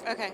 Okay.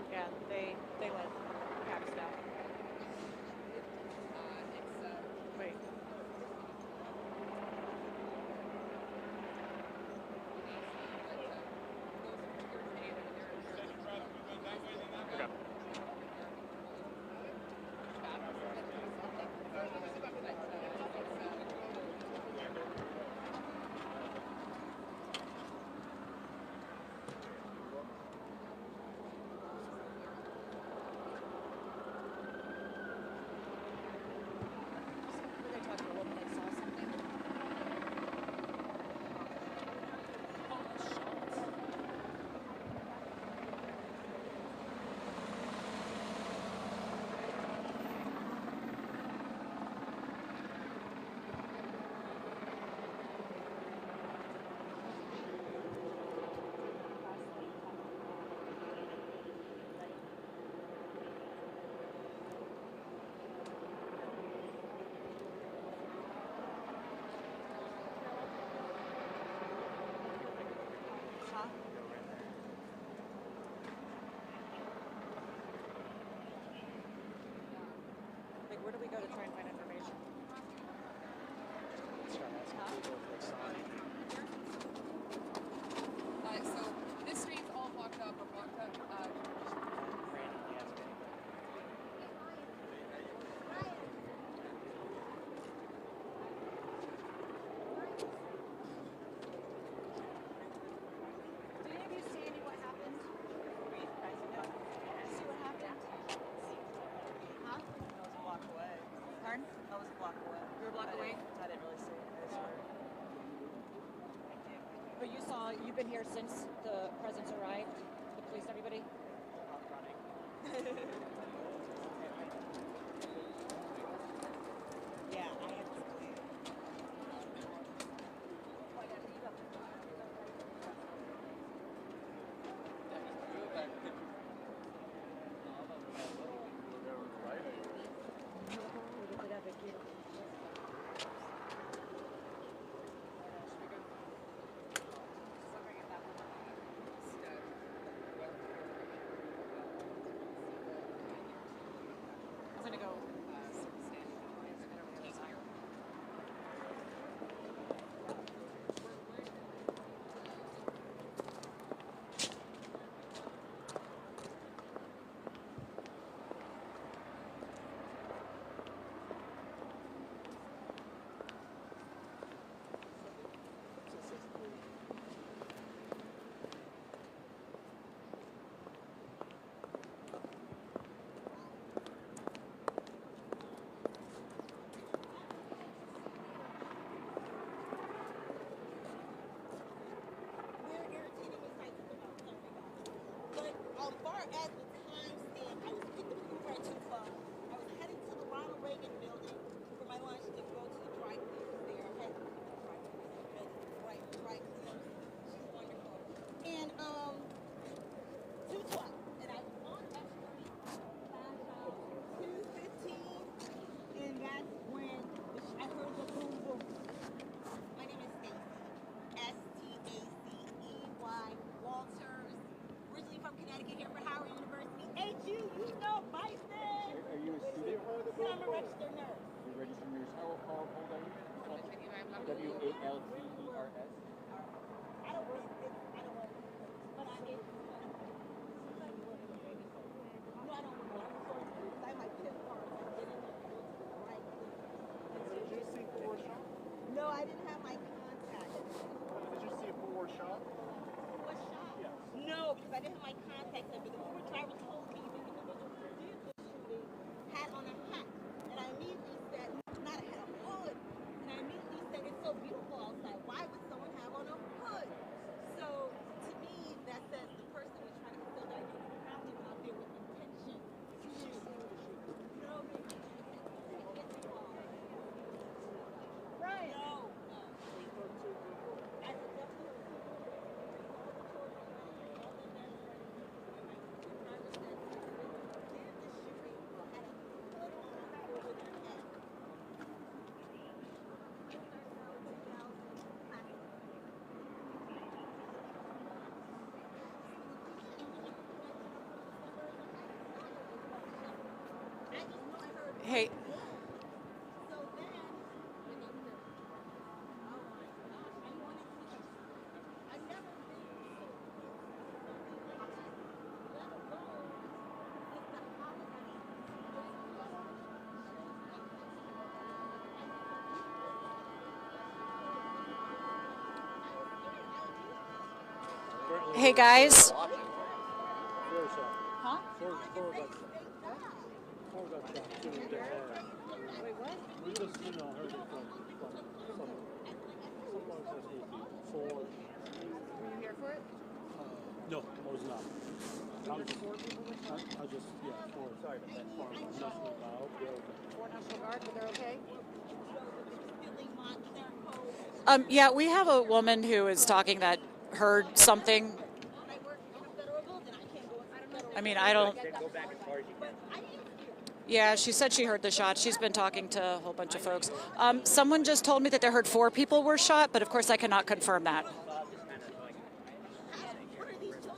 Yeah, they let cap stuff. Wait. Were they talking about when they saw something? Huh? Like, where do we go to try and find information? So this street's all blocked up or blocked up. Did any of you see what happened? See what happened? Huh? That was a block away. Pardon? That was a block away. You were a block away? I didn't really see it. I just heard. But you've been here since the presence arrived? The police, everybody? Running. Yeah, I have to. I'm gonna go. far as the time stamp, I was picked up from right too far. I was heading to the Ronald Reagan building for my lunch to go to the dry cleaners there. I had dry cleaners. She's wonderful. And 2:12. And I was on actually 2:15. And that's when I heard the boom boom. My name is Stacy. Stacey Walters. Originally from Connecticut, here for Howard University. You know Bison. Are you a student? Yeah, I'm a registered nurse. You're a registered nurse. How old are you? WALTERS. I don't work Hey guys. Four shot. Huh? Four got shot. Four got shot. Two dead bodies. Wait, what? We just, heard it from someone. Someone says 8 people. Four. Were you here for it? No, I was not. I was Four people were shot? I just, four. Sorry about that. Four. National Guard. They're okay. Four National Guard, but they're okay? Yeah, we have a woman who is talking that heard something. I mean, I don't. Yeah, she said she heard the shot. She's been talking to a whole bunch of folks. Someone just told me that they heard 4 people were shot, but of course I cannot confirm that. I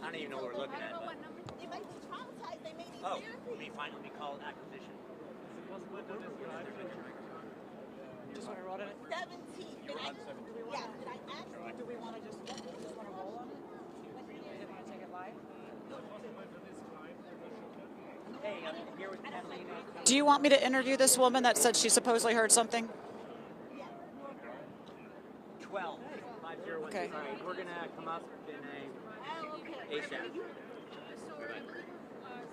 don't even know what we're looking at. But... Oh, let me call it acquisition. Just want to roll it? 17. You were on 17. Yeah, did I ask? Do we want to just want to roll on it? Do we want to take it live? Hey, I'm here with Catalina. Do you want me to interview this woman that said she supposedly heard something? 12. 501. Okay. All right, we're going to come up in a ASAP.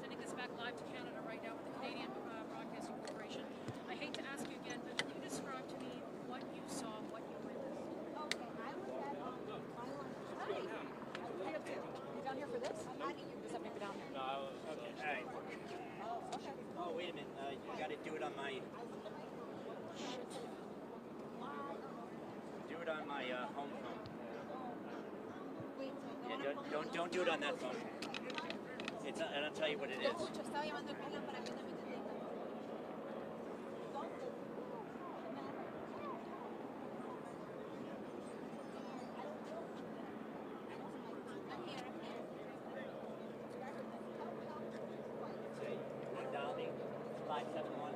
Sending this back live to Canada right now with the Canadian Broadcasting Corporation. I hate to ask you again, but can you describe to me what you saw, what you witnessed? You down here for this? Just have me down here. All right. Oh, okay. Oh, wait a minute. You got to do it on my... Do it on my home phone. Yeah, don't do it on that phone. It's and I'll tell you what it is. Say, you want to dial me? 571.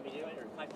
Me do it or 5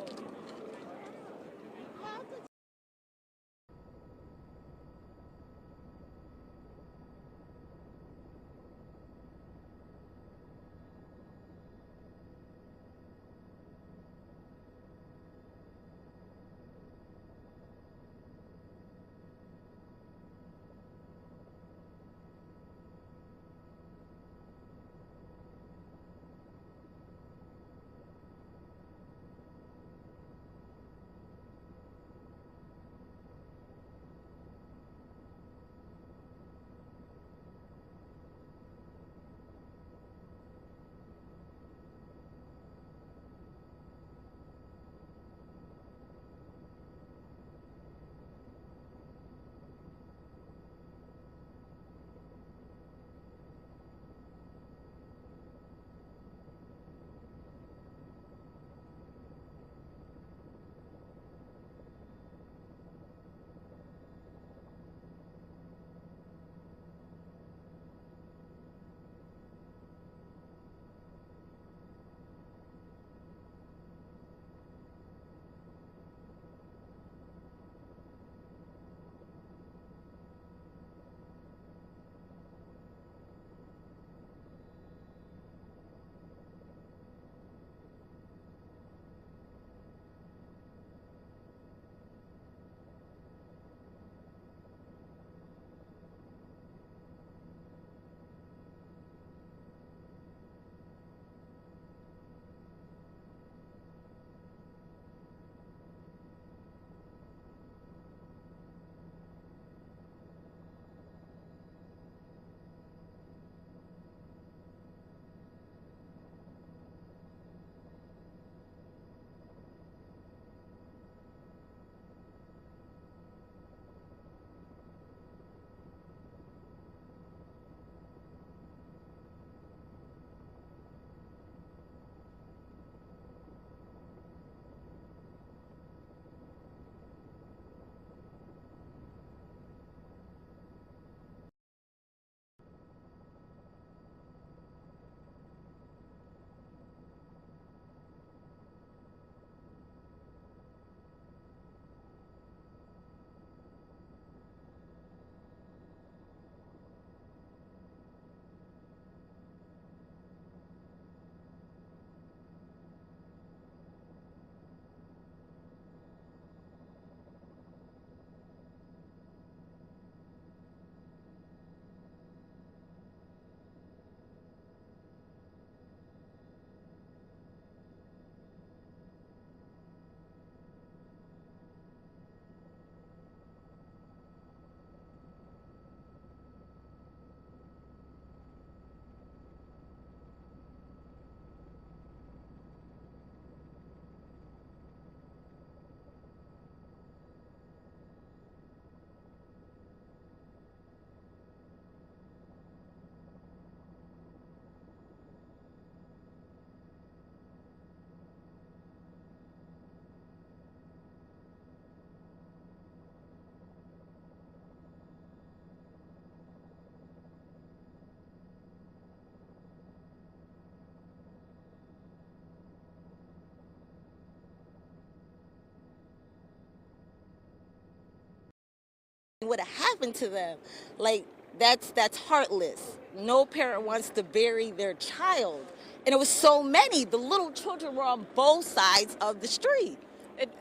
would have happened to them. Like, that's heartless. No parent wants to bury their child. And it was so many. The little children were on both sides of the street.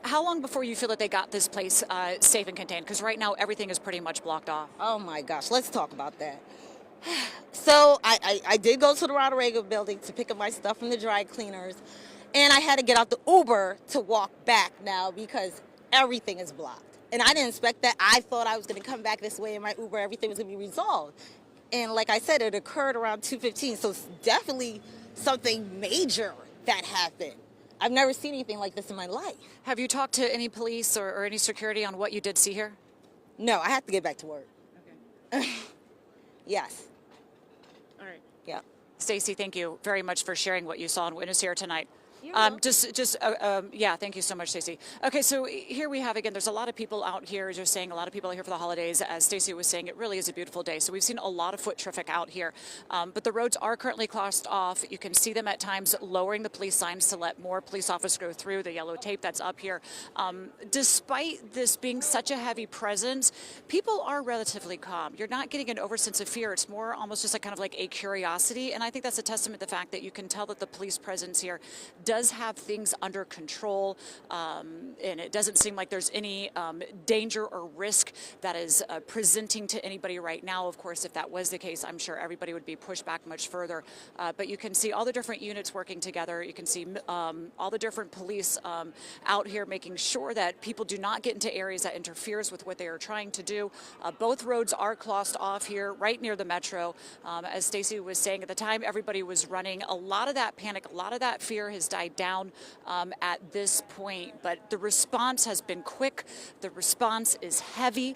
How long before you feel that they got this place safe and contained? Because right now everything is pretty much blocked off. Oh my gosh, let's talk about that. So I did go to the Ronald Reagan building to pick up my stuff from the dry cleaners. And I had to get out the Uber to walk back now because everything is blocked. And I didn't expect that. I thought I was going to come back this way in my Uber, everything was going to be resolved. And like I said, it occurred around 2:15, so it's definitely something major that happened. I've never seen anything like this in my life. Have you talked to any police or any security on what you did see here? No, I have to get back to work. Okay. Yes. All right. Yeah. Stacey, thank you very much for sharing what you saw and witnessed here tonight. Yeah, thank you so much, Stacey. Okay, so here we have again, there's a lot of people out here, as you're saying, a lot of people are here for the holidays. As Stacey was saying, it really is a beautiful day. So we've seen a lot of foot traffic out here, but the roads are currently closed off. You can see them at times lowering the police signs to let more police officers go through, the yellow tape that's up here. Despite this being such a heavy presence, people are relatively calm. You're not getting an oversense of fear. It's more almost just a kind of like a curiosity. And I think that's a testament to the fact that you can tell that the police presence here does have things under control, and it doesn't seem like there's any danger or risk that is presenting to anybody right now. Of course, if that was the case, I'm sure everybody would be pushed back much further. But you can see all the different units working together. You can see all the different police out here making sure that people do not get into areas that interferes with what they are trying to do. Both roads are closed off here, right near the metro. As Stacey was saying, at the time everybody was running, a lot of that panic, a lot of that fear has died down at this point, but the response has been quick. The response is heavy.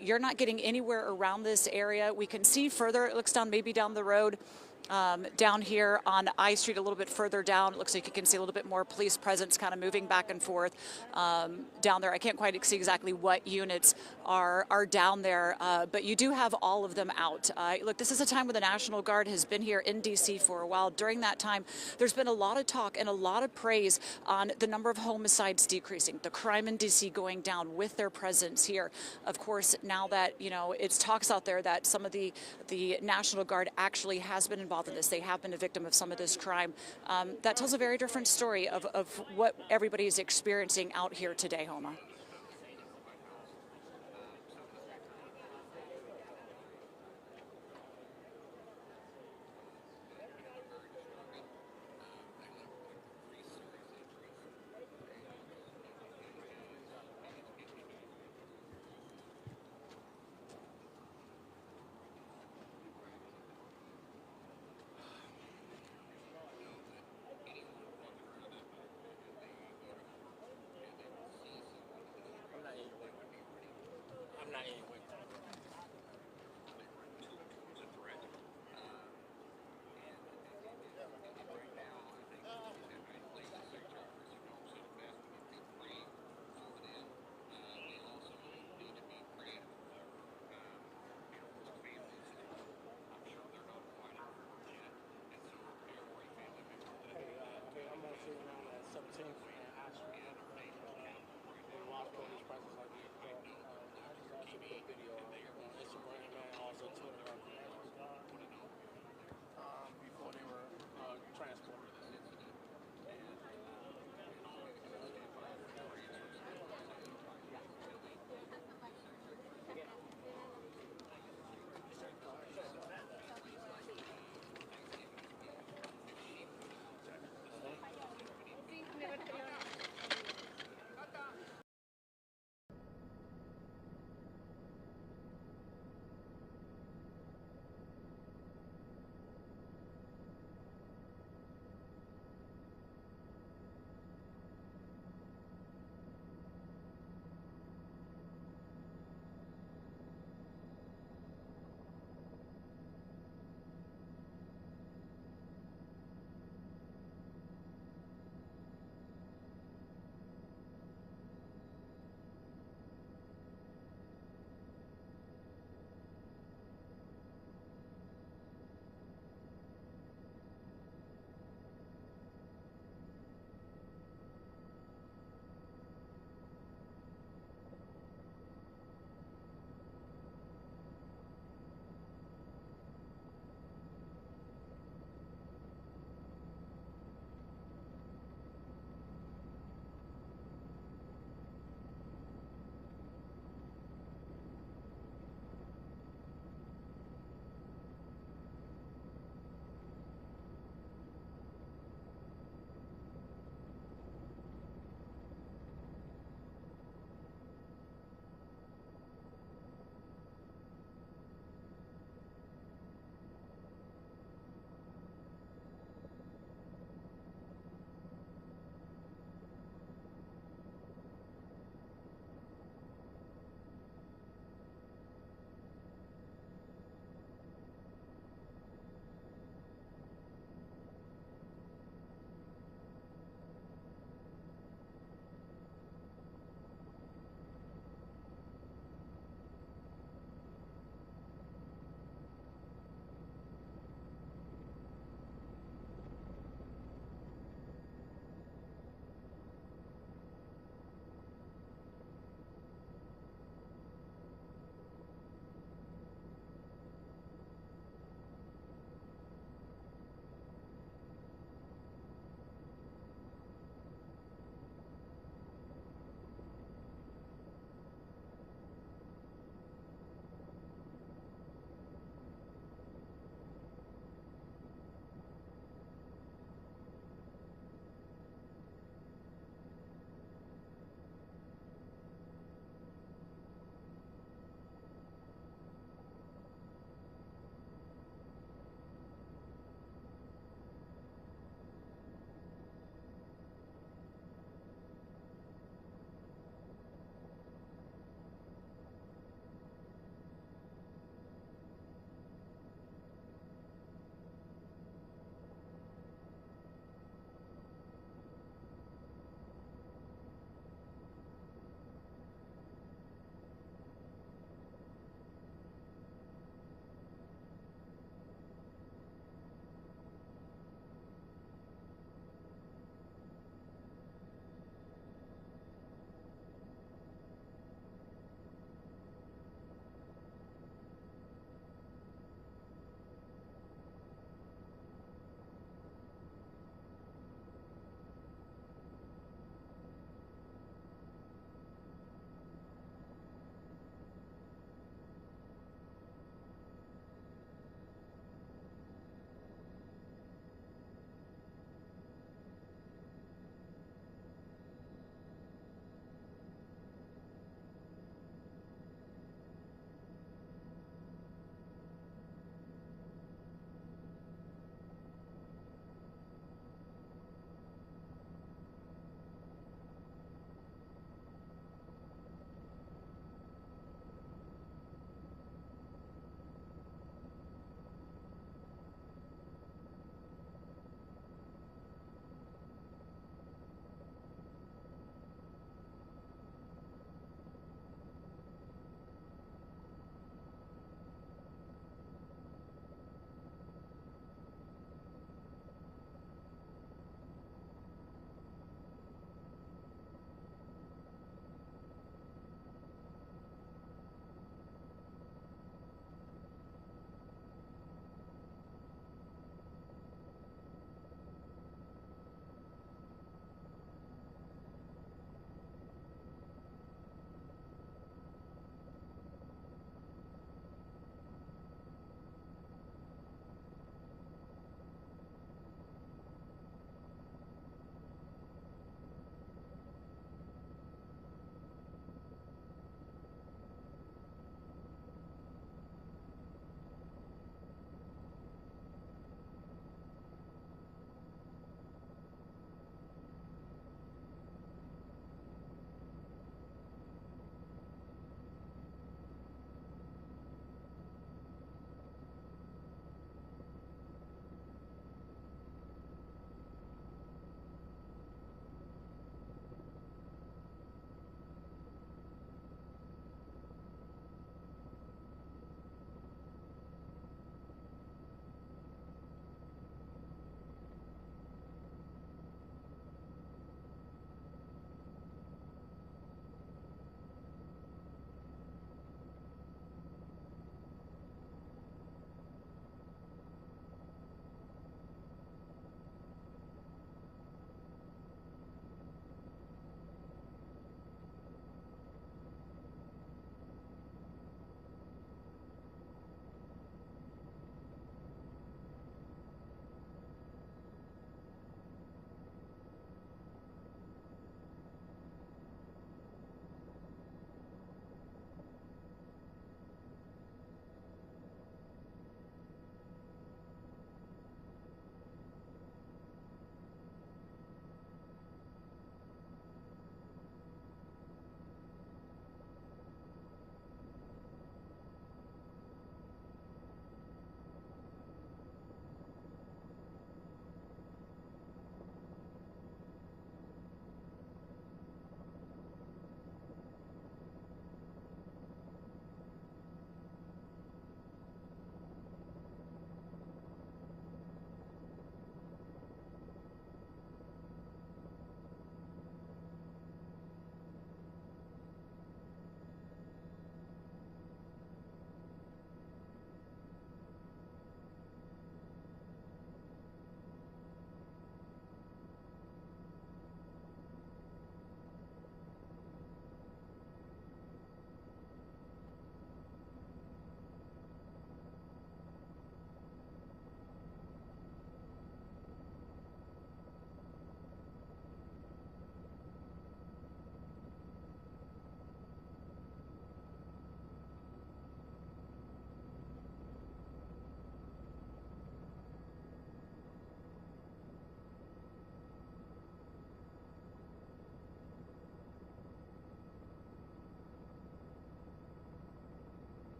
You're not getting anywhere around this area. We can see further, it looks down maybe down the road. Down here on I Street, a little bit further down, it looks like you can see a little bit more police presence kind of moving back and forth down there. I can't quite see exactly what units are down there, but you do have all of them out. Look, this is a time when the National Guard has been here in D.C. for a while. During that time, there's been a lot of talk and a lot of praise on the number of homicides decreasing, the crime in D.C. going down with their presence here. Of course, now that, you know, it's talks out there that some of the National Guard actually has been involved in this. They have been a victim of some of this crime. That tells a very different story of what everybody is experiencing out here today, Homa.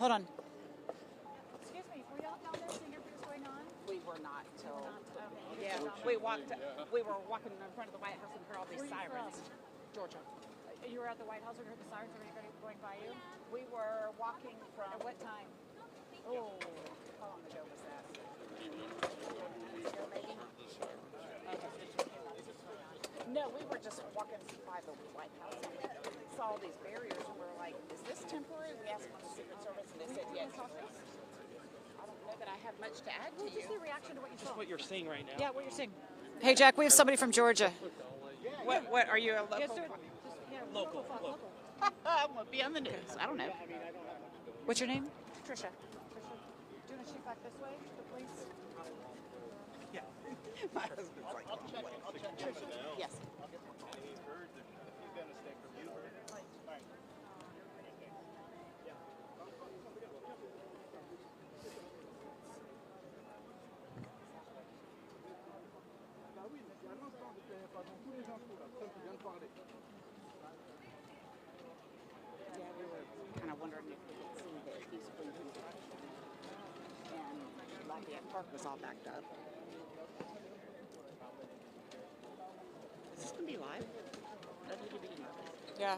Hold on. Excuse me, were y'all down there seeing everything that's going on? We were not till. Okay. Yeah, we were walking in front of the White House and heard all these Where you sirens. from? Georgia. You were at the White House when you heard the sirens, everybody going by you? We were walking from. At what time? Oh, how long ago was that? No, we were just walking by the White House and we saw these barriers and we were like, is this temporary? We asked one of the Secret Service and they said, yes. I don't know that I have much to add to What was you. the reaction to what you saw? What you're seeing right now. Yeah, what you're seeing. Hey, Jack, we have somebody from Georgia. What are you a local? Yes, sir. Yeah, local. I'm going to be on the news. I don't know. What's your name? Trisha. Do you want to shoot back this way, the police? My husband's like, Trisha. Yes. Yeah, we were kind of wondering if we could see the eastern construction. And Lafayette Park was all backed up. Is this going to be live? Doesn't need to be nervous. Yeah.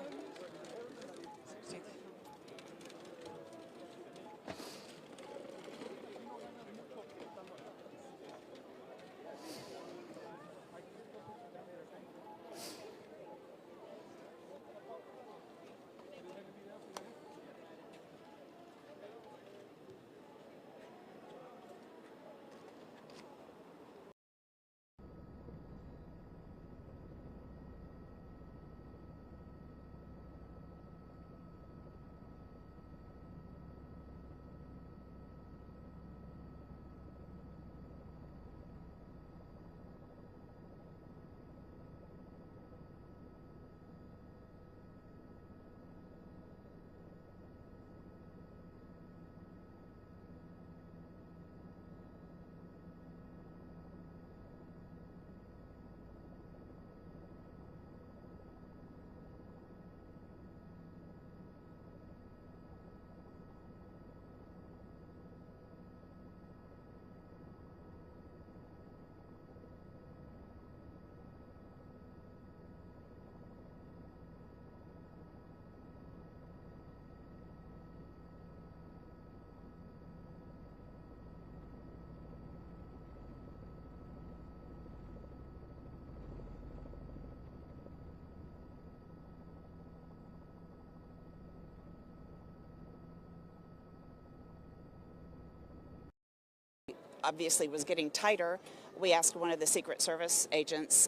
Obviously was getting tighter. We asked one of the Secret Service agents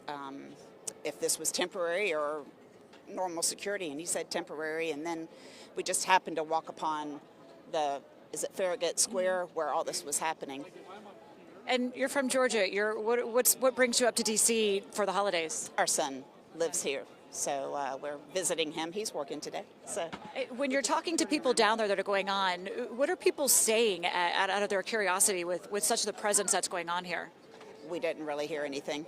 if this was temporary or normal security, and he said temporary. And then we just happened to walk upon is it Farragut Square, where all this was happening. And you're from Georgia. What brings you up to D.C. for the holidays? Our son lives here, so we're visiting him. He's working today. So When you're talking to people down there that are going on, what are people saying out of their curiosity with such the presence that's going on here? we didn't really hear anything.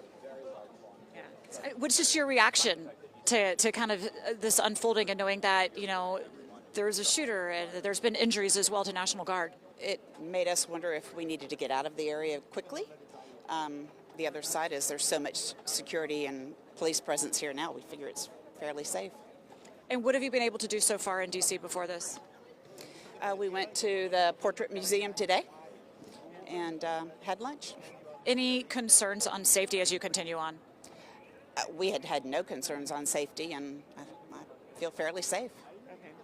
What's just your reaction to kind of this unfolding and knowing that, there's a shooter and there's been injuries as well to National Guard? It made us wonder if we needed to get out of the area quickly. The other side is there's so much security and police presence here now, we figure it's fairly safe. And what have you been able to do so far in D.C. before this? We went to the Portrait Museum today and had lunch. Any concerns on safety as you continue on? We had no concerns on safety, and I feel fairly safe.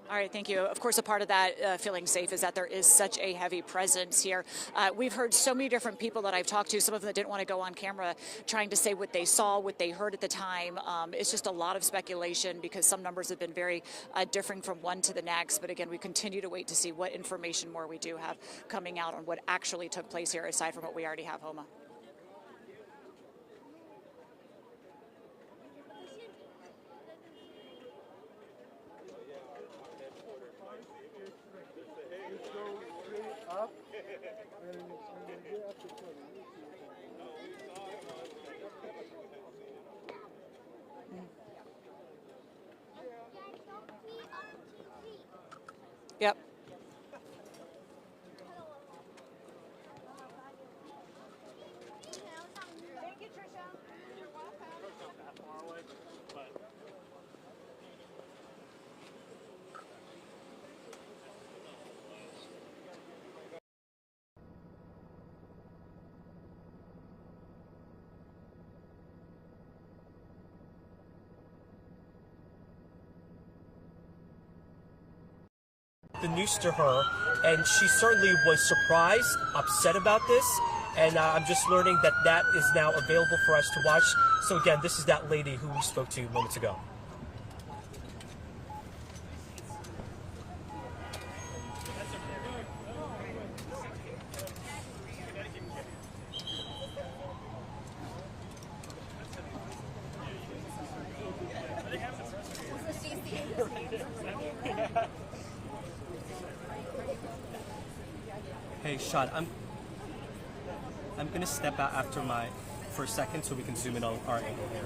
All right, thank you. Of course, a part of that feeling safe is that there is such a heavy presence here. We've heard so many different people that I've talked to, some of them that didn't want to go on camera, trying to say what they saw, what they heard at the time. It's just a lot of speculation because some numbers have been very differing from one to the next. But again, we continue to wait to see what information more we do have coming out on what actually took place here, aside from what we already have, Homa. Yep. the news to her, and she certainly was surprised, upset about this. And I'm just learning that that is now available for us to watch. So again, this is that lady who we spoke to moments ago. Hey, Shad, I'm gonna step out for a second so we can zoom in on our angle here.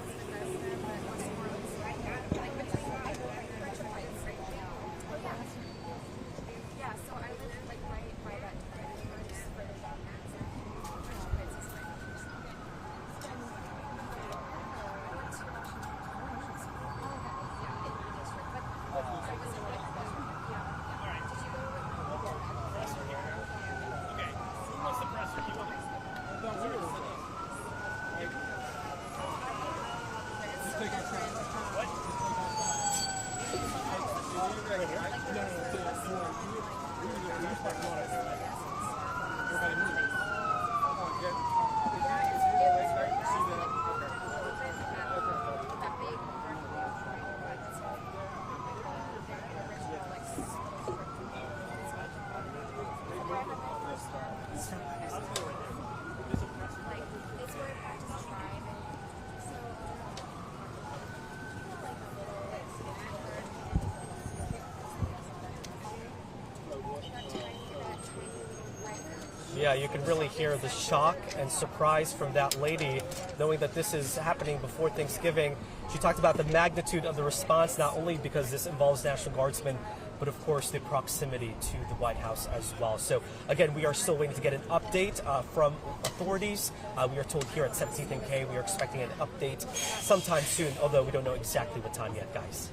Yeah, you can really hear the shock and surprise from that lady, knowing that this is happening before Thanksgiving. She talked about the magnitude of the response, not only because this involves National Guardsmen, but of course the proximity to the White House as well. So again, we are still waiting to get an update from authorities. We are told here at 17th and K, we are expecting an update sometime soon, although we don't know exactly what time yet, guys.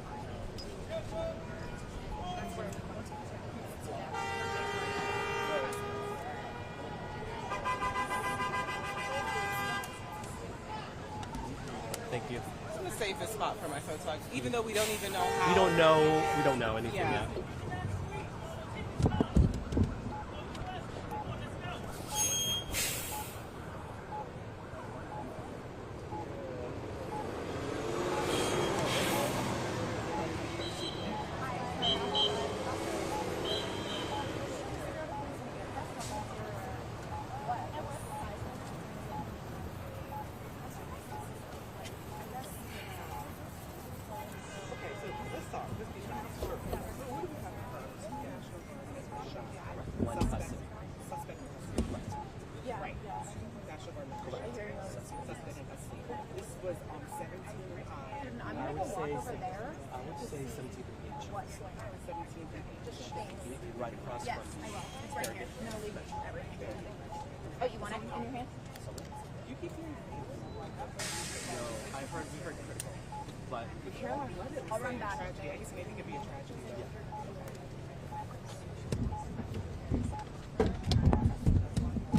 Thank you. It's the safest spot for my photo, even though we don't even know how. We don't know anything yet. Right across Yes, from I will. It's right here. No, leave it. Oh, you want it in your hand? You keep hearing. No, we heard critical. But Caroline, what is it? I'll run back. Tragedy. I guess anything could be a tragedy. yeah.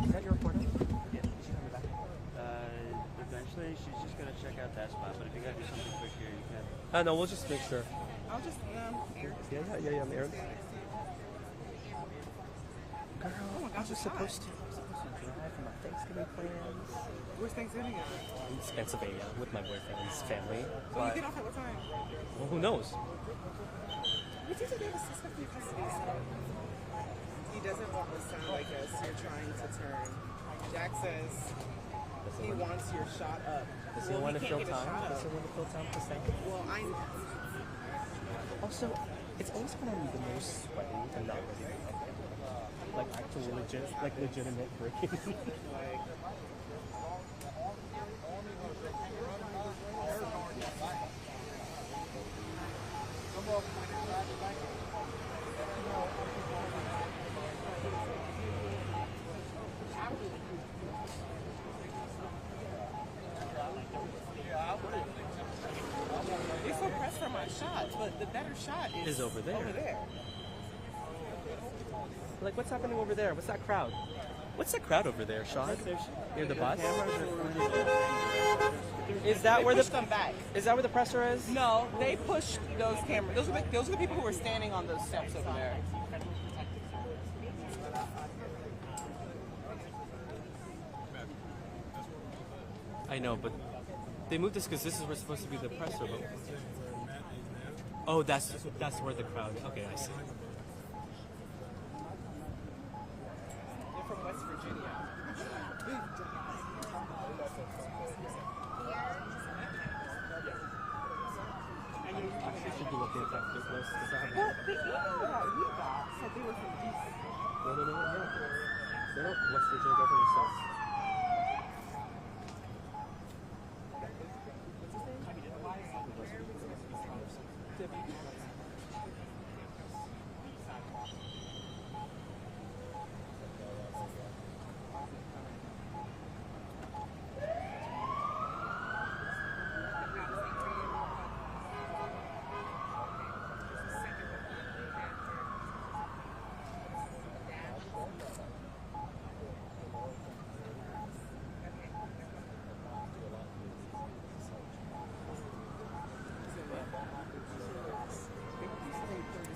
Is that your reporter? Yeah, she's coming back. Eventually, she's just gonna check out that spot. But if you gotta do something quick here, you can. No, we'll just make sure. I'll just, Yeah, I'm Aaron. Girl, I was supposed to drive for my Thanksgiving plans. Where's Thanksgiving at? In Pennsylvania with my boyfriend's family. Will But you get off at what time? well, who knows? What did you say? Suspect in custody. He doesn't want to sound like us. You're trying to turn. Jack says he wants your shot up. Does he want to fill time? Does Does he want to fill time for second? Well, Also, it's always when I'm the most sweaty and not ready to go. Like actual legitimate breaking. You're so pressed for my shot, but the better shot Is over there. Over there. Like, what's happening over there? What's that crowd? What's that crowd over there, Sean? Near the bus? Is that where pushed them back? Is that where the presser is? No, they pushed those cameras. Those are the people who were standing on those steps over there. I know, but they moved this because this is where supposed to be the presser. But... Oh, that's where the crowd. Okay, I see. They're from West Virginia. Actually, should be looking at that list because I haven't. Well, the email that we got said they were from DC. No. They're not West Virginia governor stuff.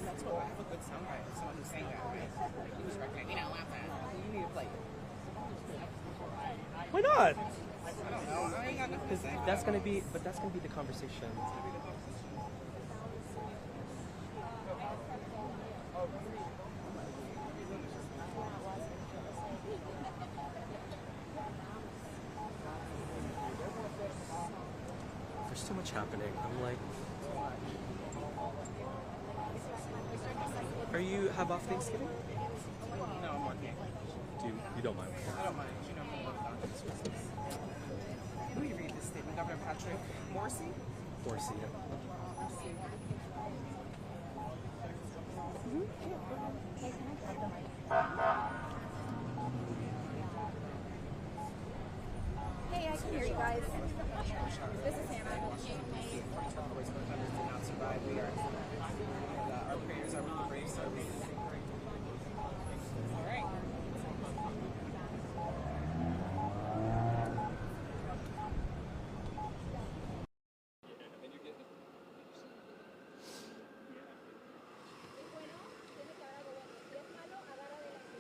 That's what I have a good soundbite of someone who's saying that, right? He was recommending, laugh at. You need to play it. Why not? I don't know. I ain't got nothing to say. That's gonna be the conversation. There's too much happening. I'm like, are you have off Thanksgiving? No, I'm working. You don't mind? I don't mind. You know me. Let me read this statement. Governor Patrick Morrissey. Dorsey. Hey, I can hear you guys. This is Hannah. Did not survive. We are, and our prayers are with the brave service. All right.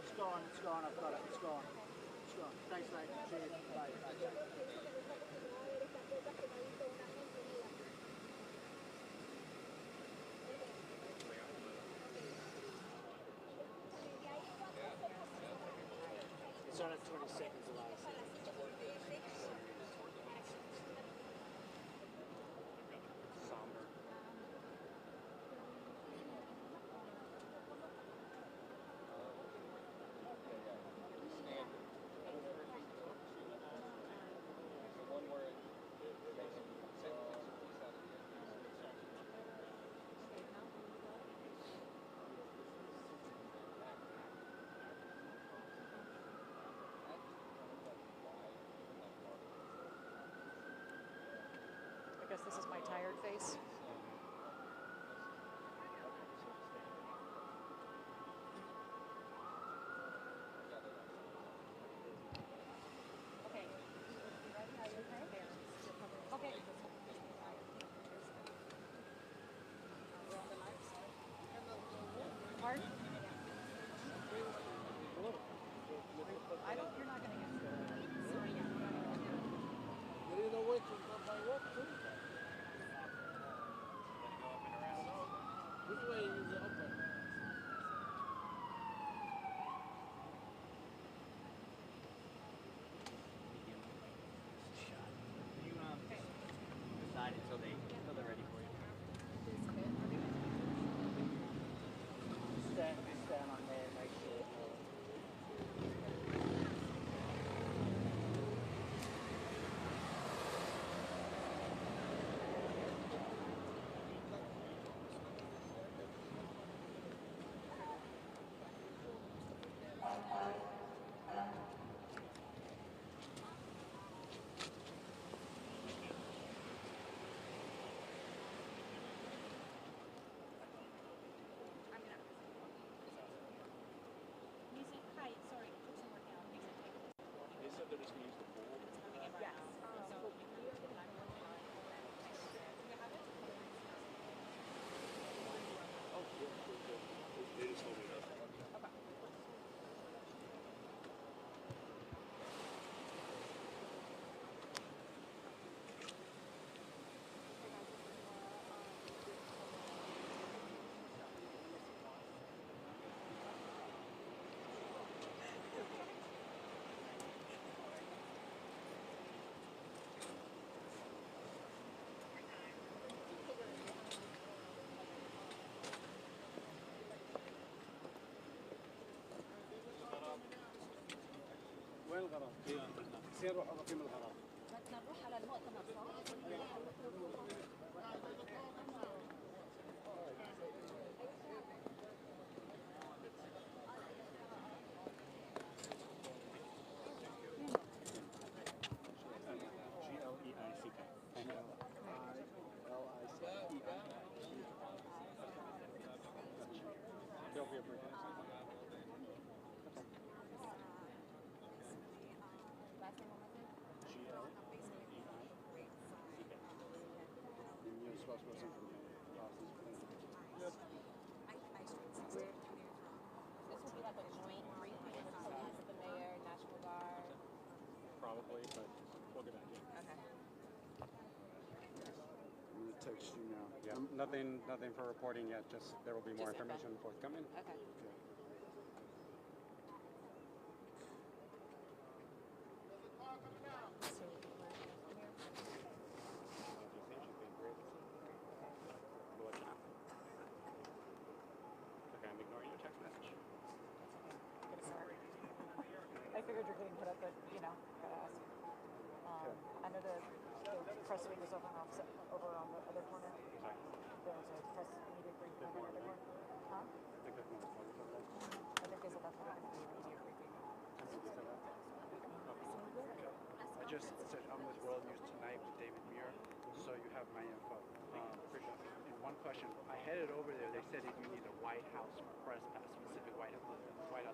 It's gone, I've got it, it's gone. It's gone. Thanks, mate. Cheers. Bye. It's on at 20 seconds of last. Somber. I guess this is my tired face. Okay. Okay. Pardon? I don't, you're not going to get sorry, yeah. You didn't know where to go by what, too? Which way is it open? You decide until they're ready for you. Stand on there, make sure. نروح على المؤتمر Probably, but we'll get back to you. Okay. I'm going to text you now. Yeah, nothing for reporting yet. Just there will be more information forthcoming. Okay. Okay, I'm ignoring your text message. I figured you're getting put up, but gotta ask. I know the press suite is over on the other corner. Sorry. There's a press media brief on the other corner. Huh? I think that's more important. I think they said that's not going to be a media briefing. I just said I'm with World News Tonight with David Muir, so you have my info. And one question, I headed over there. They said that you need a White House press pass, specific White House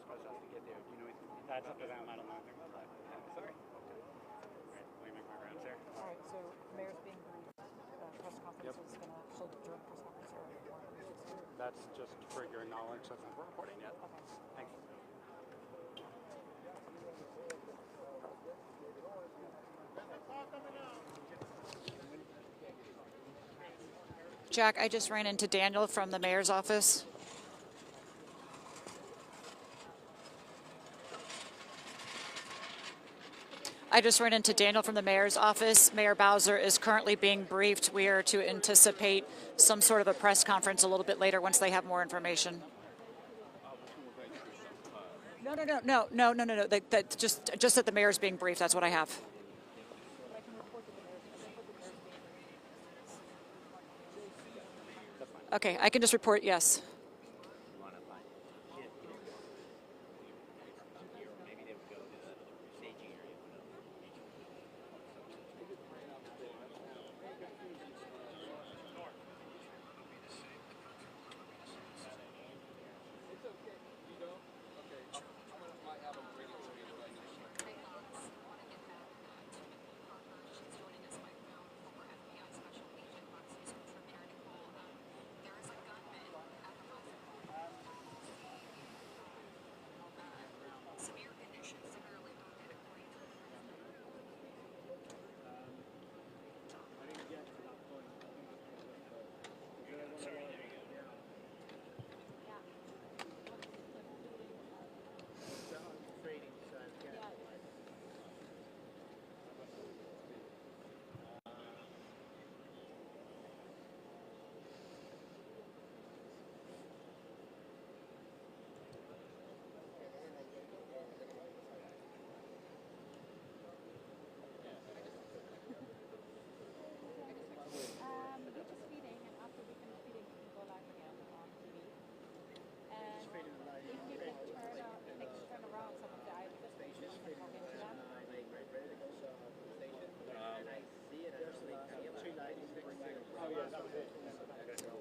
press pass to get there. Do you know anything? That's up to them. I don't know anything about that. Sorry. Okay. Let me make my rounds there. All right, so mayor's being briefed. Press conference is going to hold a joint press conference or more information. That's just for your knowledge. That's not for reporting yet. Okay. Thanks. Jack, I just ran into Daniel from the mayor's office. Mayor Bowser is currently being briefed. We are to anticipate some sort of a press conference a little bit later once they have more information. No. Just that the mayor's being briefed. That's what I have. Okay, I can just report yes.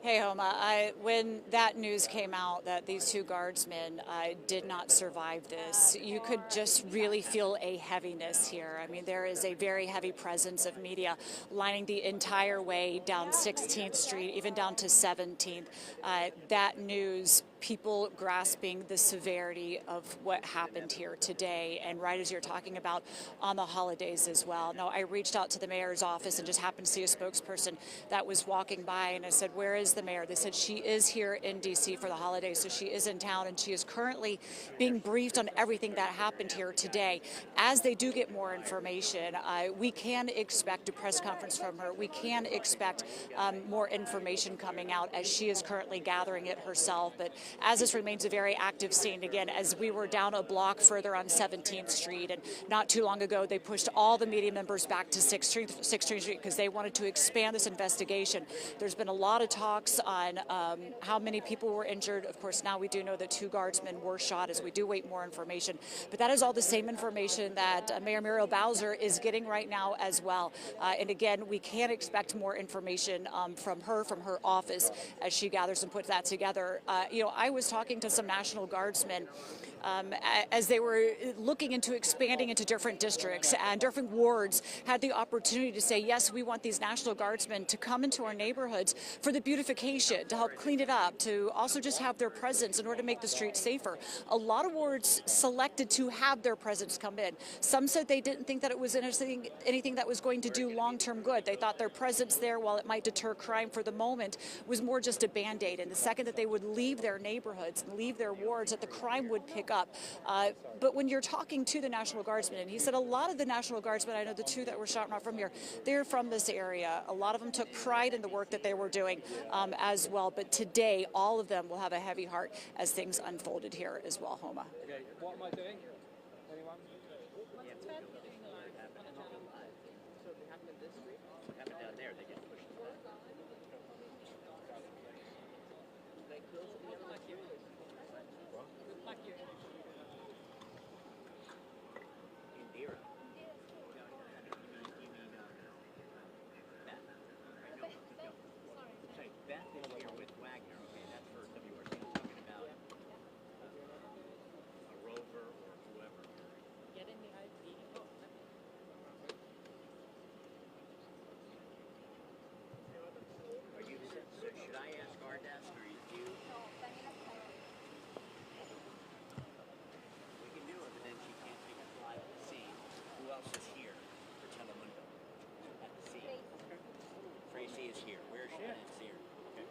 Hey, Homa, when that news came out that these two guardsmen did not survive this, you could just really feel a heaviness here. I mean, there is a very heavy presence of media lining the entire way down 16th Street, even down to 17th. That news, people grasping the severity of what happened here today, and right as you're talking about on the holidays as well. No, I reached out to the mayor's office and just happened to see a spokesperson that was walking by, and I said, where is the mayor? They said she is here in D.C. for the holidays, so she is in town, and she is currently being briefed on everything that happened here today. As they do get more information, we can expect a press conference from her. We can expect more information coming out as she is currently gathering it herself, but as this remains a very active scene. Again, as we were down a block further on 17th Street, and not too long ago, they pushed all the media members back to 6th Street because they wanted to expand this investigation. There's been a lot of talks on how many people were injured. Of course, now we do know that 2 guardsmen were shot as we do wait more information. But that is all the same information that Mayor Muriel Bowser is getting right now as well. And again, we can expect more information from her office as she gathers and puts that together. I was talking to some National Guardsmen as they were looking into expanding into different districts and different wards, had the opportunity to say, yes, we want these National Guardsmen to come into our neighborhoods for the beautification, to help clean it up, to also just have their presence in order to make the streets safer. A lot of wards selected to have their presence come in. Some said they didn't think that it was anything that was going to do long-term good. They thought their presence there, while it might deter crime for the moment, was more just a Band-Aid. And the second that they would leave their neighborhoods and leave their wards, that the crime would pick up. But when you're talking to the National Guardsmen, and he said a lot of the National Guardsmen, I know the 2 that were shot not from here, they're from this area. A lot of them took pride in the work that they were doing as well. But today, all of them will have a heavy heart as things unfolded here as well, Homa. Okay, what am I doing? Anyone? Tracy is here. Where is she? It's here. Okay.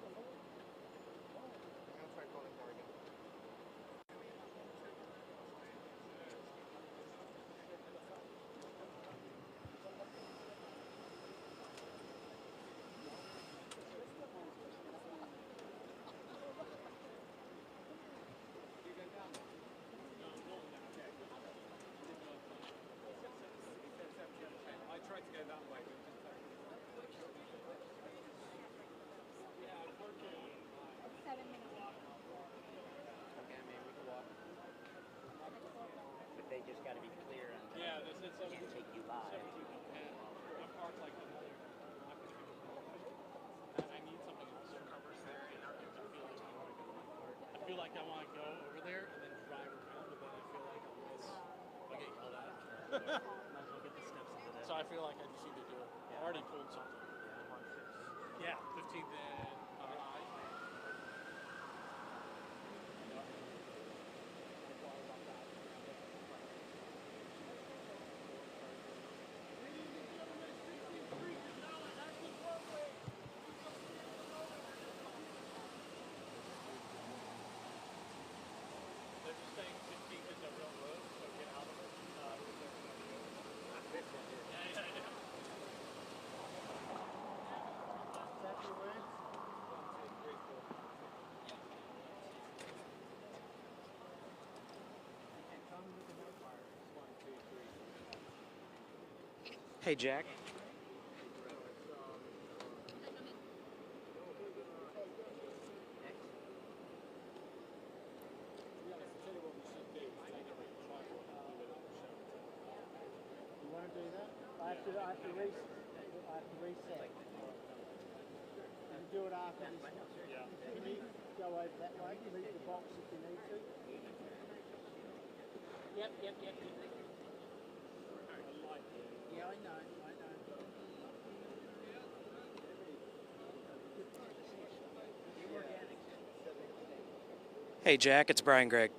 I tried to go that way. But they just got to be clear on This is can't take you live. I parked like I need something else. I feel like I want to go over there and then drive around, but then I feel like I'll get yelled at. Might as well get the steps into that. So I feel like I just need to do it. I already pulled something. Yeah, 15th and they're just saying 15th is a real road, so get out of it. Hey, Jack. You want to do that? I have to reset. You can do it after this. Can you go over that way? Leave the box if you need to. Yep. Yeah, I know. Hey, Jack. It's Brian Gregg.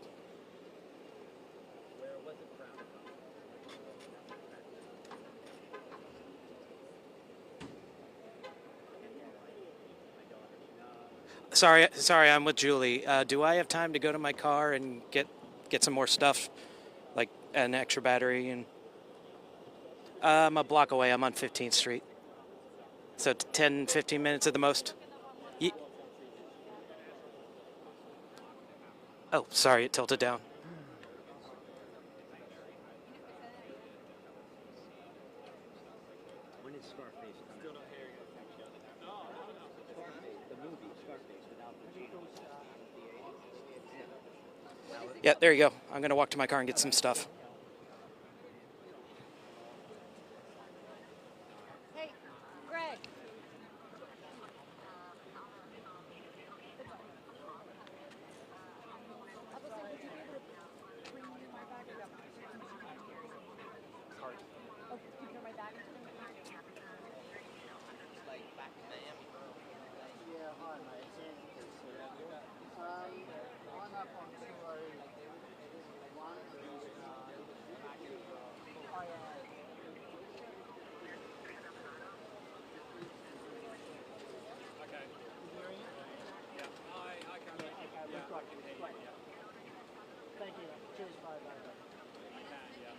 Sorry, I'm with Julie. Do I have time to go to my car and get some more stuff, like an extra battery? And I'm a block away. I'm on 15th Street. So 10, 15 minutes at the most. Oh, sorry, it tilted down. When is Scarface coming? Still don't hear you. Scarface, the movie Scarface without the Yeah, there you go. I'm going to walk to my car and get some stuff. Hey, Greg. Yeah, hi mate. It's Andrew here. I'm up on 201. I am. Okay. You hearing it? Yeah. I can. Okay, we've got you. Great. Thank you. Cheers, bye, bye, bye. I can, yeah.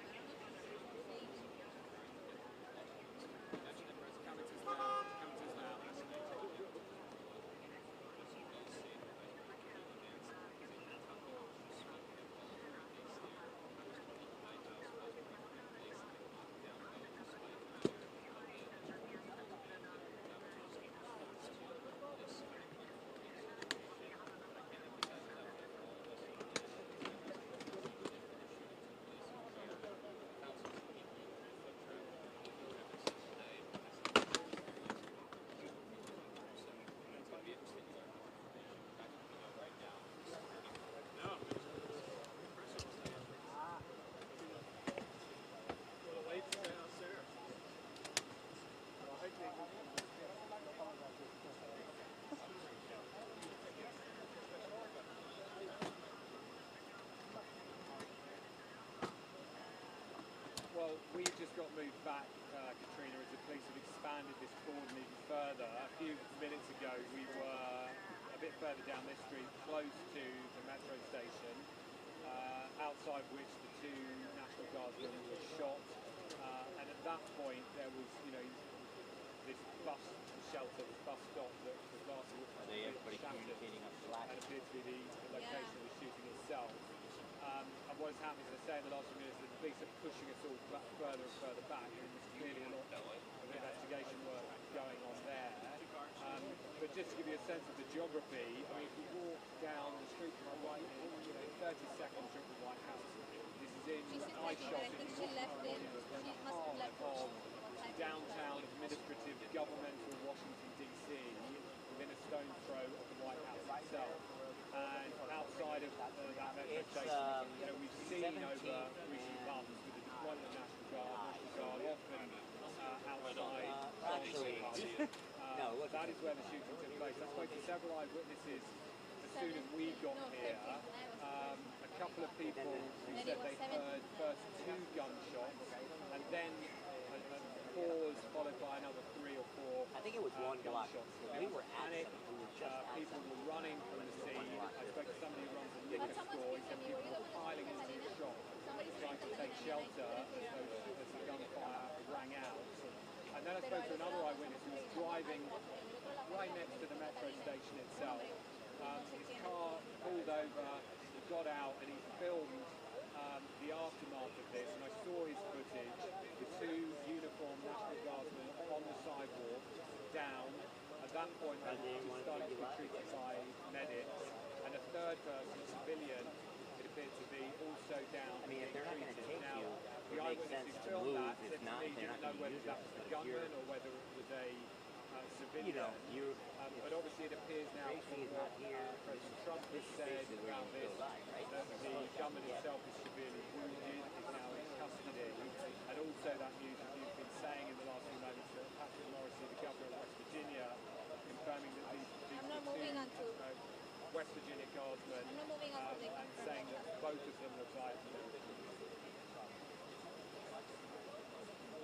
Well, we just got moved back, Katrina, as the police have expanded this cordon even further. A few minutes ago, we were a bit further down this street, close to the metro station, outside which the two National Guardsmen were shot. And at that point, there was, this bus shelter, this bus stop that the glass was shattered, and appeared to be the location of the shooting itself. And what has happened, as I say, in the last few minutes, the police are pushing us all back further and further back, and there's clearly a lot of investigation work going on there. But just to give you a sense of the geography, I mean, if you walk down the street to my right, 30 seconds from the White House. This is in eyeshot in the heart of downtown administrative governmental Washington DC, within a stone's throw of the White House itself. And outside of that metro station, we've seen over recent months with the deployment of National Guard often outside that is where the shooting took place. I spoke to several eyewitnesses as soon as we got here. A couple of people who said they heard first 2 gunshots and then a pause followed by another 3 or 4 I think it was one block. We were panic. People were running from the scene. I spoke to somebody who runs a liquor store. He said people were piling into the shop, trying to take shelter as the gunfire rang out. And then I spoke to another eyewitness who was driving right next to the metro station itself. His car pulled over, he got out, and he filmed the aftermath of this. And I saw his footage, the 2 uniformed National Guardsmen on the sidewalk, down. At that point, they were starting to be treated by medics, and a third person, civilian, it appeared to be, also down. I mean, if they're not going to take now, you, the it makes eyewitness sense who to filmed move. that If said to not, me they're didn't not know going to whether use that it. was the gunman or whether it was a civilian. But obviously it appears now President Trump has said around this that the gunman himself is severely wounded, is now in custody, and also that news that you've been saying in the last few moments that Patrick Morrissey, the governor of West Virginia, confirming that these two West Virginia guardsmen and saying that both of them look like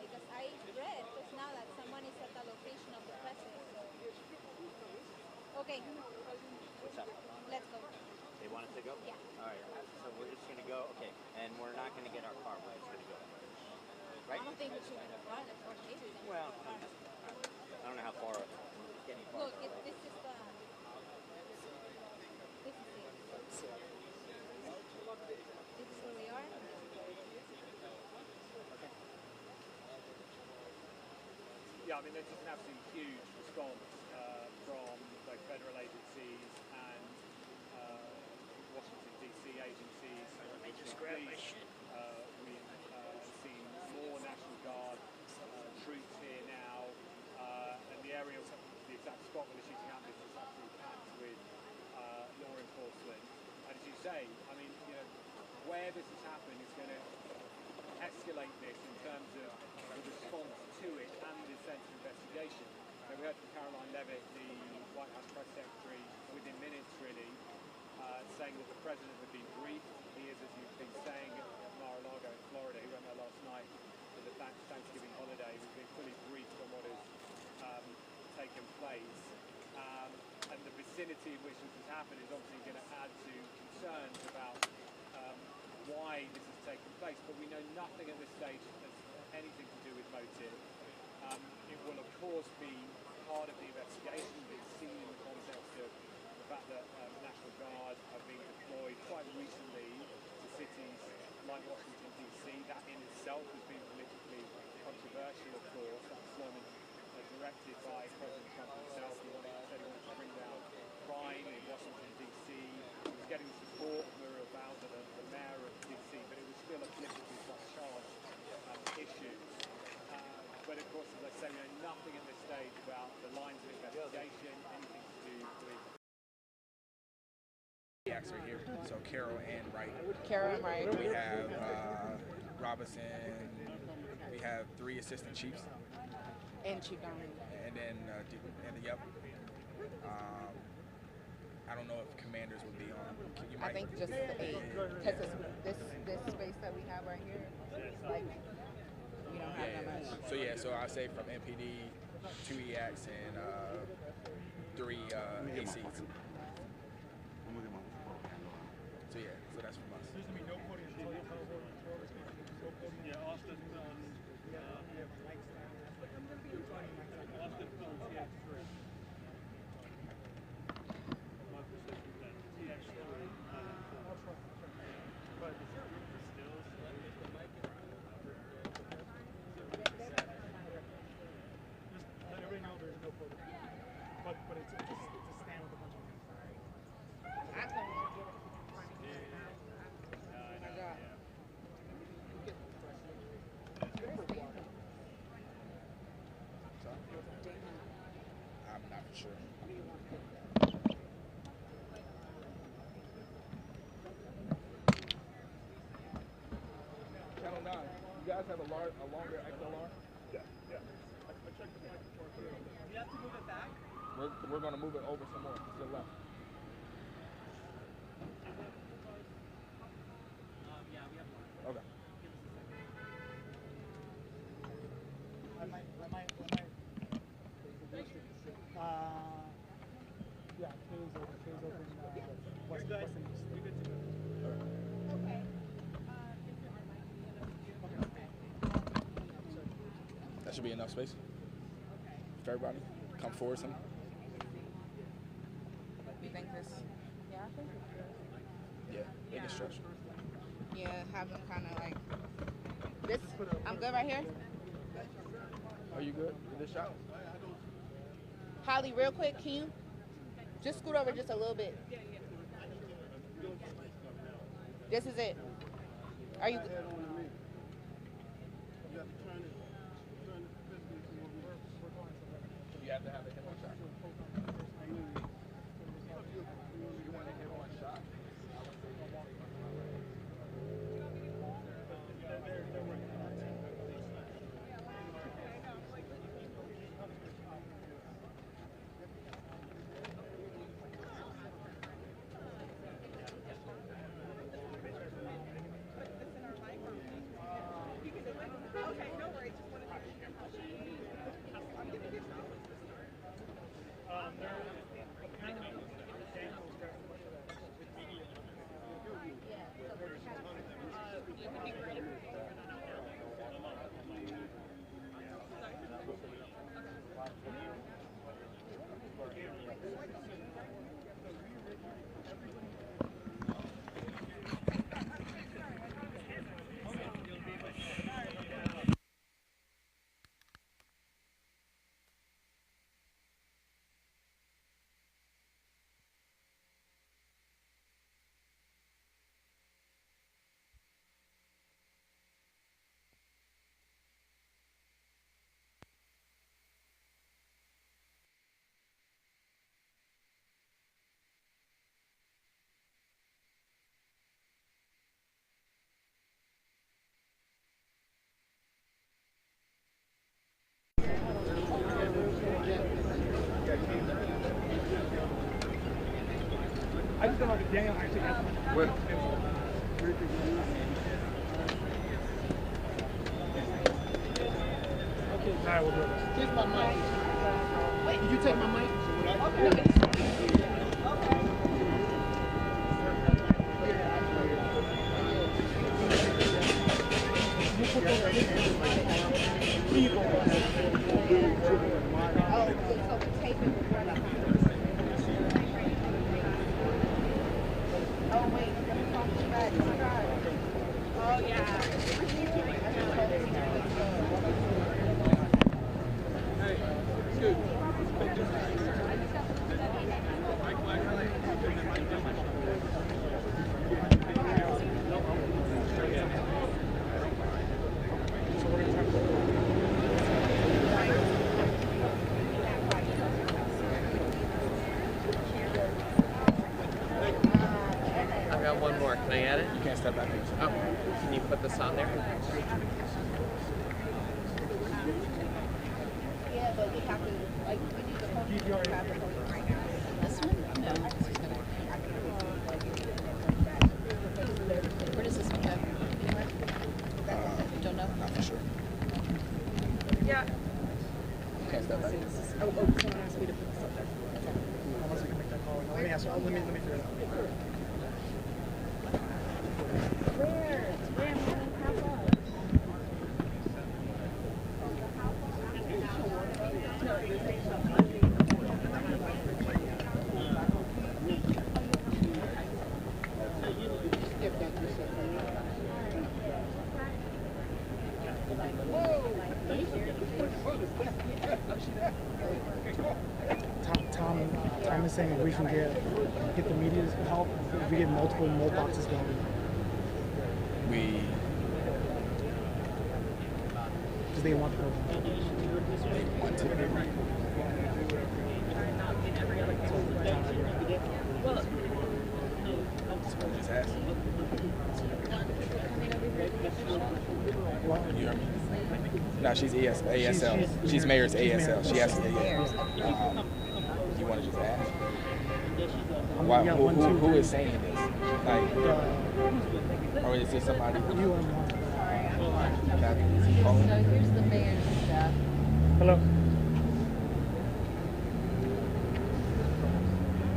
Because I read just now that someone is at the location of the president. Okay. What's up? Let's go. They want us to go? Yeah. All right. So we're just going to go. Okay. And we're not going to get our car. We're just going to go. Right? I don't think we should get a car. Let's go maybe. Well, I don't know how far it's getting far. Look, this is the. This is it. yeah, I mean, there's just an absolutely huge response from both federal agencies and Washington D.C. agencies. Police. We've seen more National Guard troops here now, and the area, the exact spot where the shooting happened, is absolutely packed with law enforcement. And as you say, I mean, you know, where this has happened is going to escalate this in terms of the response to it and the sense of investigation. So we heard from Caroline Levitt, the White House press secretary, within minutes really, saying that the president had been briefed. He is, as you've been saying, at Mar-a-Lago in Florida. He went there last night for the Thanksgiving holiday. We've been fully briefed on what has taken place. And the vicinity in which this has happened is obviously going to add to concerns about why this has taken place. But we know nothing at this stage has anything to do with motive. It will, of course, be part of the investigation. It's seen in the context of the fact that National Guard have been deployed quite recently to cities like Washington, D.C. That in itself has been politically controversial, of course. That deployment directed by President Trump himself. He said he wanted to bring down crime in Washington, D.C. He was getting support from Muriel Bowser, the mayor of D.C., but it was still a politically charged issue. But of course, as I say, we know nothing at this stage about the lines of investigation, anything to do with... Acts right here, so Carol and Wright. Carol and Wright. We have Robinson, we have 3 assistant chiefs. And Chief Dominic. And then, yep. I don't know if commanders would be on. I think just the 8, because this space that we have right here, like, we don't have that much. So yeah, so I say from MPD, 2 EACs and 3 ACs. So yeah, so that's from us. There's gonna be no podium. Yeah, Austin. Austin films TX3. But it's a stand with a bunch of I couldn't get it. I'm not for sure. Channel 9. You guys have a longer XLR? Yeah. I checked the mic before. Do you have to move it back? We're going to move it over some more to the left. Yeah, we have one. Okay. Yeah, K's open, west and east. You're good to go. Okay. That should be enough space for everybody. Come forward some. You think this? Yeah, I think it's good. Yeah, they can stretch. Yeah, have them kind of like this. I'm good right here. Are you good with this shot? Holly, real quick, can you just scoot over just a little bit? This is it. Are you? You have to have a hit one shot. You want to hit one shot? I just don't know if Daniel actually has one. What? Okay, all right, we'll do this. Here's my mic. Wait, did you take my mic? I've got one more. Can I add it? You can't step back. Oh, can you put this on there? Yeah, but we have to, like, we need to hold right now. This one? No. Where does this one go? Anywhere? Don't know? Not for sure. Yeah. You can't step back. Someone asked me to put this up there. Unless I can make that call. Let me ask you. Let me figure it out. Tom is saying if we can get the media's help, if we get multiple more boxes going. Because they want the program. They want to. Just ask. You hear me? No, she's ASL. She's mayor's ASL. She has to. You want to just ask? Why, who is saying this? Like, or is this somebody? So here's the mayor's stuff. Hello.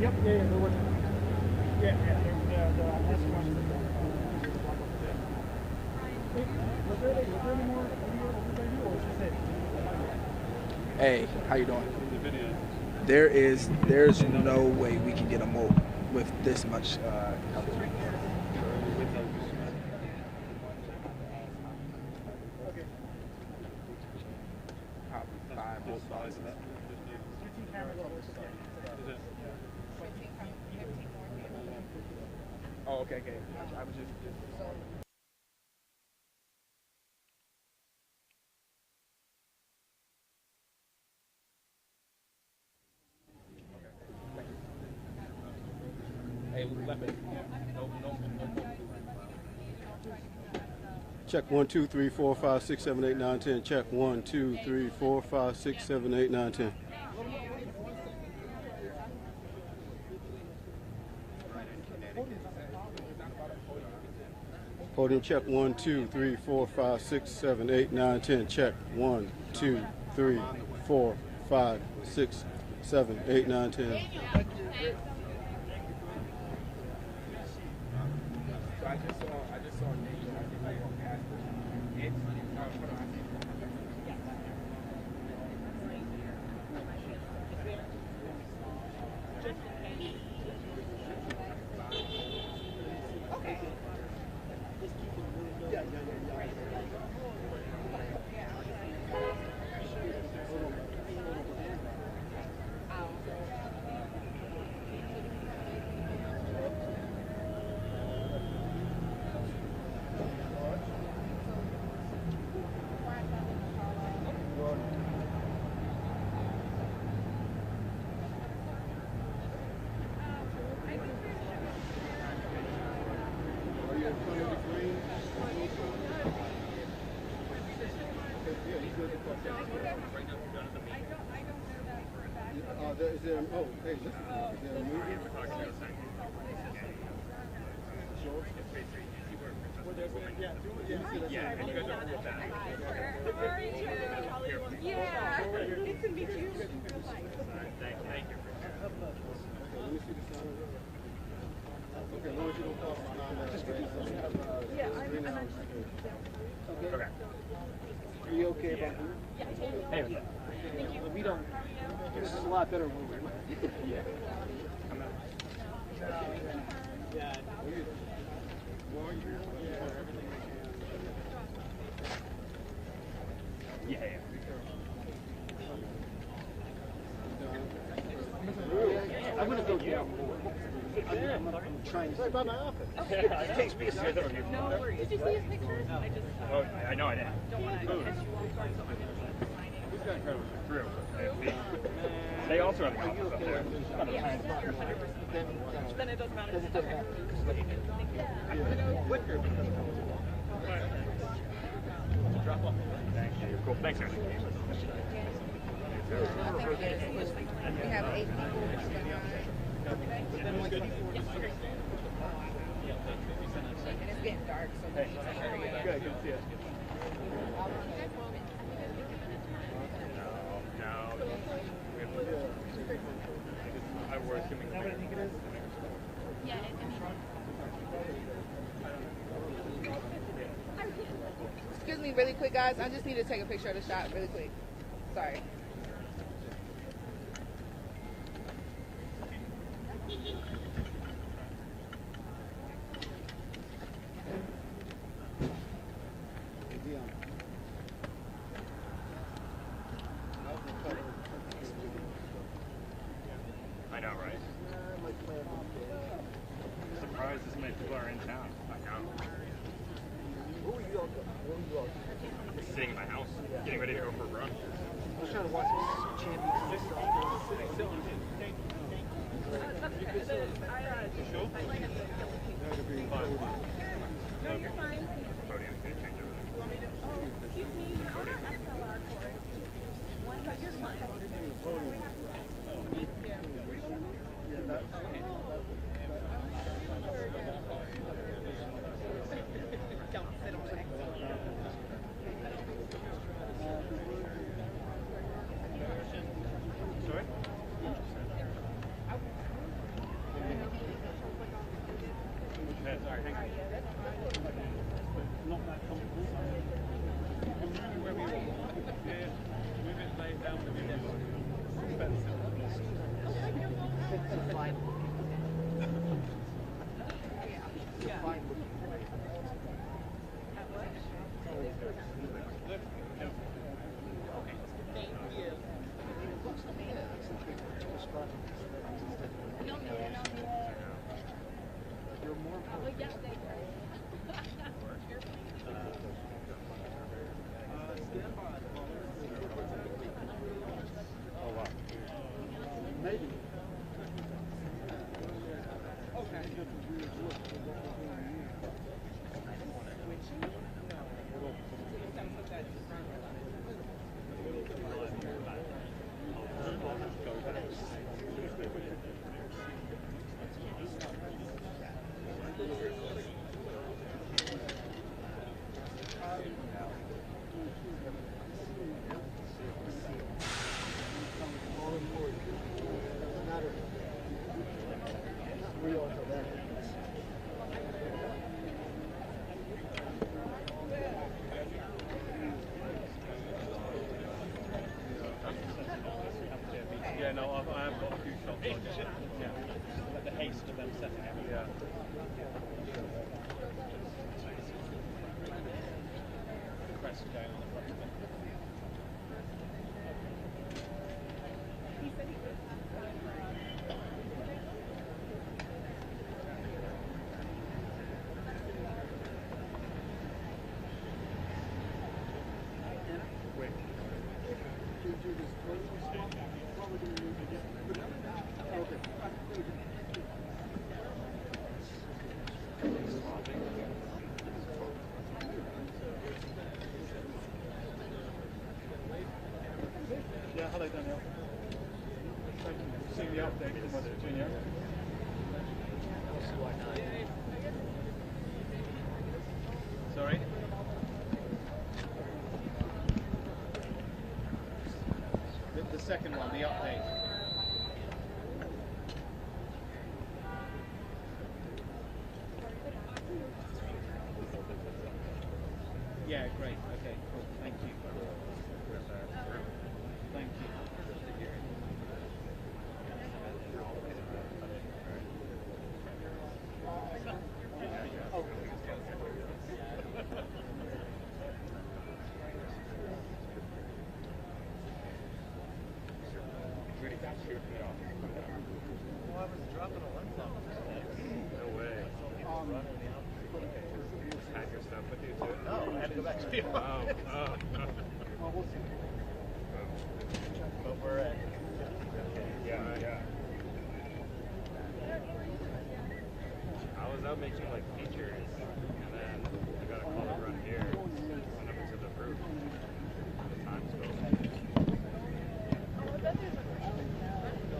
Yep. Yeah. They're working. Yeah. That's one. Was there any more video or is this it? Hey, how you doing? There's no way we can get a moat with this much coverage. Oh, okay. I was just. Hey, left it. No. Check 1, 2, 3, 4, 5, 6, 7, 8, 9, 10. Check 1, 2, 3, 4, 5, 6, 7, 8, 9, 10. Podium check 1, 2, 3, 4, 5, 6, 7, 8, 9, 10. Check 1, 2, 3, 4, 5, 6, 7, 8, 9, 10. I just saw Nate. I think I walked past it. Is there, oh, hey, listen, is there a movie? Yeah, and you guys are with that. Yeah, good to meet you. Thank you. Okay, let me see the sign. Okay, as long as you don't call behind that. Yeah, I'm Okay. Are you okay about that? Hey, We don't. This is a lot better when we're yeah. Yeah. I'm gonna go down more. I'm trying to. Right by my office. It takes me a second. No worries. Did you see his pictures? Oh, I know I did. Don't want to catch you off guard, so I'm These guys are through. They also have an office up there. Then it doesn't matter. Drop off. Thank you. Cool. Thanks, guys. We have 8 people. And it's getting dark, so we need to hurry up. Good to see you. No. I were assuming. Yeah, excuse me really quick, guys. I just need to take a picture of the shot really quick. Sorry. I know, right? Surprised this many people are in town. I know. Who are you all? Sitting in my house, getting ready to go for a run. I was trying to watch this Champions Yeah, no, I've got a few shots. Yeah. The haste of them setting up. Yeah. The crest going on the front of it. seen the update from West Virginia. Sorry? The second one, the update. Yeah, great. Okay, cool. Thank you. Thank you. No way. Pack your stuff with you too? No, I had to go back to the office. Well, we'll see. But we're at. Yeah. I was out making like features, and then I got a call to run here. Went up into the roof. The time's going.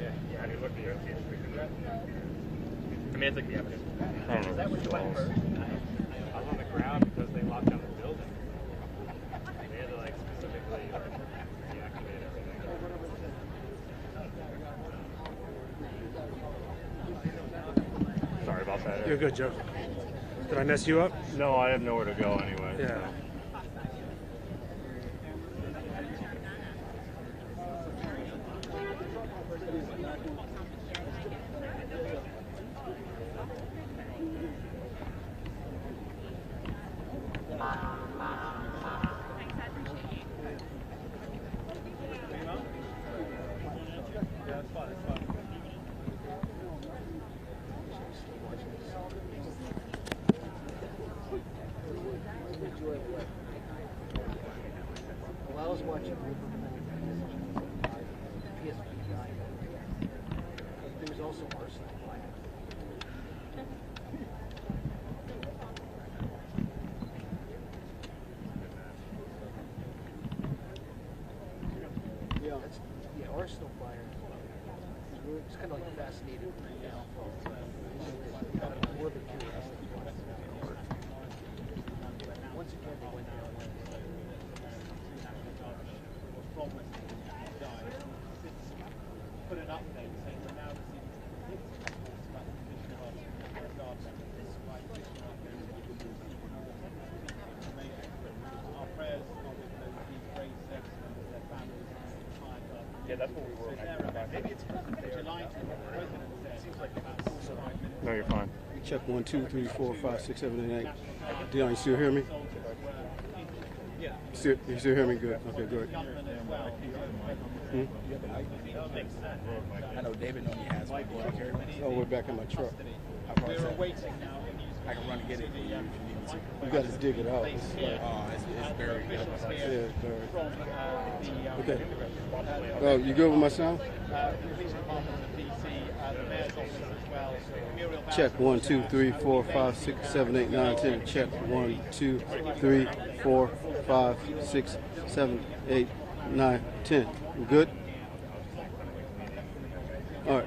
Yeah, I mean, look at the OT speaker. I mean, it's like the evidence. I don't know. Is that what you went first? I was on the ground because they locked down the building. They had to like specifically deactivate everything. Sorry about that. You're good, Joe. Did I mess you up? No, I have nowhere to go anyway. Yeah. Well, I was watching there was also Arsenal. Yeah, Arsenal fire. It's kind of like fascinated right now. More of a curiosity. Once again, they went down. Put an update saying we're now receiving reports about the condition of our garden. Our prayers are with these brave service members, their families, and their entire garden. Yeah, that's what we were. Maybe it's July to what the president said. It seems like about 4 or 5 minutes. No, you're fine. Check 1, 2, 3, 4, 5, 6, 7, 8, 9. Dion, you still hear me? You still hear me? Good. Okay, good. I know David normally has my boy. Oh, we're back in my truck. We're awaiting now. I can run and get it for you if you need to. You got to dig it out. It's very good. Yeah, it's very. From Okay. Oh, you good with my sound? the police department of DC, the mayor's office as well. Muriel Check 1, 2, 3, 4, 5, 6, 7, 8, 9, 10. Check 1, 2, 3, 4, 5, 6, 7, 8, 9, 10. We good? All right.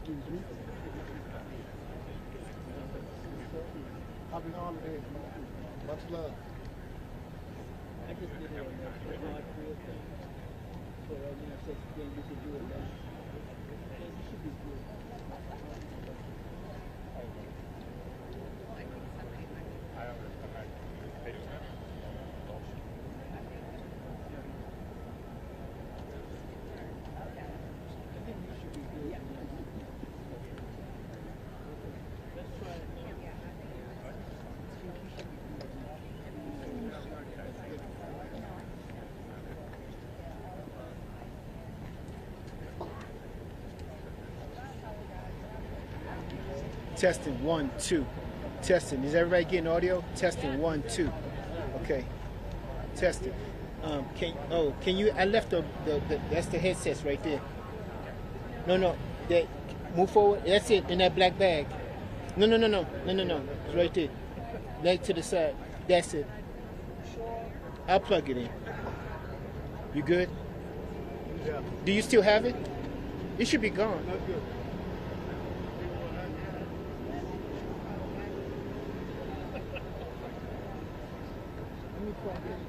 Excuse me. Happy holidays. Much love. I just did it on that hard career thing. So right now, says again, you can do it now. Yeah, you should be good. Testing 1, 2. Testing. Is everybody getting audio? Testing 1, 2. Okay. Testing. Can you? I left the that's the headsets right there. No. That move forward. That's it in that black bag. No. It's right there. Leg to the side. That's it. I'll plug it in. You good? Yeah. Do you still have it? It should be gone. Not good. Let me plug in.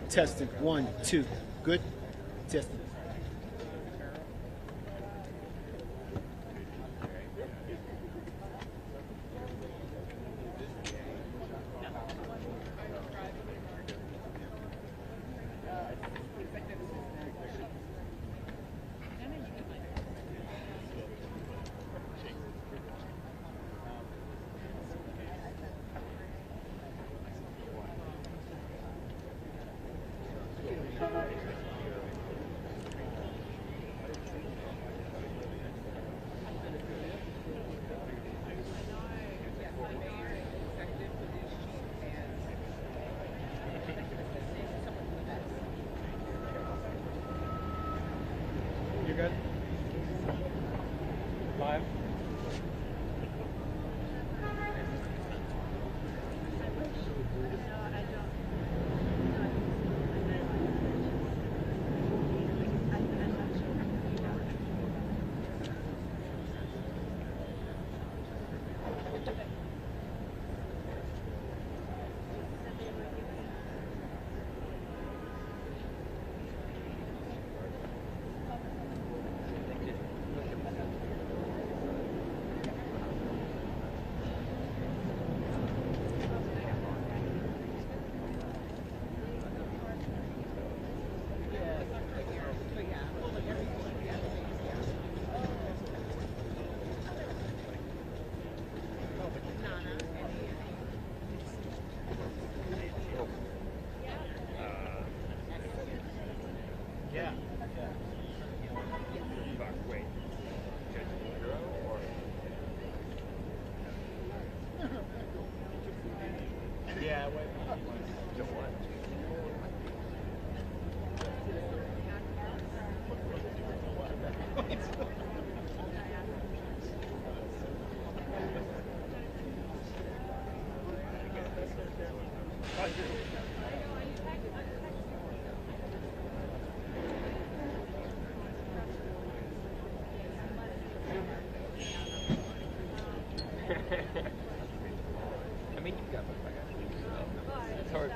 Testing 1, 2. Good. Testing. You good? Live? I mean, you've got my back. It's hard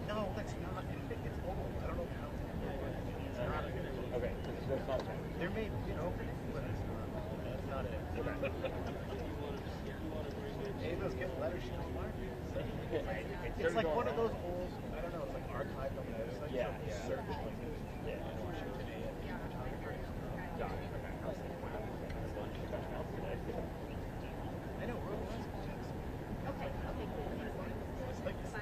No, that's not. It's old. I don't know how. It's not. Okay. There may be an opening, but it's not. That's not it. Maybe those get letters she don't like. It's like one of those old, I don't know, it's like archived on the website. Yeah. Certain places. Yeah. Washington A&M photographer. Got it. I know, we're okay, okay, cool. It's like this.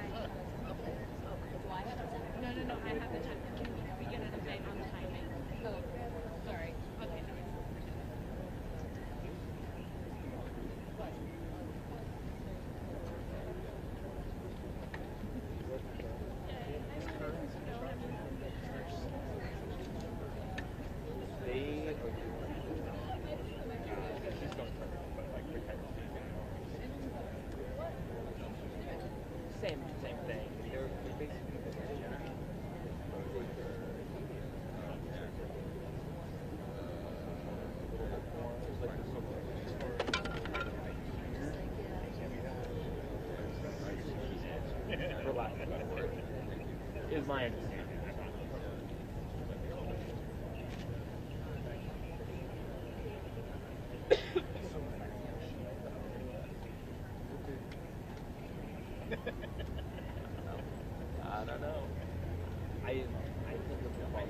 No, I have the time. Can we get an update on the timing? Oh, sorry. Okay, no. Same thing. They're basically is my understanding. I don't know. I think it's a fault.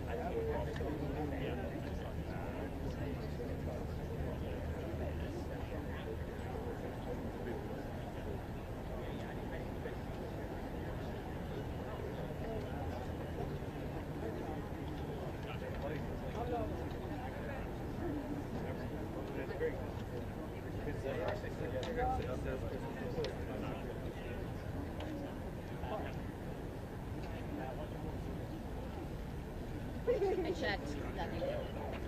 I think it's a fault. Yeah. I checked. Nothing.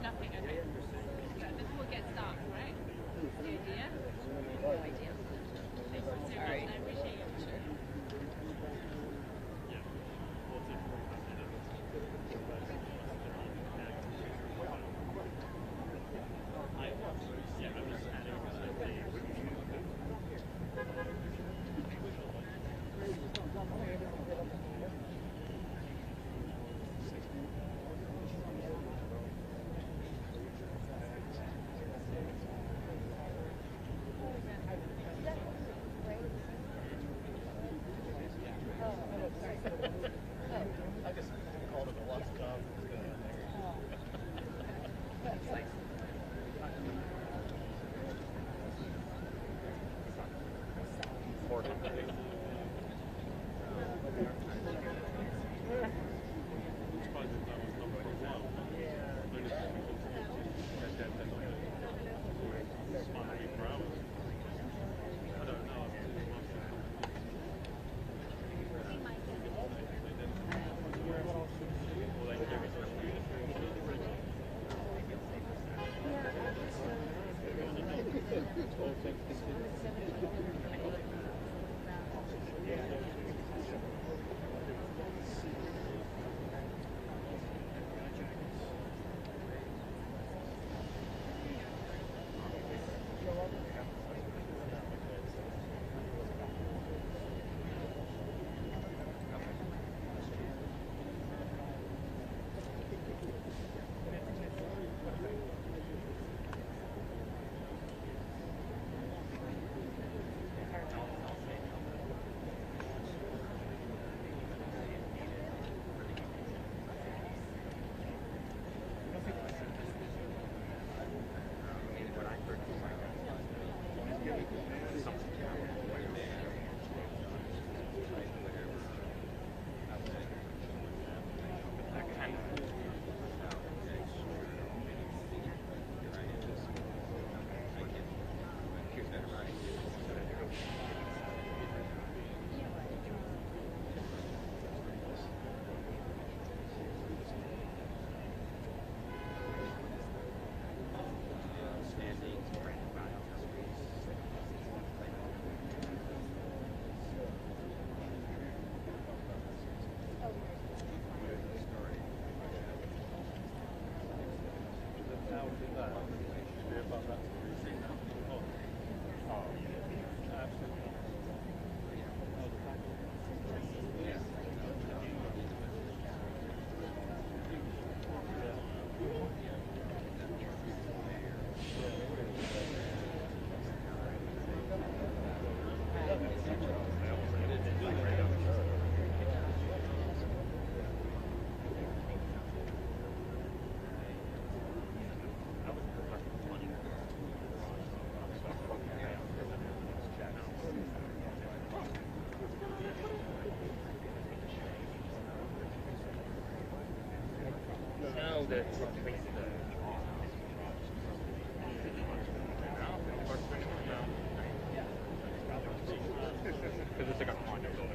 Nothing, okay. This will get stopped, right? The idea? No idea. Sorry. I appreciate it. Sure. Because it's like a condo building.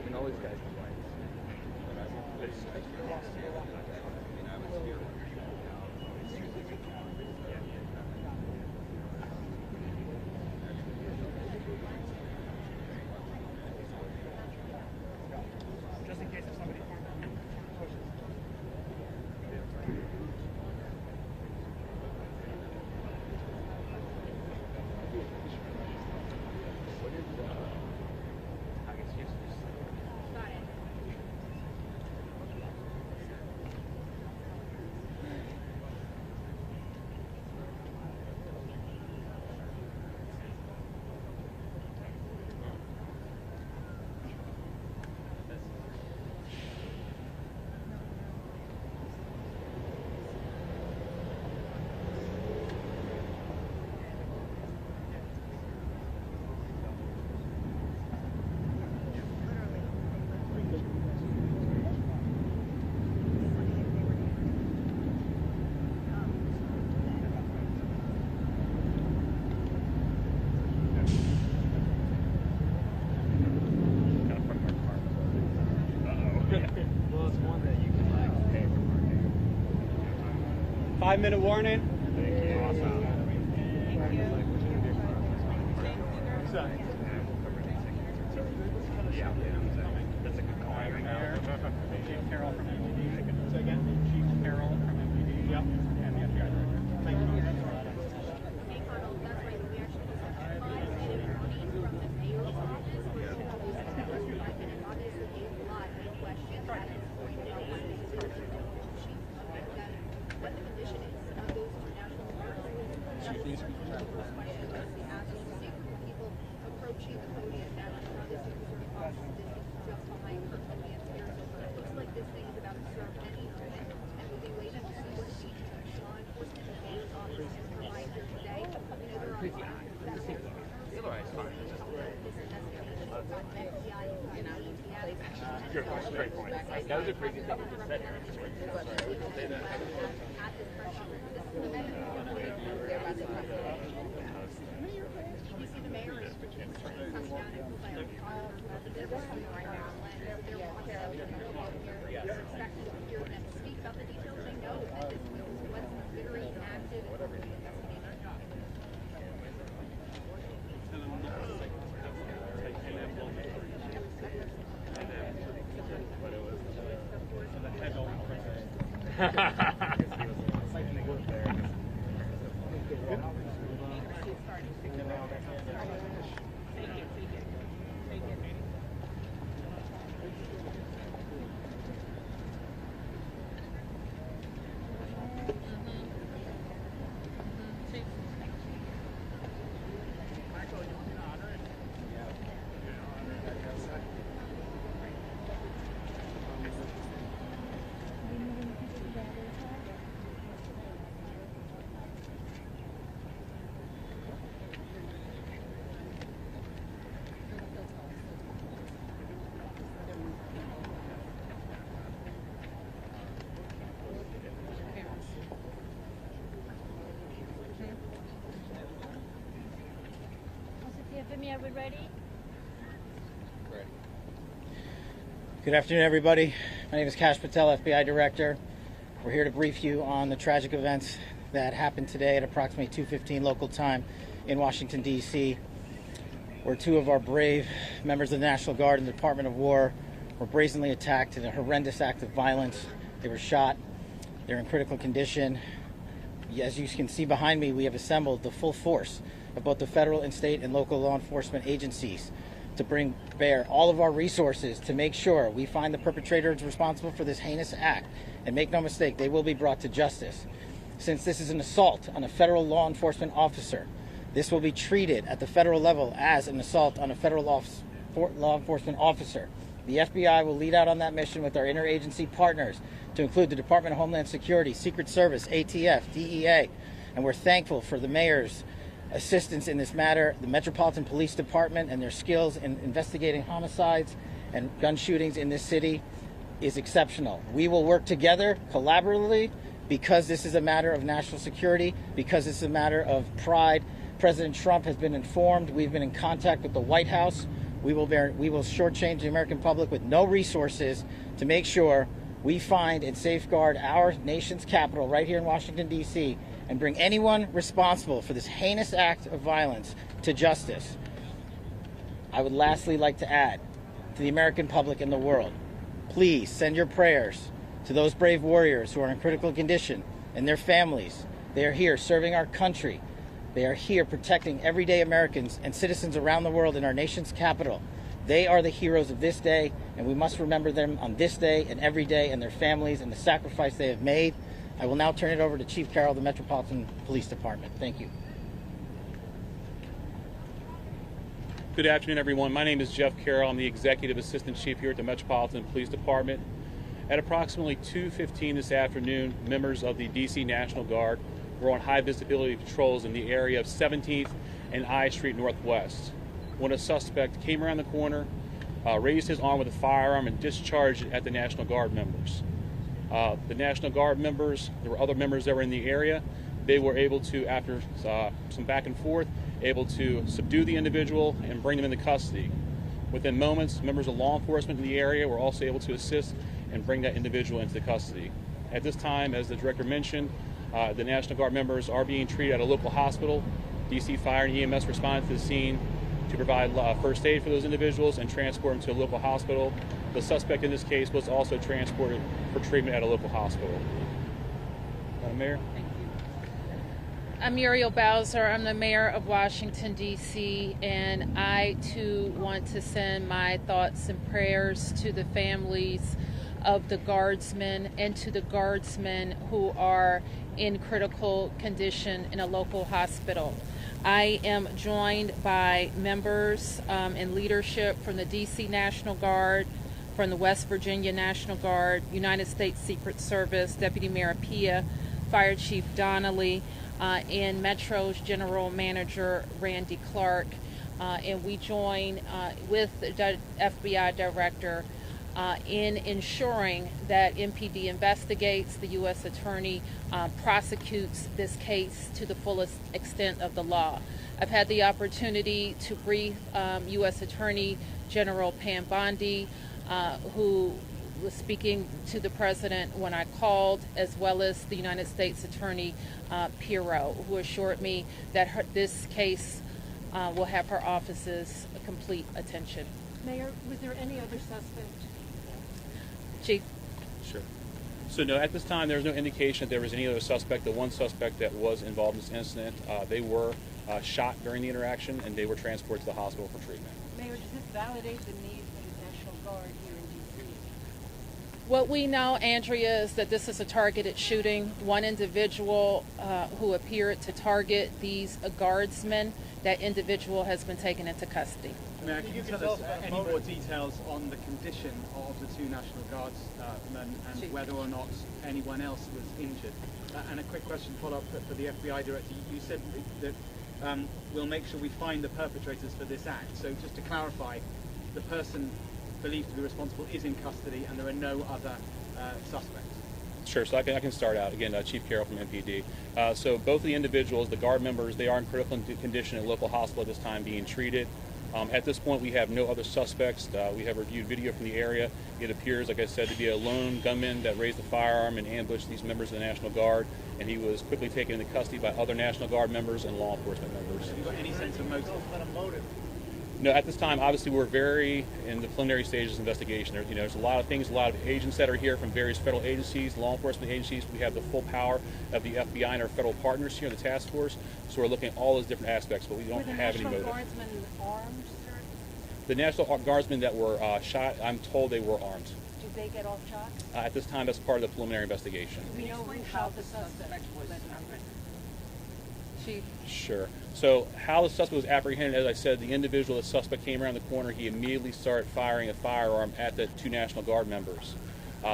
And all these guys complain. Just in case if somebody pushes. Well, it's one that you can like pay for parking. 5-minute warning. Thank you. Awesome. Yeah. That's a good call. Chief Carroll from MPD. Say again? Chief Carroll from MPD. Yep. And the FBI director. Thank you. Good question. Great point. That was a crazy thing we just said here. Are we ready? Good afternoon, everybody. My name is Kash Patel, FBI Director. We're here to brief you on the tragic events that happened today at approximately 2:15 local time in Washington, D.C., where two of our brave members of the National Guard and the Department of War were brazenly attacked in a horrendous act of violence. They were shot. They're in critical condition. As you can see behind me, we have assembled the full force of both the federal and state and local law enforcement agencies to bring bear all of our resources to make sure we find the perpetrators responsible for this heinous act. And make no mistake, they will be brought to justice. Since this is an assault on a federal law enforcement officer, this will be treated at the federal level as an assault on a federal law enforcement officer. The FBI will lead out on that mission with our interagency partners, to include the Department of Homeland Security, Secret Service, ATF, DEA, and we're thankful for the mayor's assistance in this matter, the Metropolitan Police Department and their skills in investigating homicides and gun shootings in this city is exceptional. We will work together collaboratively because this is a matter of national security, because this is a matter of pride. President Trump has been informed. We've been in contact with the White House. We will shortchange the American public with no resources to make sure we find and safeguard our nation's capital right here in Washington, D.C., and bring anyone responsible for this heinous act of violence to justice. I would lastly like to add to the American public and the world, please send your prayers to those brave warriors who are in critical condition and their families. They are here serving our country. They are here protecting everyday Americans and citizens around the world in our nation's capital. They are the heroes of this day, and we must remember them on this day and every day, and their families and the sacrifice they have made. I will now turn it over to Chief Carroll of the Metropolitan Police Department. Thank you. Good afternoon, everyone. My name is Jeff Carroll. I'm the Executive Assistant Chief here at the Metropolitan Police Department. At approximately 2:15 this afternoon, members of the D.C. National Guard were on high visibility patrols in the area of 17th and I Street Northwest when a suspect came around the corner, raised his arm with a firearm, and discharged it at the National Guard members. The National Guard members, there were other members that were in the area. They were able to, after some back and forth, able to subdue the individual and bring them into custody. Within moments, members of law enforcement in the area were also able to assist and bring that individual into custody. At this time, as the director mentioned, the National Guard members are being treated at a local hospital. DC Fire and EMS responded to the scene to provide first aid for those individuals and transport them to a local hospital. The suspect in this case was also transported for treatment at a local hospital. Madam Mayor? I'm Muriel Bowser. I'm the mayor of Washington, D.C., and I, too, want to send my thoughts and prayers to the families of the guardsmen and to the guardsmen who are in critical condition in a local hospital. I am joined by members and leadership from the D.C. National Guard, from the West Virginia National Guard, United States Secret Service, Deputy Mayor Pia, Fire Chief Donnelly, and Metro's General Manager Randy Clark. and we join with the FBI director in ensuring that MPD investigates, the U.S. Attorney prosecutes this case to the fullest extent of the law. I've had the opportunity to brief U.S. Attorney General Pam Bondi, who was speaking to the president when I called, as well as the United States Attorney Pirro, who assured me that this case will have her office's complete attention. Mayor, was there any other suspect? Chief? Sure. So no, at this time there's no indication that there was any other suspect. The one suspect that was involved in this incident, they were shot during the interaction and they were transported to the hospital for treatment. Mayor, does this validate the need for the National Guard here in D.C.? What we know, Andrea, is that this is a targeted shooting. One individual who appeared to target these guardsmen, that individual has been taken into custody. Mayor, can you tell us any more details on the condition of the two National Guardsmen and whether or not anyone else was injured? And a quick question follow-up for the FBI director. You said that we'll make sure we find the perpetrators for this act. So just to clarify, the person believed to be responsible is in custody and there are no other suspects? Sure, so I can start out. Again, Chief Carroll from MPD. So both of the individuals, the guard members, they are in critical condition in a local hospital at this time being treated. At this point, we have no other suspects. We have reviewed video from the area. It appears, like I said, to be a lone gunman that raised a firearm and ambushed these members of the National Guard, and he was quickly taken into custody by other National Guard members and law enforcement members. Have you got any sense of motive? No, at this time, obviously, we're very in the preliminary stages of investigation. There's a lot of things, a lot of agents that are here from various federal agencies, law enforcement agencies. We have the full power of the FBI and our federal partners here in the task force. So we're looking at all those different aspects, but we don't have any motive. Were the National Guardsmen armed, sir? The National Guardsmen that were shot, I'm told they were armed. Did they get off shot? At this time, that's part of the preliminary investigation. Do we know who shot the suspect? Chief? Sure. So how the suspect was apprehended, as I said, the individual, the suspect came around the corner. He immediately started firing a firearm at the two National Guard members.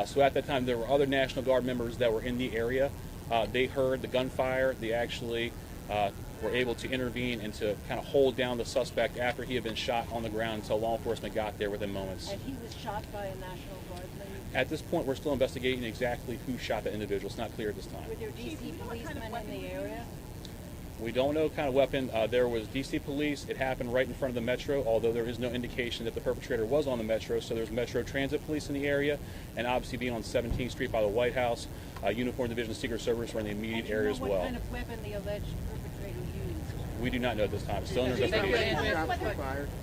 So at that time, there were other National Guard members that were in the area. They heard the gunfire. They actually were able to intervene and to kind of hold down the suspect after he had been shot on the ground until law enforcement got there within moments. And he was shot by a National Guardsman? At this point, we're still investigating exactly who shot the individual. It's not clear at this time. Were there D.C. policemen in the area? We don't know what kind of weapon. There was D.C. police. It happened right in front of the Metro, although there is no indication that the perpetrator was on the Metro. So there's Metro Transit Police in the area, and obviously being on 17th Street by the White House, Uniform Division of Secret Service were in the immediate area as well. What kind of weapon the alleged perpetrator used? We do not know at this time. It's still under investigation.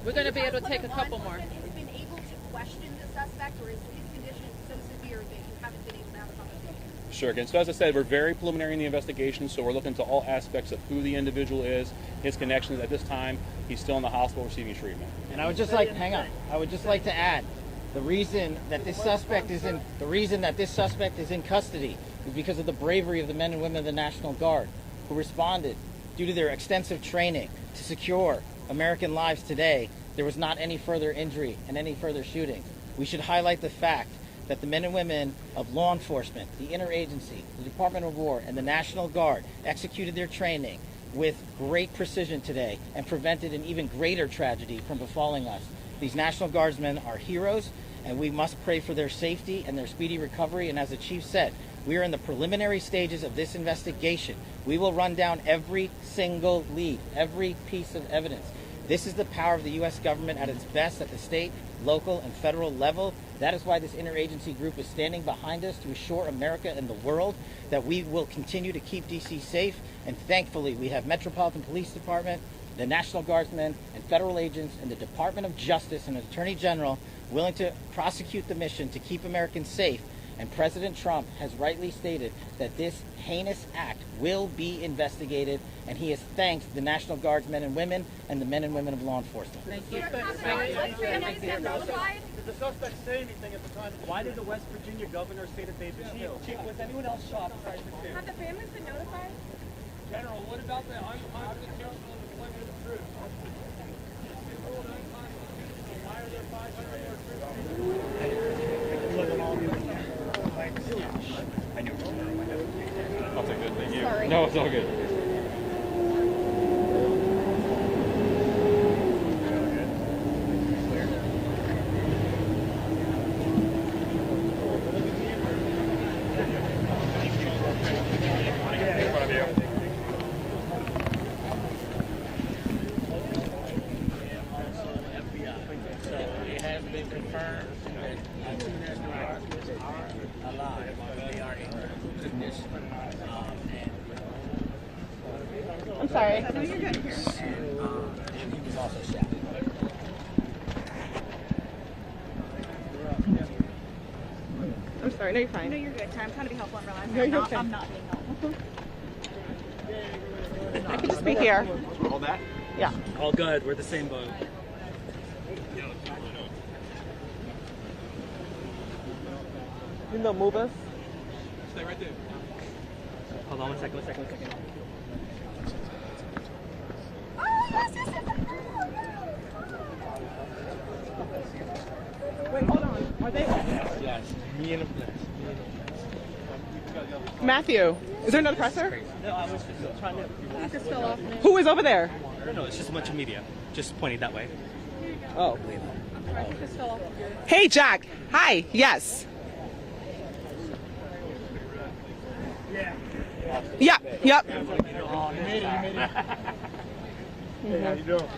We're going to be able to take a couple more. Have you been able to question the suspect, or is his condition so severe that you haven't been able to have a conversation? Sure. Again, so as I said, we're very preliminary in the investigation, so we're looking into all aspects of who the individual is, his connections. At this time, he's still in the hospital receiving treatment. And I would just like, hang on. I would just like to add, the reason that this suspect is in custody is because of the bravery of the men and women of the National Guard who responded due to their extensive training to secure American lives today. There was not any further injury and any further shooting. We should highlight the fact that the men and women of law enforcement, the interagency, the Department of War, and the National Guard executed their training with great precision today and prevented an even greater tragedy from befalling us. These National Guardsmen are heroes, and we must pray for their safety and their speedy recovery. And as the chief said, we are in the preliminary stages of this investigation. We will run down every single lead, every piece of evidence. This is the power of the U.S. government at its best at the state, local, and federal level. That is why this interagency group is standing behind us to assure America and the world that we will continue to keep D.C. safe. And thankfully, we have Metropolitan Police Department, the National Guardsmen, and federal agents, and the Department of Justice and the Attorney General willing to prosecute the mission to keep Americans safe. And President Trump has rightly stated that this heinous act will be investigated, and he has thanked the National Guardsmen and women and the men and women of law enforcement. Thank you. Did the suspect say anything at the time? Why did the West Virginia governor say that they'd been killed? Chief, was anyone else shot besides the two? Have the families been notified? General, what about the unconscious counsel and the deployment of troops? Why are there 500 more troops? I knew. I'll take it. Thank you. Sorry. No, it's all good. confirm that two national guards are alive. They are in critical condition. I'm sorry. No, you're good. And he was also shot. I'm sorry. No, you're fine. No, you're good. I'm trying to be helpful and realize No, you're okay. I'm not being helpful. I can just be here. Hold that? Yeah. All good. We're the same boat. You know, move us. Stay right there. Hold on one second. Oh, yes. Wait, hold on. Are they? Yes. Me and the flesh. Matthew, is there another presser? No, I was just trying to. Just fell off. Who is over there? No, it's just a bunch of media. Just pointing that way. Oh. Just fell off. Hey, Jack. Hi. Yes. Yeah. Yep. Hey, how you doing?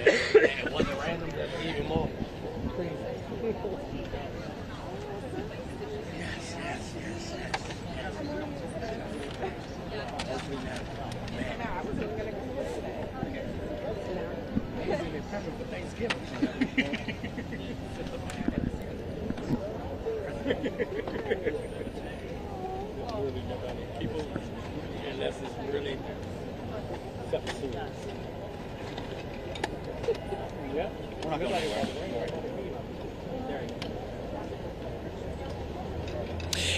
It wasn't random, that's even more crazy. People, unless it's really something serious. Yeah. We're not going anywhere.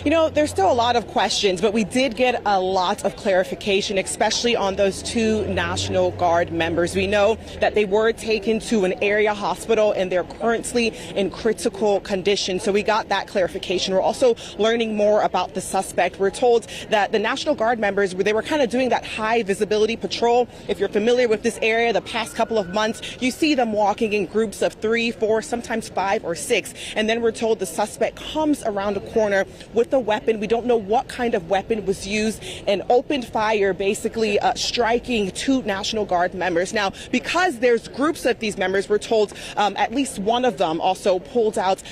You know, there's still a lot of questions, but we did get a lot of clarification, especially on those two National Guard members. We know that they were taken to an area hospital and they're currently in critical condition. So we got that clarification. We're also learning more about the suspect. We're told that the National Guard members, they were kind of doing that high visibility patrol. If you're familiar with this area, the past couple of months, you see them walking in groups of 3, 4, sometimes 5 or 6. And then we're told the suspect comes around a corner with a weapon. We don't know what kind of weapon was used, and opened fire, basically striking two National Guard members. Now, because there's groups of these members, we're told at least one of them also pulled out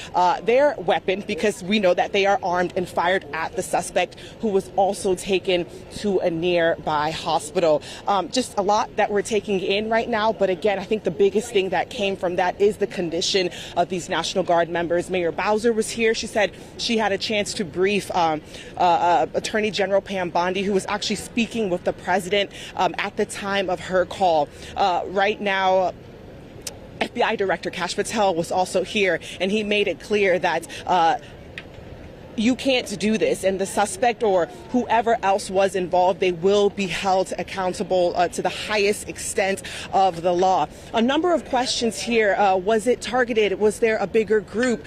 their weapon, because we know that they are armed, and fired at the suspect, who was also taken to a nearby hospital. Just a lot that we're taking in right now, but again, I think the biggest thing that came from that is the condition of these National Guard members. Mayor Bowser was here. She said she had a chance to brief Attorney General Pam Bondi, who was actually speaking with the president at the time of her call. Right now, FBI Director Kash Patel was also here, and he made it clear that you can't do this, and the suspect or whoever else was involved, they will be held accountable to the highest extent of the law. A number of questions here. Was it targeted? Was there a bigger group?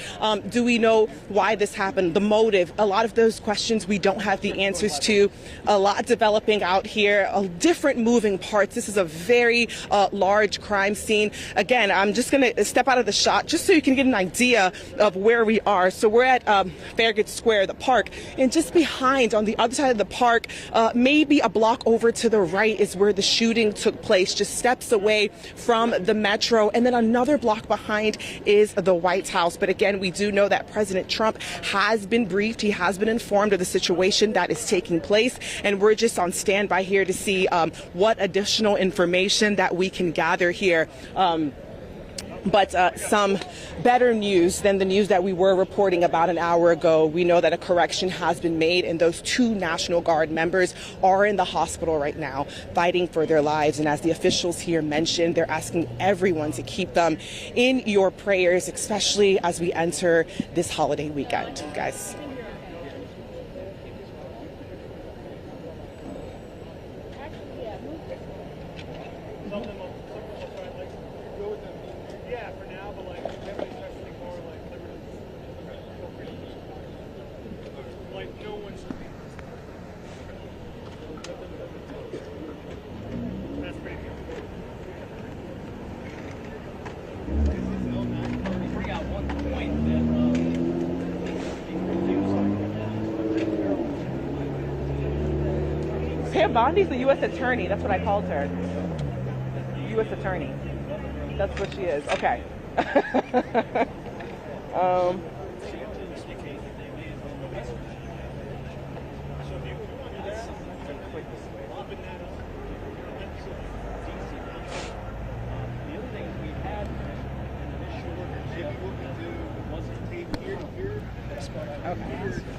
Do we know why this happened? The motive? A lot of those questions we don't have the answers to. A lot developing out here. Different moving parts. This is a very large crime scene. Again, I'm just going to step out of the shot just so you can get an idea of where we are. So we're at Farragut Square, the park, and just behind on the other side of the park, maybe a block over to the right, is where the shooting took place, just steps away from the metro, and then another block behind is the White House. But again, we do know that President Trump has been briefed. He has been informed of the situation that is taking place, and we're just on standby here to see what additional information that we can gather here. But some better news than the news that we were reporting about an hour ago. We know that a correction has been made, and those two National Guard members are in the hospital right now fighting for their lives. And as the officials here mentioned, they're asking everyone to keep them in your prayers, especially as we enter this holiday weekend, guys. Yeah, for now, but like everybody's trying to think more like no one's. That's pretty good. Bring out one point that Tia Bondi's the U.S. attorney. That's what I called her. U.S. attorney. That's what she is. Okay.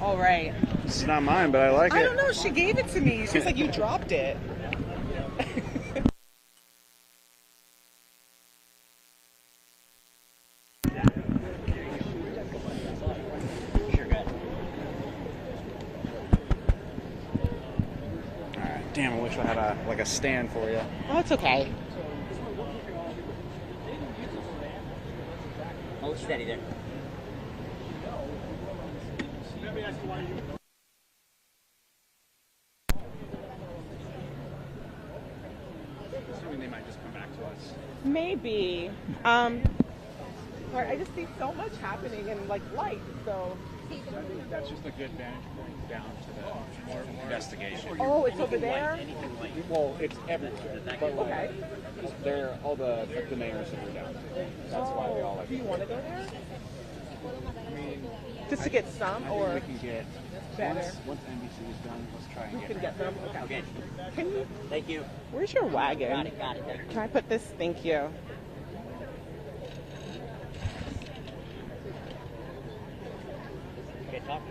All right. It's not mine, but I like I it. don't know. She gave it to me. She's like, you dropped it. Damn, I wish I had a stand for you. Oh, it's okay. Hold steady there. Assuming they might just come back to us. Maybe. Sorry, I just see so much happening in like light. So. That's just a good vantage point down to the investigation. Oh, it's over there. Well, it's everywhere. But like, they're all the mayors that are down. That's why they all like. Do you want to go there? I mean, Just to get some, I or think we can get better? once NBC is done. Let's try and We get. can get them. Okay. Can you? Thank you. Where's your wagon? Got it. Can I put this? Thank you. Okay, talk.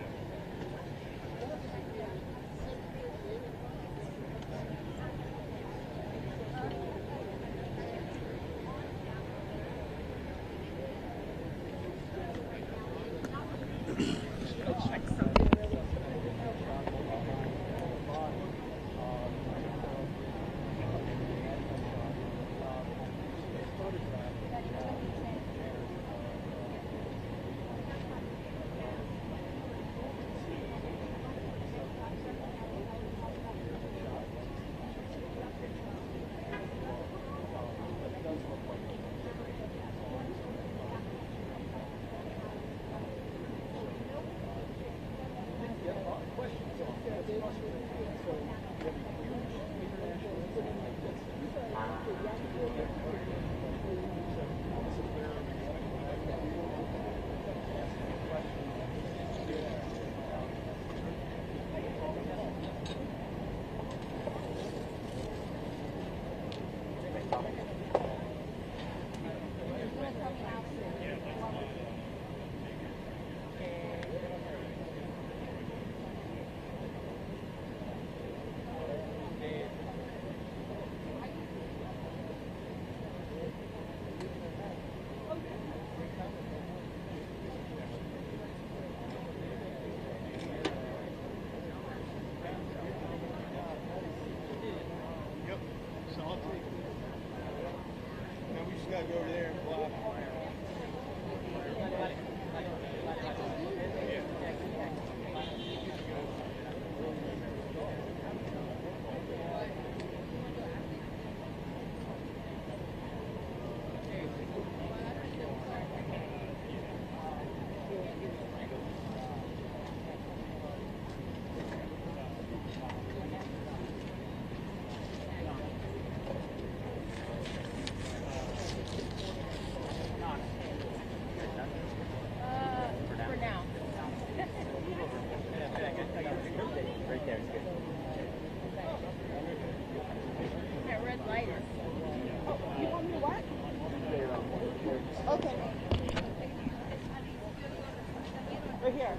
Right here.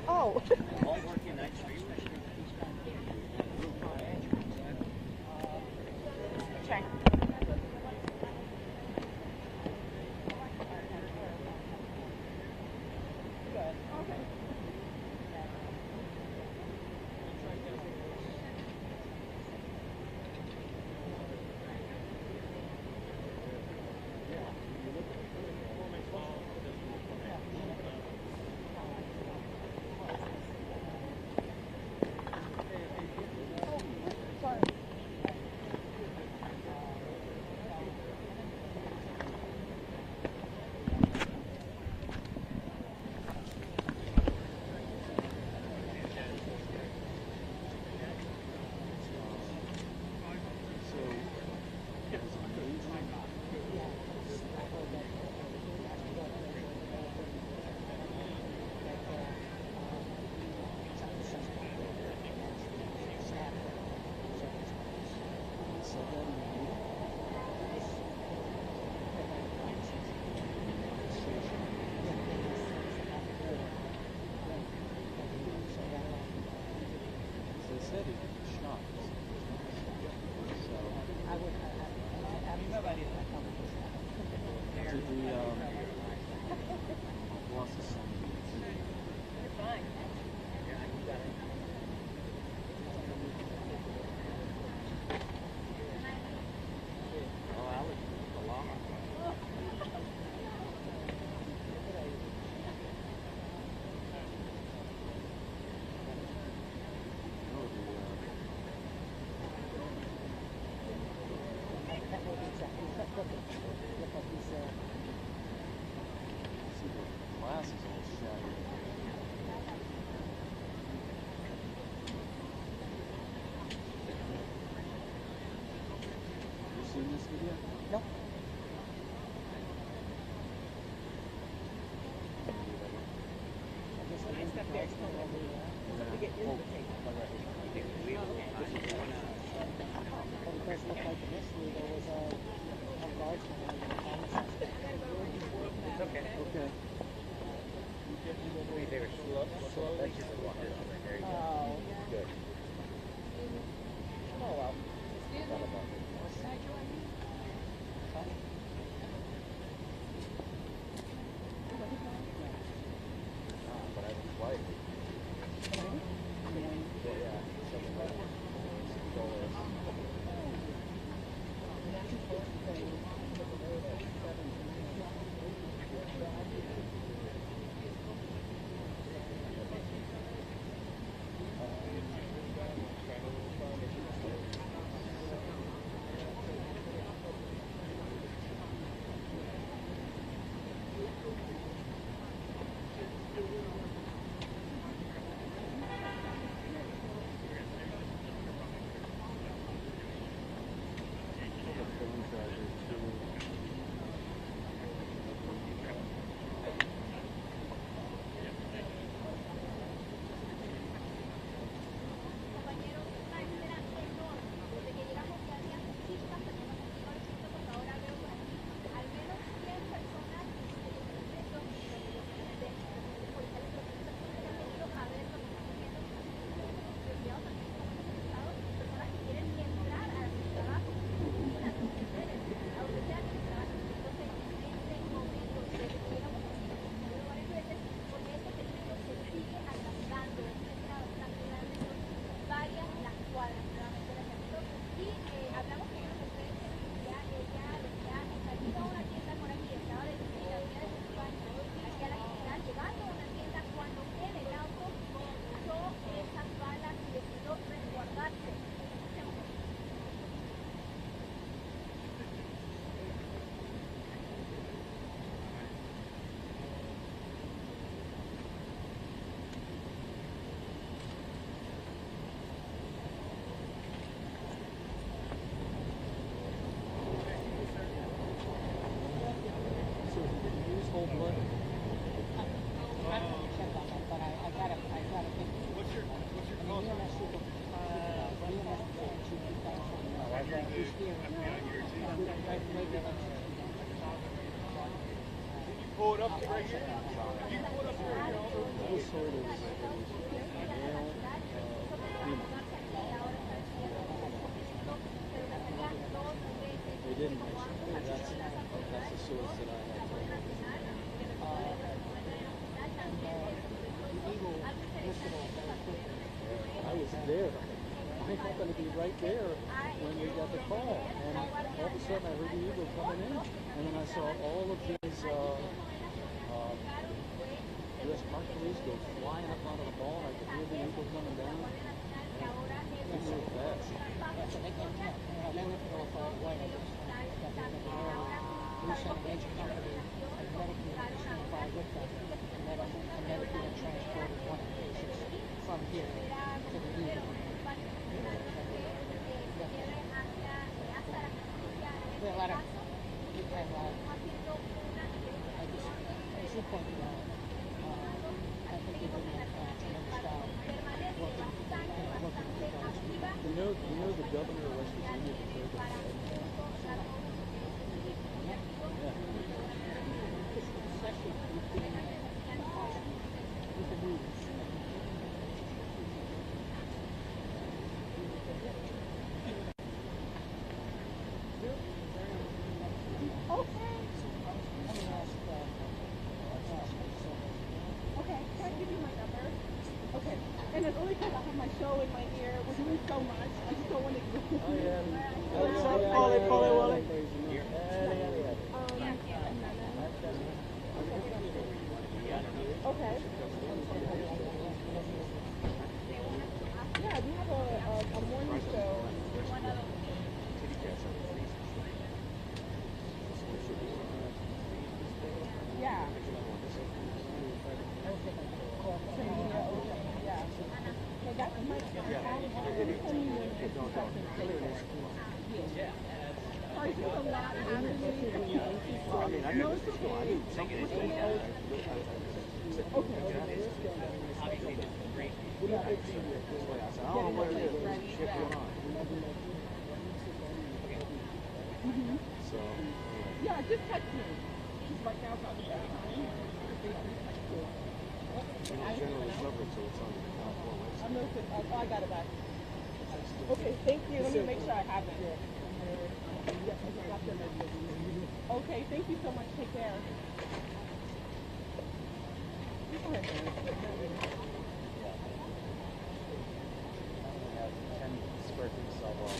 Oh. Okay. No. It's okay. Okay. They were slow. That's just a walker. There you go. Good. Oh well. Not a bummer. But I was quiet. Yeah. Pull it up right here. You can pull it up right here. They didn't mention it. That's the source that I had told them. I was there. I happened to be right there when we got the call, and all of a sudden I heard the eagle coming in, and then I saw all of these U.S. Park Police go flying up onto the ball, and I could hear the eagle coming down. That's so fast. From here to the eagle. A lot of people have, like you pointed out, I think they're doing a tremendous job working together. You know the governor of West Virginia declared them dead? Especially with the news. Okay, can I give you my number? Okay, and it's only because I have my show in my ear. We're doing so much. I just don't want to do it. Oh, yeah. What's up, Polly? Okay. Yeah, we have a morning show. Yeah. sorry, there's a lot happening. I mean, I know this is going. I mean, something was going on. So, yeah, just text me. Just right now, probably that time. I'm going to oh, I got it back. Okay, thank you. Let me make sure I have it. Okay, thank you so much. Take care. 10 square feet of cell block.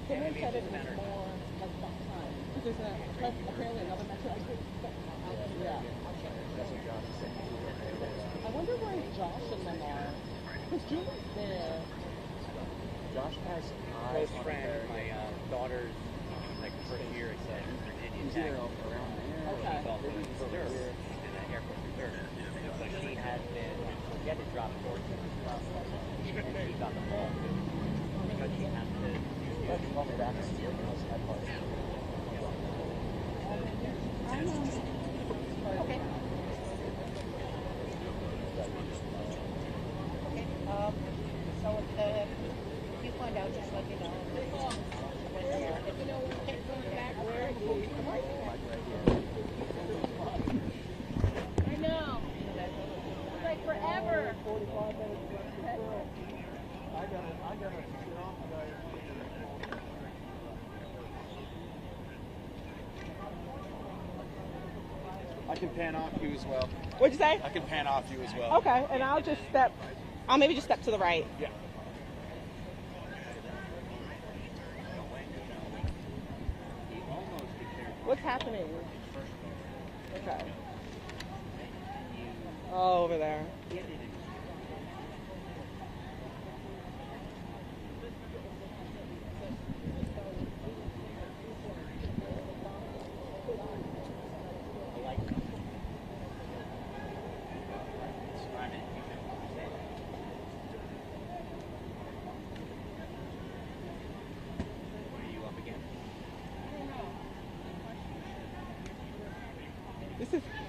Someone said it was more like some time. Because there's apparently another metro. Yeah. I wonder where Josh and them are. Because Julie's there. Josh has close friend, my daughter's like first year at Indian Tech. Around there. Okay. She's also in reserve, in the Air Force Reserve. So she had to drop courses and stuff, and she got the ball too. Because she had to. Okay. So if you find out, just let me know. If you know, keep going back where you I know. It's like forever. 45 minutes. I gotta get off today. I can pan off you as well. What'd you say? I can pan off you as well. Okay, and I'll maybe just step to the right. Yeah. What's happening? Okay. Oh, over there.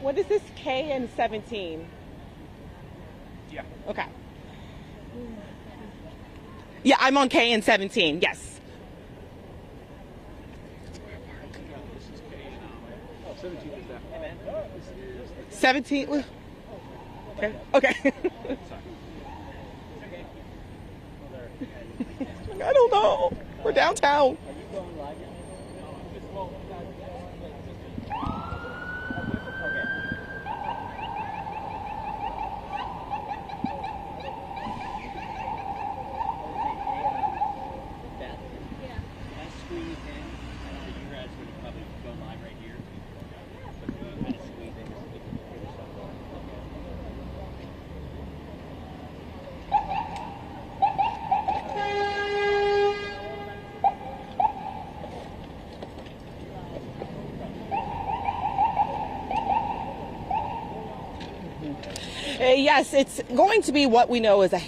What is this, K and 17? Yeah. Okay. Yeah, I'm on K and 17, yes. Oh, 17 is that. 17? Okay. Okay. I don't know. We're downtown. Yes, it's going to be what we know as a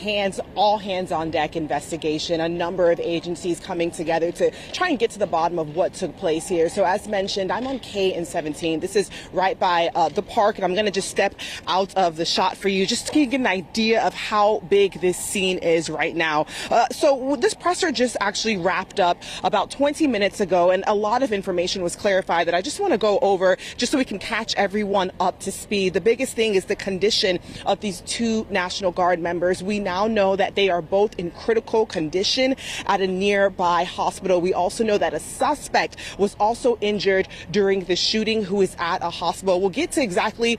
all hands on deck investigation. A number of agencies coming together to try and get to the bottom of what took place here. So as mentioned, I'm on K and 17. This is right by the park, and I'm going to just step out of the shot for you just to get an idea of how big this scene is right now. So this presser just actually wrapped up about 20 minutes ago, and a lot of information was clarified that I just want to go over just so we can catch everyone up to speed. The biggest thing is the condition of these 2 National Guard members. We now know that they are both in critical condition at a nearby hospital. We also know that a suspect was also injured during the shooting who is at a hospital. We'll get to exactly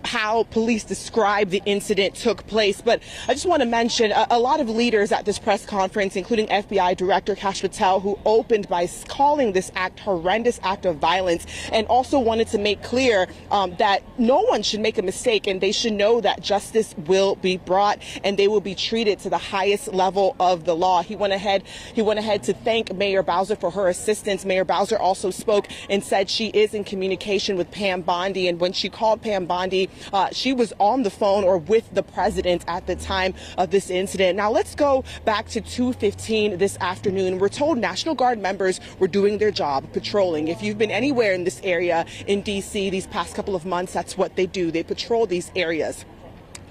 how police describe the incident took place. But I just want to mention a lot of leaders at this press conference, including FBI Director Kash Patel, who opened by calling this act horrendous act of violence, and also wanted to make clear that no one should make a mistake, and they should know that justice will be brought and they will be treated to the highest level of the law. He went ahead to thank Mayor Bowser for her assistance. Mayor Bowser also spoke and said she is in communication with Pam Bondi, and when she called Pam Bondi, she was on the phone or with the president at the time of this incident. Now let's go back to 2:15 this afternoon. We're told National Guard members were doing their job, patrolling. If you've been anywhere in this area in D.C. these past couple of months, that's what they do. They patrol these areas.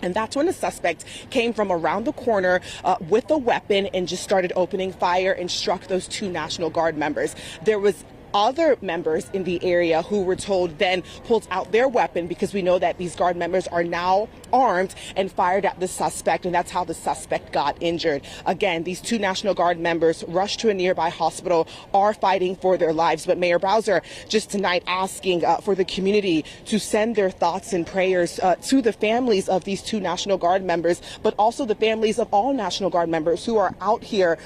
And that's when a suspect came from around the corner with a weapon and just started opening fire and struck those 2 National Guard members. There was other members in the area who were told then pulled out their weapon, because we know that these Guard members are now armed, and fired at the suspect, and that's how the suspect got injured. Again, these 2 National Guard members rushed to a nearby hospital, are fighting for their lives. But Mayor Bowser just tonight asking for the community to send their thoughts and prayers to the families of these 2 National Guard members, but also the families of all National Guard members who are out here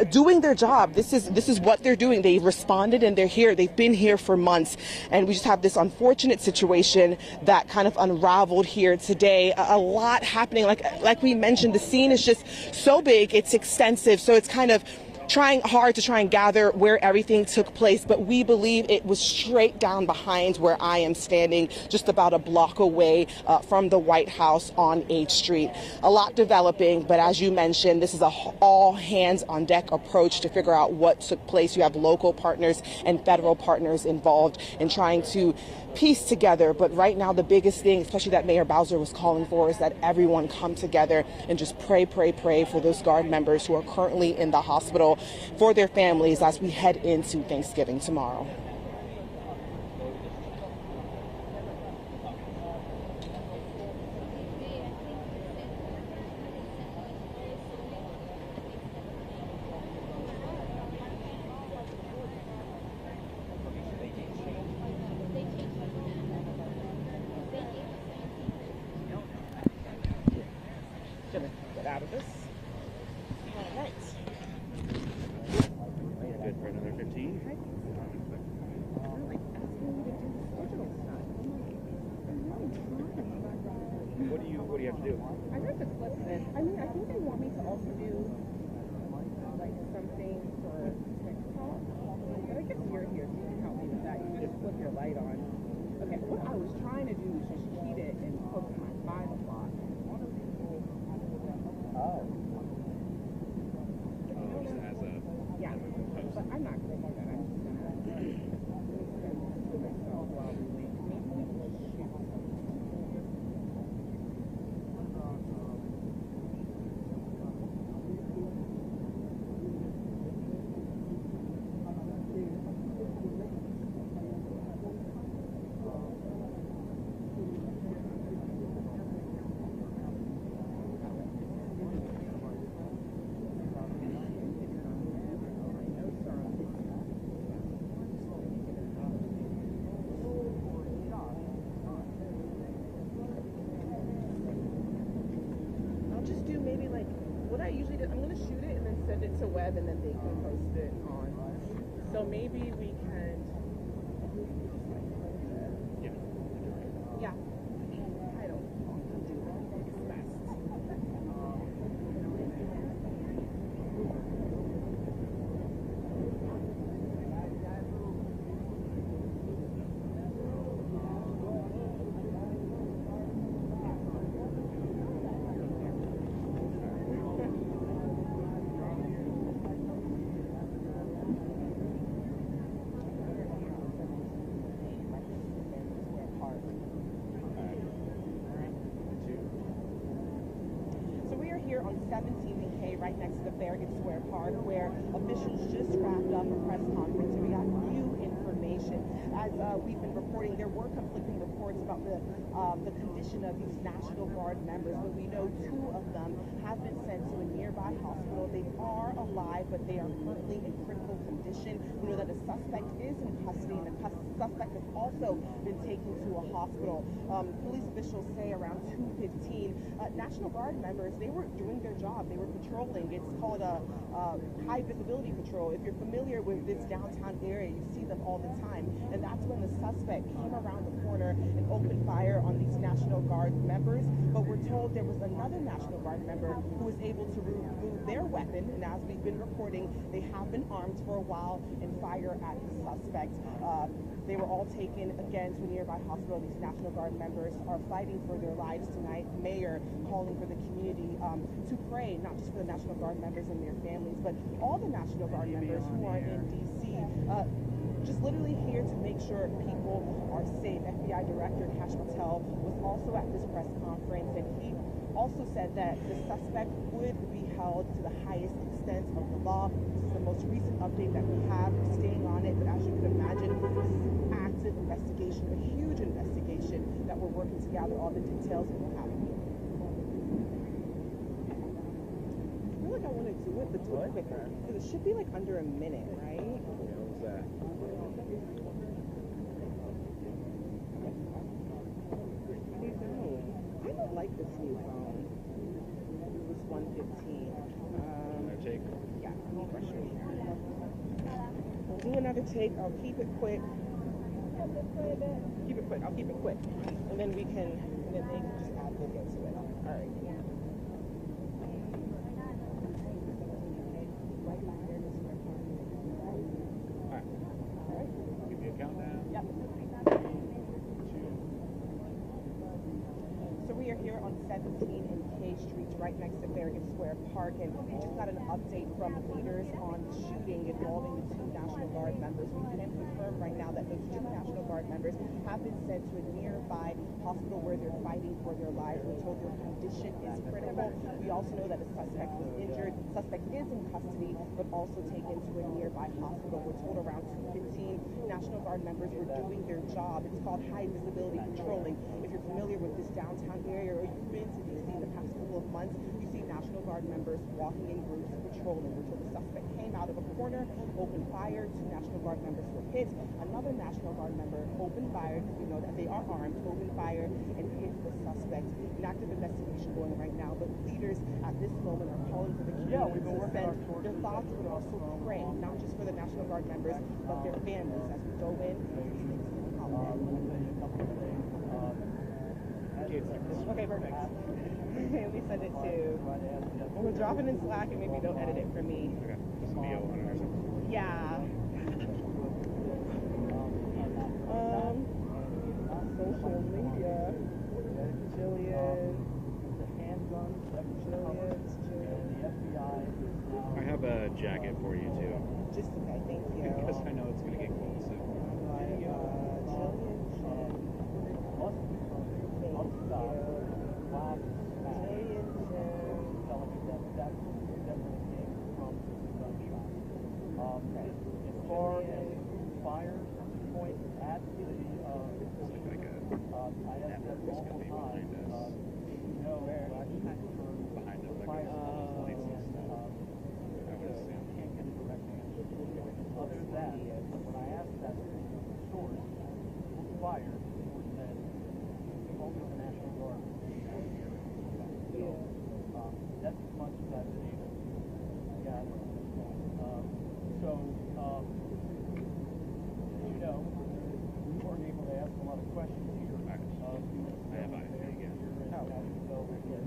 doing their job. This is what they're doing. They responded and they're here. They've been here for months, and we just have this unfortunate situation that kind of unraveled here today. A lot happening. Like we mentioned, the scene is just so big, it's extensive, so it's kind of trying hard to try and gather where everything took place, but we believe it was straight down behind where I am standing, just about a block away from the White House on H Street. A lot developing, but as you mentioned, this is a all hands on deck approach to figure out what took place. You have local partners and federal partners involved in trying to piece together. But right now, the biggest thing, especially that Mayor Bowser was calling for, is that everyone come together and just pray for those Guard members who are currently in the hospital, for their families as we head into Thanksgiving tomorrow. Get out of this. All right. Good for another 15. What do you have to do? I have to flip this. I mean, I think they want me to also do like something for TikTok. But I guess you're here, so you can help me with that. You can just flip your light on. Okay, what I was trying to do is just heat it and hook my 5 o'clock. Oh. Yeah, but I'm not going to do that. I'm just going to myself while we wait. Maybe we can shoot. I usually do, I'm going to shoot it and then send it to Web, and then they can post it on. So maybe we can. Yeah. I don't do what's best. On 17th and K, right next to the Farragut Square Park, where officials just wrapped up a press conference, and we got new information. As we've been reporting, there were conflicting reports about the condition of these National Guard members, but we know 2 of them have been sent to a nearby hospital. They are alive, but they are currently in critical condition. We know that the suspect is in custody, and the suspect has also been taken to a hospital. Police officials say around 2:15, National Guard members, they were doing their job. They were patrolling. It's called a high visibility patrol. If you're familiar with this downtown area, you see them all the time. And that's when the suspect came around the corner and opened fire on these National Guard members. But we're told there was another National Guard member who was able to remove their weapon. And as we've been reporting, they have been armed for a while and fire at the suspect. They were all taken again to a nearby hospital. These National Guard members are fighting for their lives tonight. Mayor calling for the community to pray, not just for the National Guard members and their families, but all the National Guard members who are in D.C. Just literally here to make sure people are safe. FBI Director Kash Patel was also at this press conference, and he also said that the suspect would be held to the highest extent of the law. This is the most recent update that we have. We're staying on it, but as you can imagine, this is an active investigation, a huge investigation that we're working to gather all the details and what happened. I feel like I want to do it, but do it quicker. Because it should be like under a minute, right? Yeah, what was that? I don't like this new phone. It was 115. Another take? Yeah, no question. We'll do another take. I'll keep it quick. Keep it quick. I'll keep it quick. And then we can, and then they can just add video to it. All right. Give you a countdown. Yep. So we are here on 17 and K Streets, right next to Farragut Square Park, and we just got an update from leaders on the shooting involving the 2 National Guard members. We can confirm right now that those 2 National Guard members have been sent to a nearby hospital where they're fighting for their lives. We're told their condition is critical. We also know that a suspect was injured. The suspect is in custody, but also taken to a nearby hospital. We're told around 2:15, National Guard members were doing their job. It's called high visibility patrolling. If you're familiar with this downtown area, or you've been to DC in the past couple of months, you see National Guard members walking in groups patrolling. We're told the suspect came out of a corner, opened fire. 2 National Guard members were hit. Another National Guard member opened fire, because we know that they are armed, opened fire and hit the suspect. An active investigation going right now, but leaders at this moment are calling for the community to send their thoughts, but also pray, not just for the National Guard members, but their families as we go in. Okay, perfect. Let me send it to. We'll drop it in Slack and maybe they'll edit it for me. Okay. Just be on it or something. Yeah. Social media. Jillian. I have a jacket for you too. Just okay, thank you. Because I know it's gonna get cold soon. As far as fire point at the I asked that multiple times. No, behind the fire. Can't get a direct answer. Other than that, when I asked that source, fire, said only the National Guard. So that's as much as I've been able to gather. So, you know, we weren't able to ask a lot of questions here. I have IFA again. So we get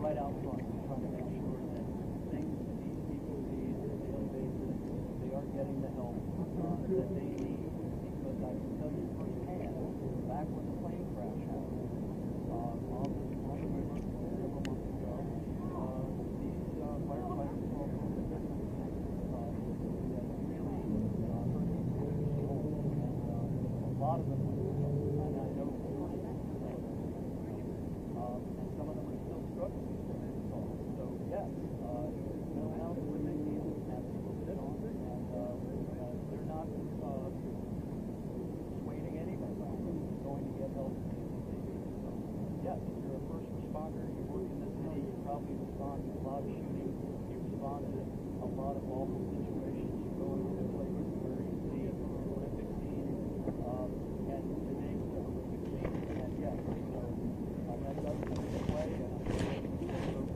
right out front, trying to make sure that things that these people need on a daily basis, they are getting the help that they need. Because I can tell you firsthand, back when the plane crash happened, on the river several months ago, these firefighters called for assistance that really hurt these people's souls. And a lot of them were and I know personally, and some of them are still struggling with what they saw. So yes, mental health is a big deal, absolutely, and they're not persuading anybody who's going to get help if they need it. So yes, if you're a first responder, you work in this city, you probably respond to a lot of shootings, you respond to a lot of awful situations, you go into places where you see horrific scenes, and the names of horrific scenes, and yes, so that does come into play, and I'm sure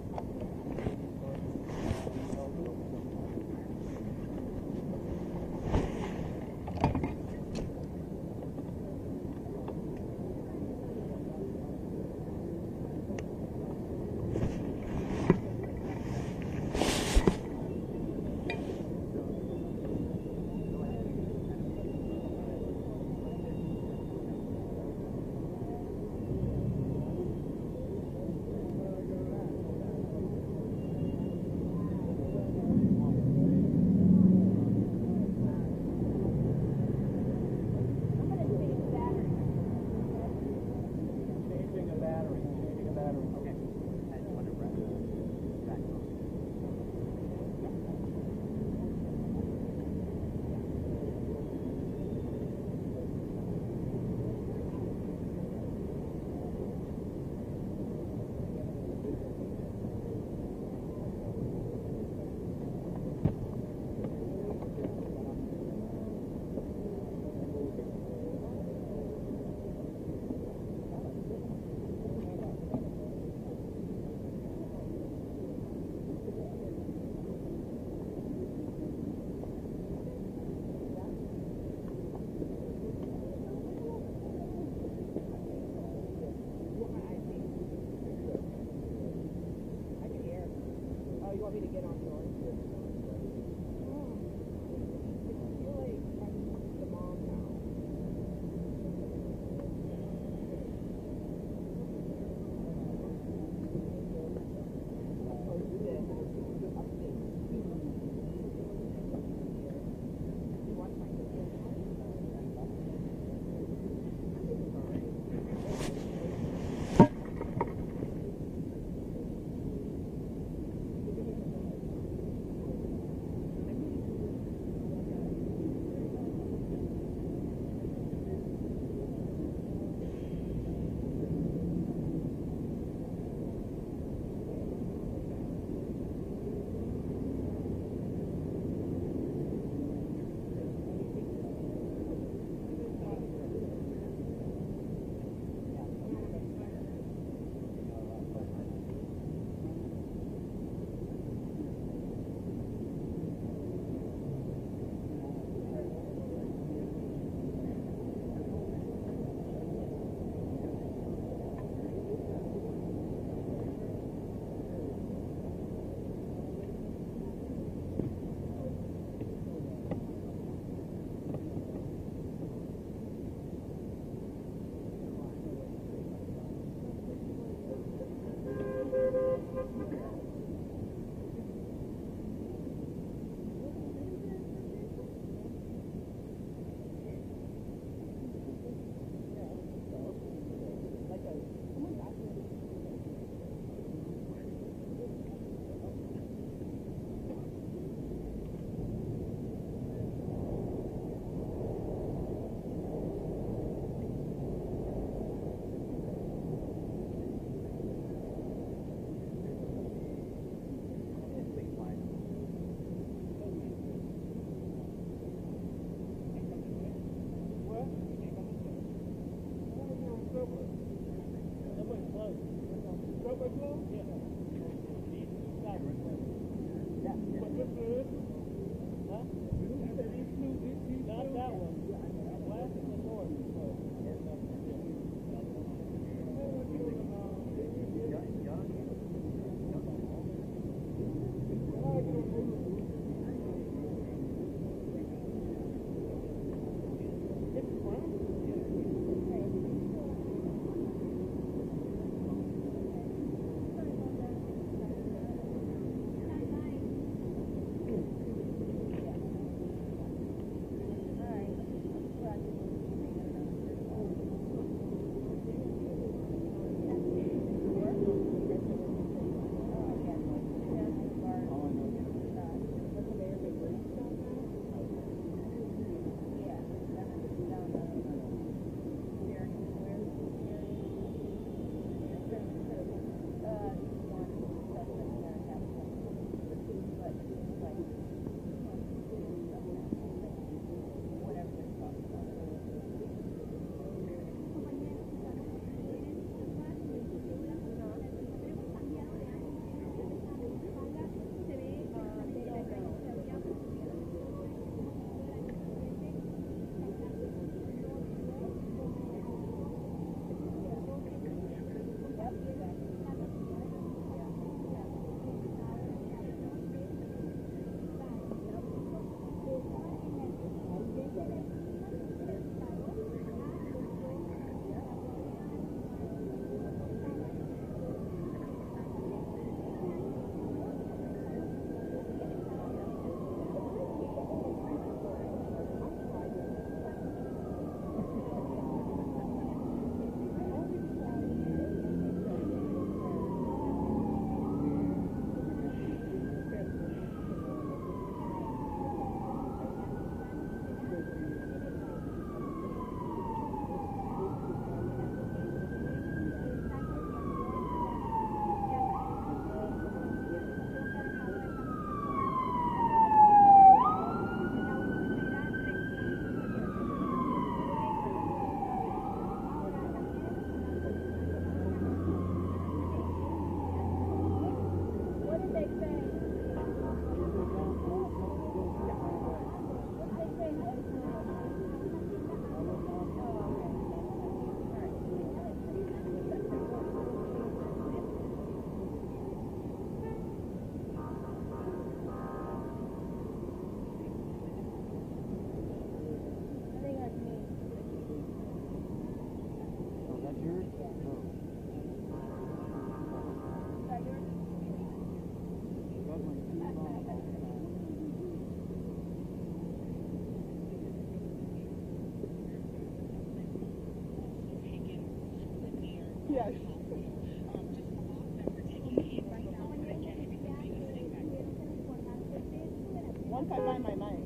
once I find my mic.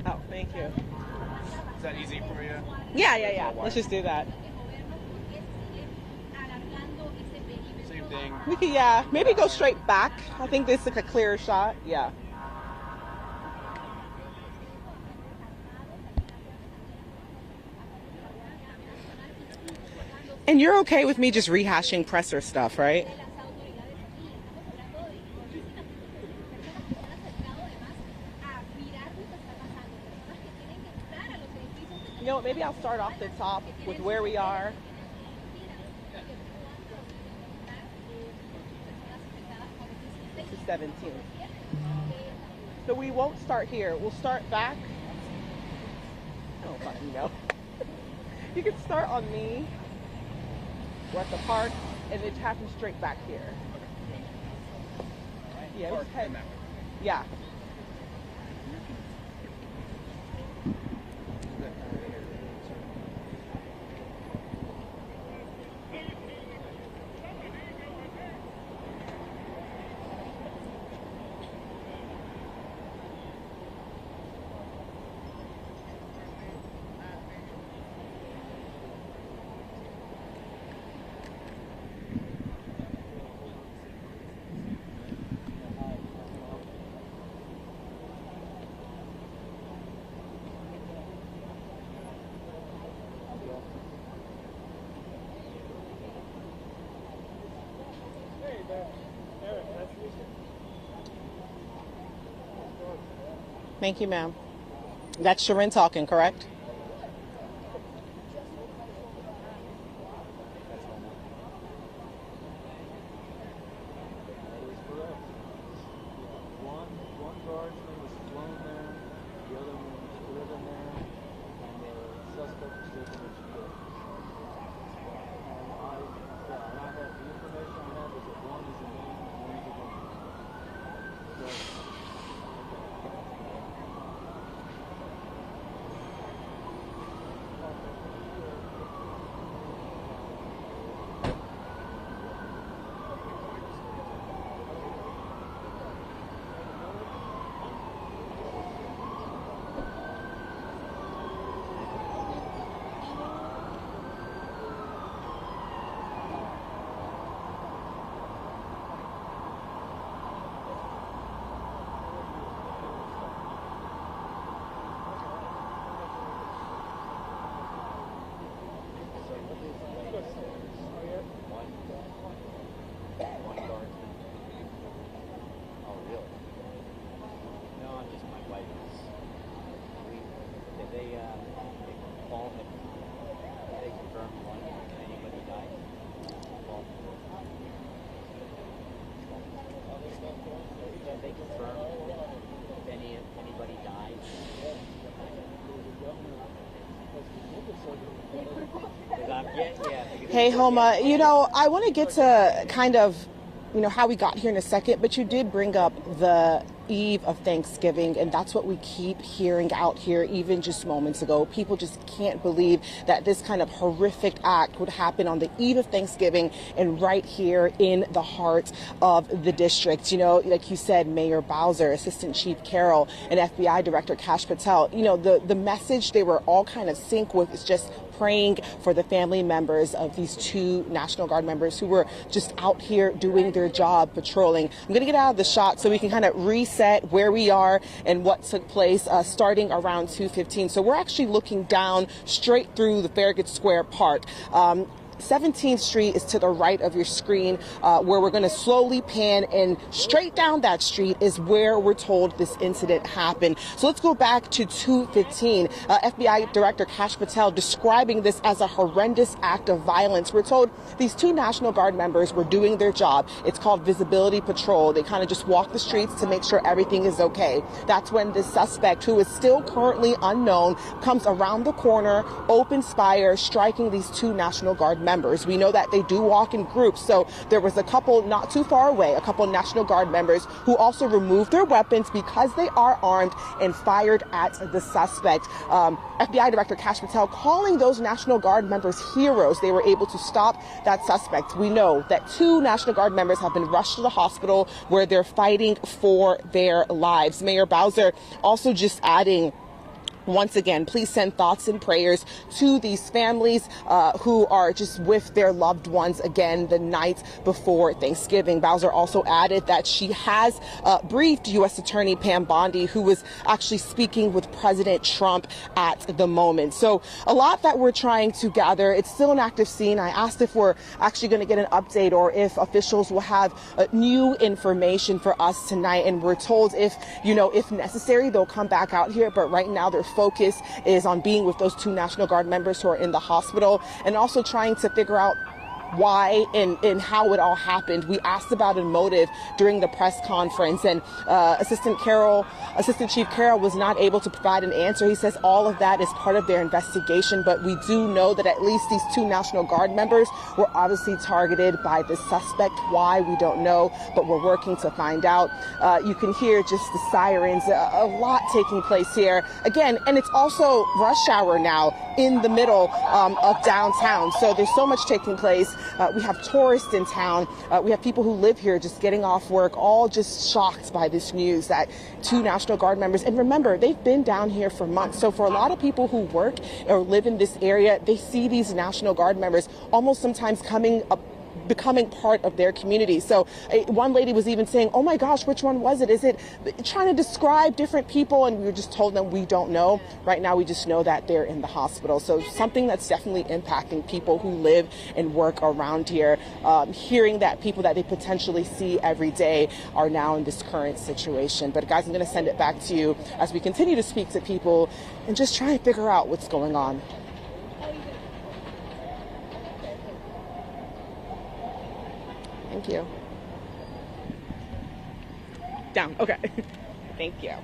Oh, thank you. Is that easy for you? Yeah. Let's just do that. Same thing. We could, maybe go straight back. I think this is like a clearer shot. Yeah. And you're okay with me just rehashing presser stuff, right? You know what, maybe I'll start off the top with where we are. This is 17. So we won't start here. We'll start back. Oh, fine, no. You can start on me. We're at the park, and it happens straight back here. Yeah, just head. Yeah. Thank you, ma'am. That's Sharon talking, correct? One guardsman was flown there, the other one was driven there, and the suspect was taken to jail. And I have the information I have is that one is a man and one is a woman. So, Hey, Homa, you know, I want to get to kind of, you know, how we got here in a second, but you did bring up the eve of Thanksgiving, and that's what we keep hearing out here even just moments ago. People just can't believe that this kind of horrific act would happen on the eve of Thanksgiving and right here in the heart of the district. You know, like you said, Mayor Bowser, Assistant Chief Carroll, and FBI Director Kash Patel, you know, the message they were all kind of sync with is just praying for the family members of these two National Guard members who were just out here doing their job, patrolling. I'm going to get out of the shot so we can kind of reset where we are and what took place starting around 2:15. So we're actually looking down straight through the Farragut Square Park. 17th Street is to the right of your screen, where we're going to slowly pan, and straight down that street is where we're told this incident happened. So let's go back to 2:15. FBI Director Kash Patel describing this as a horrendous act of violence. We're told these two National Guard members were doing their job. It's called visibility patrol. They kind of just walk the streets to make sure everything is okay. That's when the suspect, who is still currently unknown, comes around the corner, opens fire, striking these two National Guard members. members. We know that they do walk in groups. So there was a couple not too far away, a couple National Guard members who also removed their weapons because they are armed and fired at the suspect. FBI Director Kash Patel calling those National Guard members heroes. They were able to stop that suspect. We know that 2 National Guard members have been rushed to the hospital where they're fighting for their lives. Mayor Bowser also just adding, once again, please send thoughts and prayers to these families who are just with their loved ones again the night before Thanksgiving. Bowser also added that she has briefed U.S. Attorney Pam Bondi, who was actually speaking with President Trump at the moment. So a lot that we're trying to gather. It's still an active scene. I asked if we're actually going to get an update or if officials will have new information for us tonight. And we're told if necessary, they'll come back out here. But right now, they're focus is on being with those 2 National Guard members who are in the hospital and also trying to figure out why and how it all happened. We asked about a motive during the press conference, and Assistant Chief Carroll was not able to provide an answer. He says all of that is part of their investigation, but we do know that at least these 2 National Guard members were obviously targeted by the suspect. Why, we don't know, but we're working to find out. You can hear just the sirens, a lot taking place here. Again, and it's also rush hour now in the middle of downtown, so there's so much taking place. We have tourists in town. We have people who live here just getting off work, all just shocked by this news that 2 National Guard members, and remember, they've been down here for months. So for a lot of people who work or live in this area, they see these National Guard members almost sometimes becoming part of their community. So one lady was even saying, oh my gosh, which one was it? Is it trying to describe different people? And we were just told them we don't know. Right now, we just know that they're in the hospital. So something that's definitely impacting people who live and work around here. Hearing that people that they potentially see every day are now in this current situation. But guys, I'm going to send it back to you as we continue to speak to people and just try and figure out what's going on. Thank you. Down. Okay. Thank you.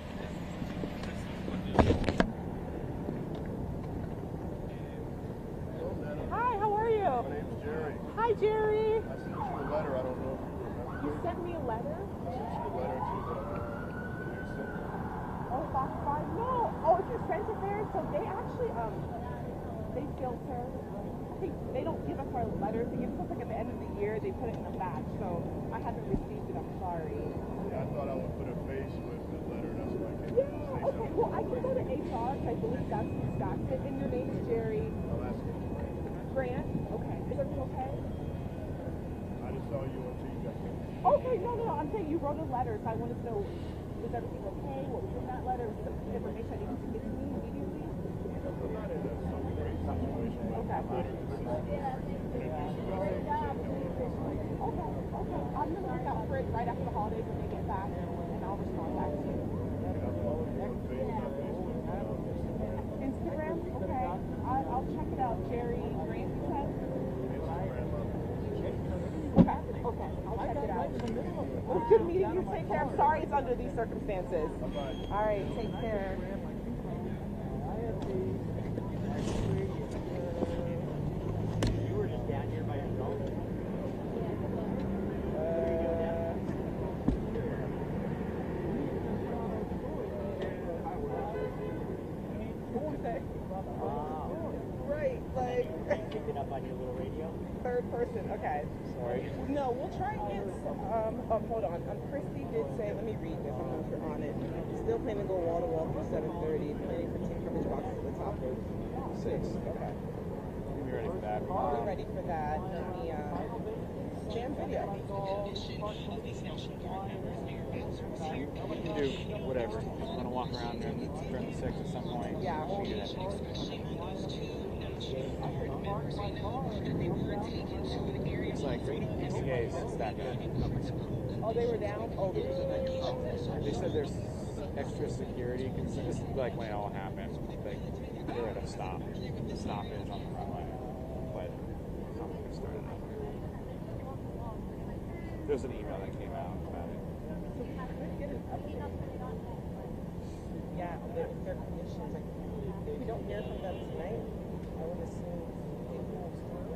Hi, how are you? My name's Jerry. Hi, Jerry. I sent you a letter. I don't know if you remember. You sent me a letter? I sent you a letter to the news center. Oh, Fox 5? No. Oh, if you sent it there, so they actually, they filter. I think they don't give us our letters. They give us like at the end of the year. They put it in a batch. So I haven't received it. I'm sorry. Yeah, I thought I would put a face with the letter. That's why I came to the station. Okay. Well, I can go to HR. I believe that's who stocks it. And your name is Jerry. I'll ask you. Grant. Okay. Is everything okay? I just saw you on TV. Okay. No. I'm saying you wrote a letter, so I wanted to know, is everything okay? What was in that letter? Was there information I needed to get to me immediately? I'm not in some great situation, but I'm not in the Okay. I'm going to look out for it right after the holidays when they get back, and I'll respond back to you. Instagram? Okay. I'll check it out. Jerry Grant, you said? Okay. I'll check it out. Well, good meeting you. Take care. I'm sorry it's under these circumstances. All right. Take care. You were just down here by yourself? Right, like pick it up on your little radio? Third person, okay. Sorry. No, we'll try and get hold on. Christy did say, let me read this, I don't know if you're on it. Still planning to go wall to wall through 7:30, planning for team coverage boxes at the top of 6. Okay. We'll be ready for that. We're ready for that. Let me jam video. We can do whatever. I'm gonna walk around during the 6 at some point. Yeah. We can do that. It's like PCAs stacked up. Oh, they were down? Oh, They said there's extra security because this is like when it all happened. Like they're at a stop. The stop is on the front line, but something started up. There's an email that came out about it. Yeah, their conditions. Like, if we don't hear from them tonight, I would assume it moves through.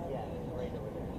Yeah, right over there.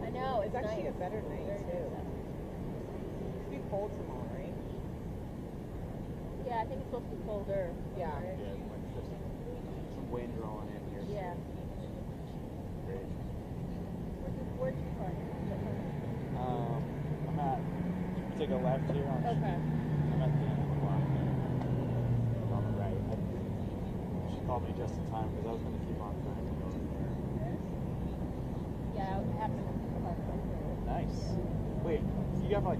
I know, it's actually a better night too. It's be cold tomorrow, right? Yeah, I think it's supposed to be colder. Yeah. Right? Some wind rolling in here. Yeah. Great. Where'd you park? I'm at, take a left here on Okay. I'm at the end of the block there. On the right. She called me just in time because I was going to keep on trying to go in there. Yeah, it happened to park right there. Nice. Wait, you got like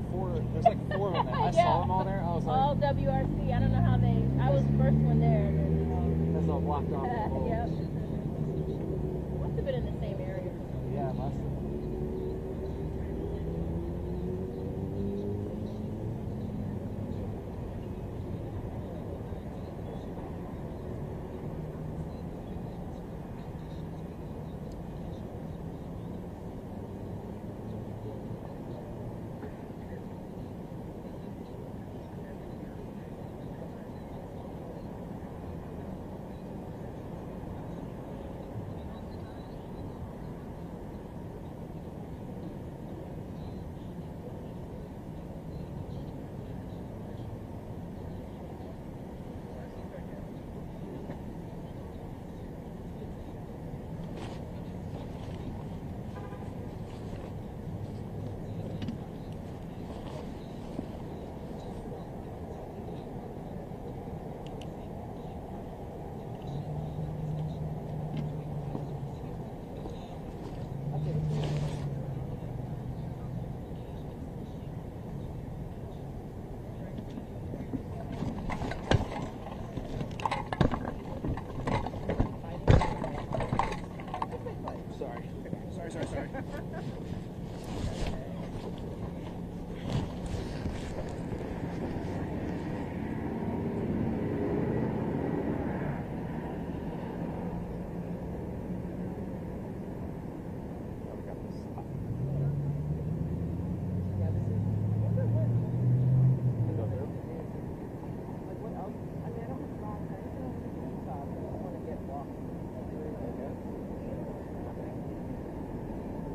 there's like four of them there. I saw them all there. I was like, all WRC. I don't know how I was the first one there. And then, that's all blocked off. yep. Must have been in the same area. Yeah, it must have. Sorry.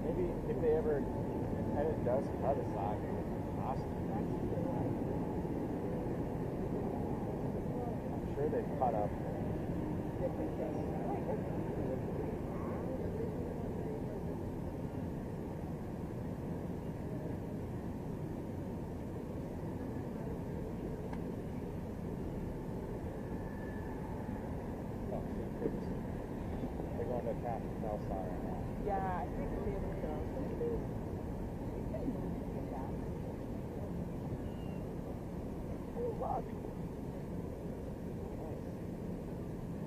Maybe if they ever, and it does cut aside, awesome. I'm sure they've cut up. They're going to Capital Star right now. Yeah, I think they will go. Oh, look.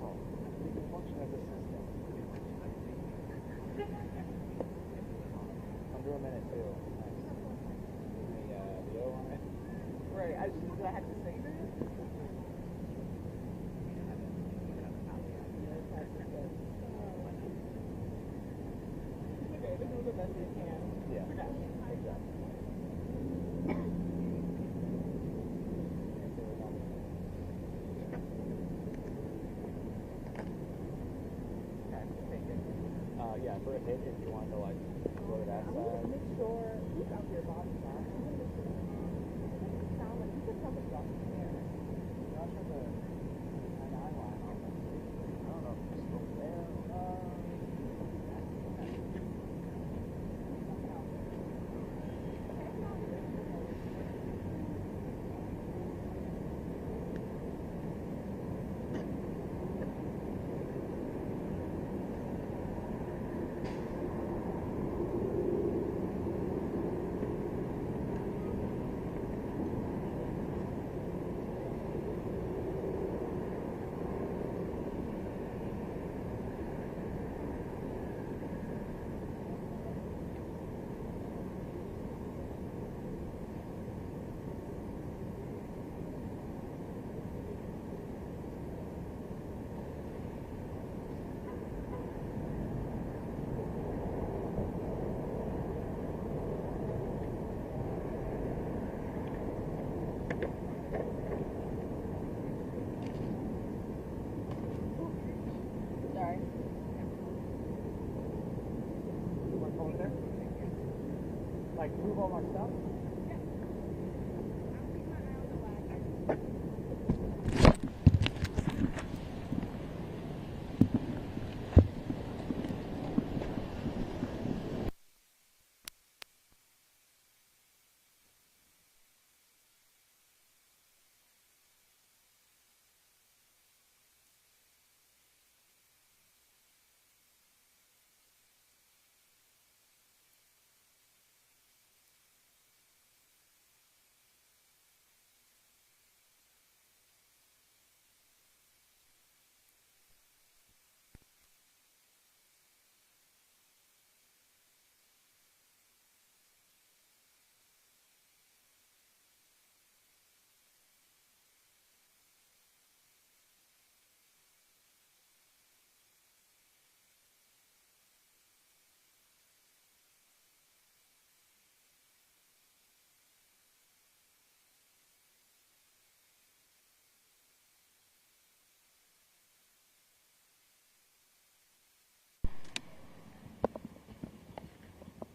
Oh, you can function as a system. Under a minute too. Nice. The O on it. Right, I had to say this. Okay, this is the best we can. Yeah, exactly. Yeah, for a hit, if you want to like go to that side. Make sure who's out there, Bobby. Sound like you could come across there. Not sure an eye line on this. I don't know if it's over there. Like move all my stuff?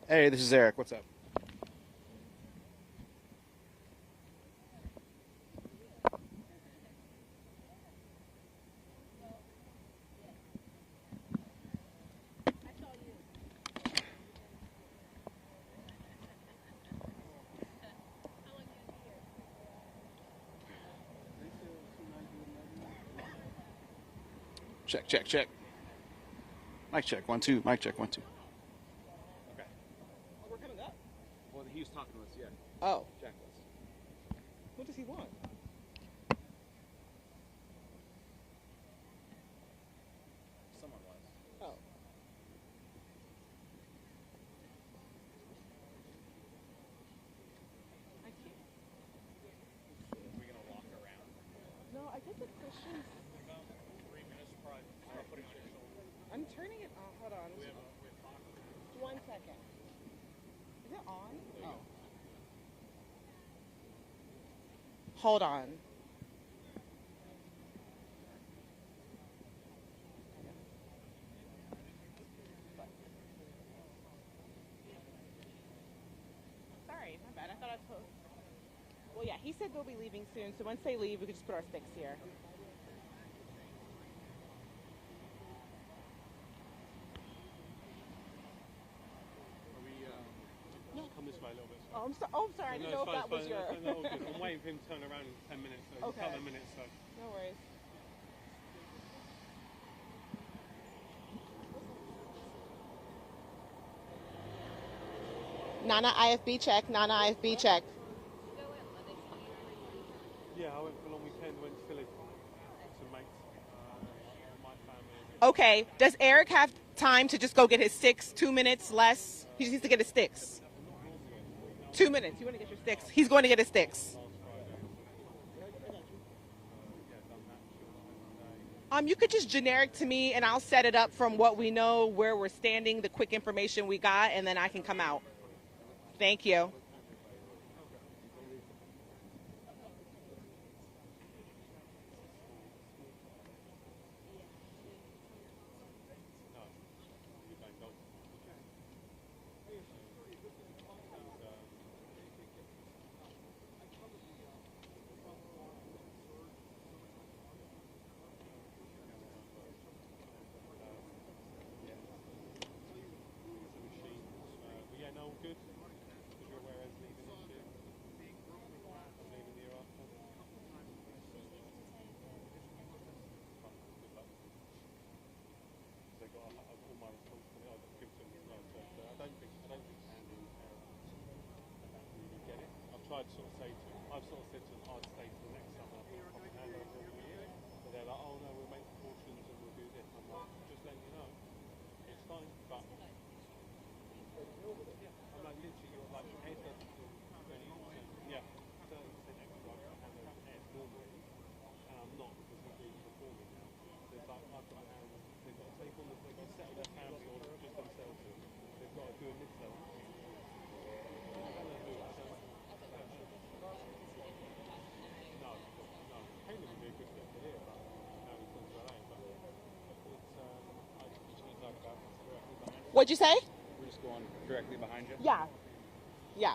Hey, this is Eric. What's up? Check, check, check. Mic check, 1, 2. Mic check, 1, 2. Okay. Oh, we're coming up. Well, he was talking to us, yeah. Oh. Check us. What does he want? Someone was. Oh. I can't. Are we going to walk around? No, I get the Christians. About 3 minutes, probably. Start putting on your shoulder. I'm turning it on. Hold on. 1 second. Is it on? Oh. Hold on. Sorry, my bad. I thought I told. Well, yeah, he said they'll be leaving soon, so once they leave, we could just put our sticks here. Come this way a little bit. Oh, I'm sorry. I didn't know if that was your. No, all good. I'm waiting for him to turn around in 10 minutes, so Okay. a couple of minutes. So. No worries. Nana IFB check. Nana IFB check. Yeah, I went for a long weekend. Went to Philly. Some mates, my family. Okay. Does Eric have time to just go get his sticks? 2 minutes less. He just needs to get his sticks. 2 minutes. You want to get your sticks? He's going to get his sticks. You could just generic to me, and I'll set it up from what we know, where we're standing, the quick information we got, and then I can come out. Thank you. Yeah, no, good. Because you're aware as leaving this year. I'm leaving the year after. Good luck. They got all my responsibility. I've got to give to them as well. So I don't think Andy and Aaron really get it. I've tried to sort of say to them, I've sort of said to them, I'd stay till next summer. I'll hand over all the year. But they're like, oh no, we'll make precautions and we'll do this. I'm like, just letting you know. It's fine, but I'm like literally you're like head doesn't feel 20%, yeah, 30% extra I hand over to Ed normally, and I'm not because he's really performing now. So it's like I've got to hand, they've got to take on they've got to settle their family or just themselves. They've got to do a mid-level. I don't know who, no. Hayden would be a good fit for here, but now he's gone to LA, but it's I just need to know about What'd you say? We're just going directly behind you? Yeah. Yeah.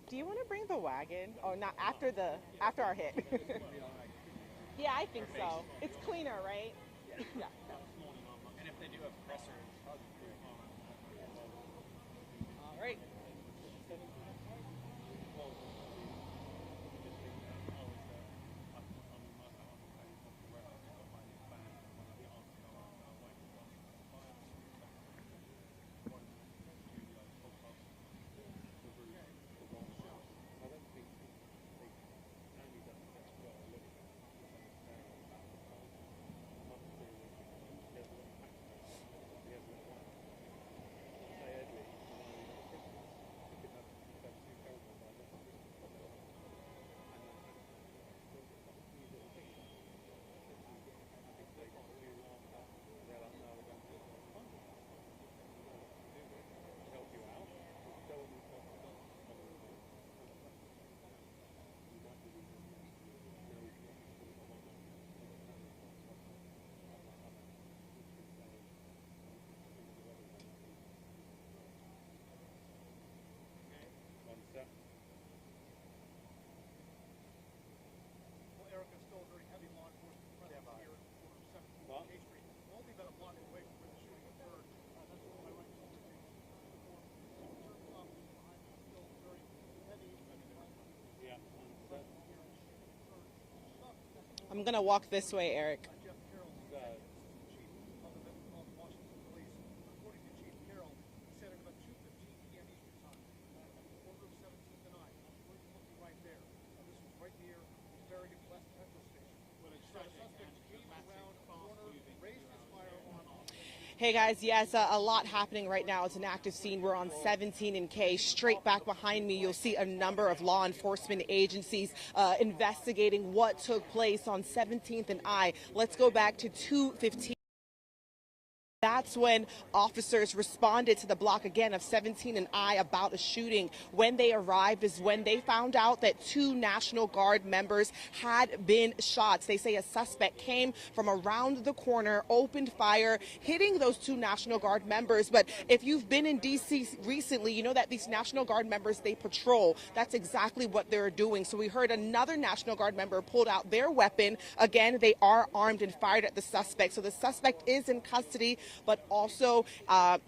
Do you want to bring the wagon? Oh, not after our hit. Yeah, I think so. It's cleaner, right? Yeah. And if they do have pressers, All right. Well, Eric, it's still a very heavy law enforcement presence here at the corner of 17th K Street. Only about a block away from where the shooting occurred. That's what my right interpretation. Certain officers behind me still very heavy. yeah. I'm going to walk this way, Eric. Jeff Carroll, chief of the Metropolitan Washington Police. According to Chief Carroll, he said at about 2:15 p.m. Eastern time, at the corner of 17th and I, where you're looking right there. This was right near the Farragut West petrol station. The suspect came around a corner, raised his firearm. Hey guys, yes, a lot happening right now. It's an active scene. We're on 17 and K. Straight back behind me, you'll see a number of law enforcement agencies investigating what took place on 17th and I. Let's go back to 2:15. That's when officers responded to the block again of 17 and I about a shooting. When they arrived is when they found out that 2 National Guard members had been shot. They say a suspect came from around the corner, opened fire, hitting those 2 National Guard members. But if you've been in D.C. recently, you know that these National Guard members, they patrol. That's exactly what they're doing. So we heard another National Guard member pulled out their weapon. Again, they are armed and fired at the suspect. So the suspect is in custody, but also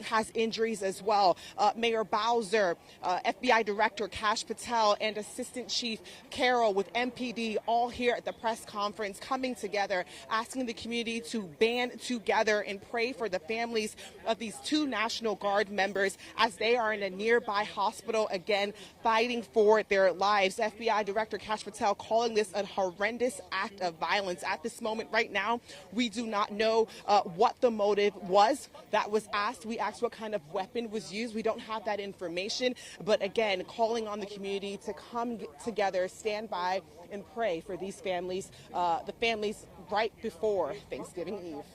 has injuries as well. Mayor Bowser, FBI Director Kash Patel, and Assistant Chief Carroll with MPD all here at the press conference coming together, asking the community to band together and pray for the families of these 2 National Guard members as they are in a nearby hospital, again, fighting for their lives. FBI Director Kash Patel calling this a horrendous act of violence. At this moment right now, we do not know what the motive was. That was asked. We asked what kind of weapon was used. We don't have that information. But again, calling on the community to come together, stand by, and pray for these families, the families right before Thanksgiving Eve.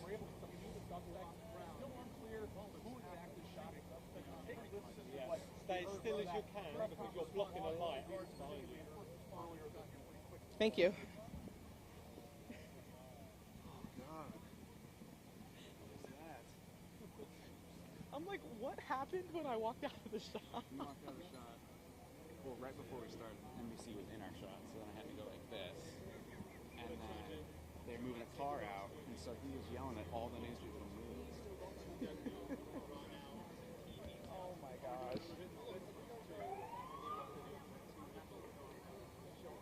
Stay as still as you can because you're blocking a light. Thank you. I'm like, what happened when I walked out of the shot? You walked out of the shot. Well, right before we started, NBC was in our shot, so then I had to go like this. And then so he is yelling at all the news people to move. Oh my gosh.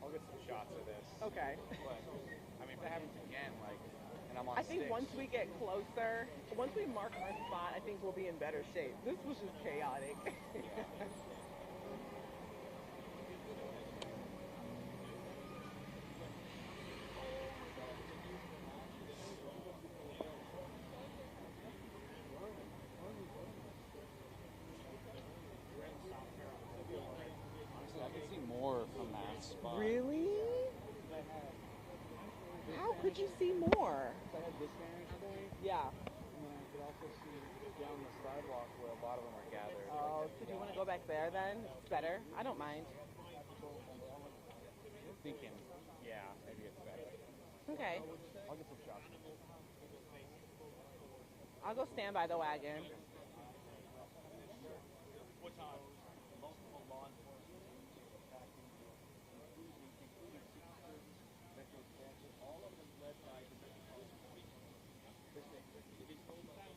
I'll get some shots of this. Okay. But, I mean, if it happens again, like, and I'm on I think sticks, once we get closer, once we mark our spot, I think we'll be in better shape. This was just chaotic. Honestly, I could see more from that spot. Really? How could you see more? I had this vantage point. Yeah. And then I could also see down the sidewalk where a lot of them are gathered. Oh, so do you want to go back there then? It's better. I don't mind. Thinking, yeah, maybe it's better. Okay. I'll get some shots. I'll go stand by the wagon. what time? Multiple law enforcement agencies attacking, including Secret Service, Metro Transit, all of them led by the Metropolitan Police. It is told by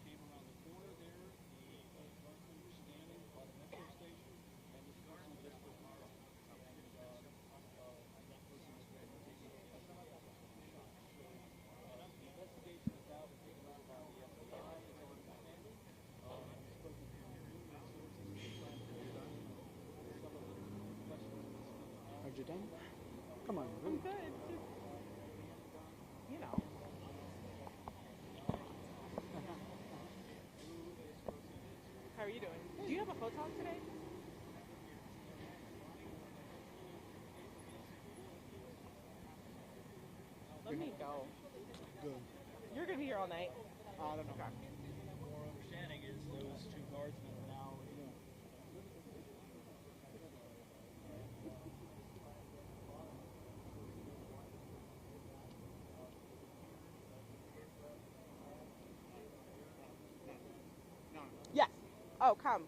came around the corner there, the person was standing by the metro station, and this person just was and that person was ready to take it. The investigation is now been taken over by the FBI, as I understand it. Spoken to numerous sources to try and understand some of the questions. Are you done? Come on. I'm good. Just, you know. How are you doing? Do you have a photog today? Let me go. Good. You're gonna be here all night. I don't know. Okay. More understanding is those two guardsmen are now Yes. Oh, come.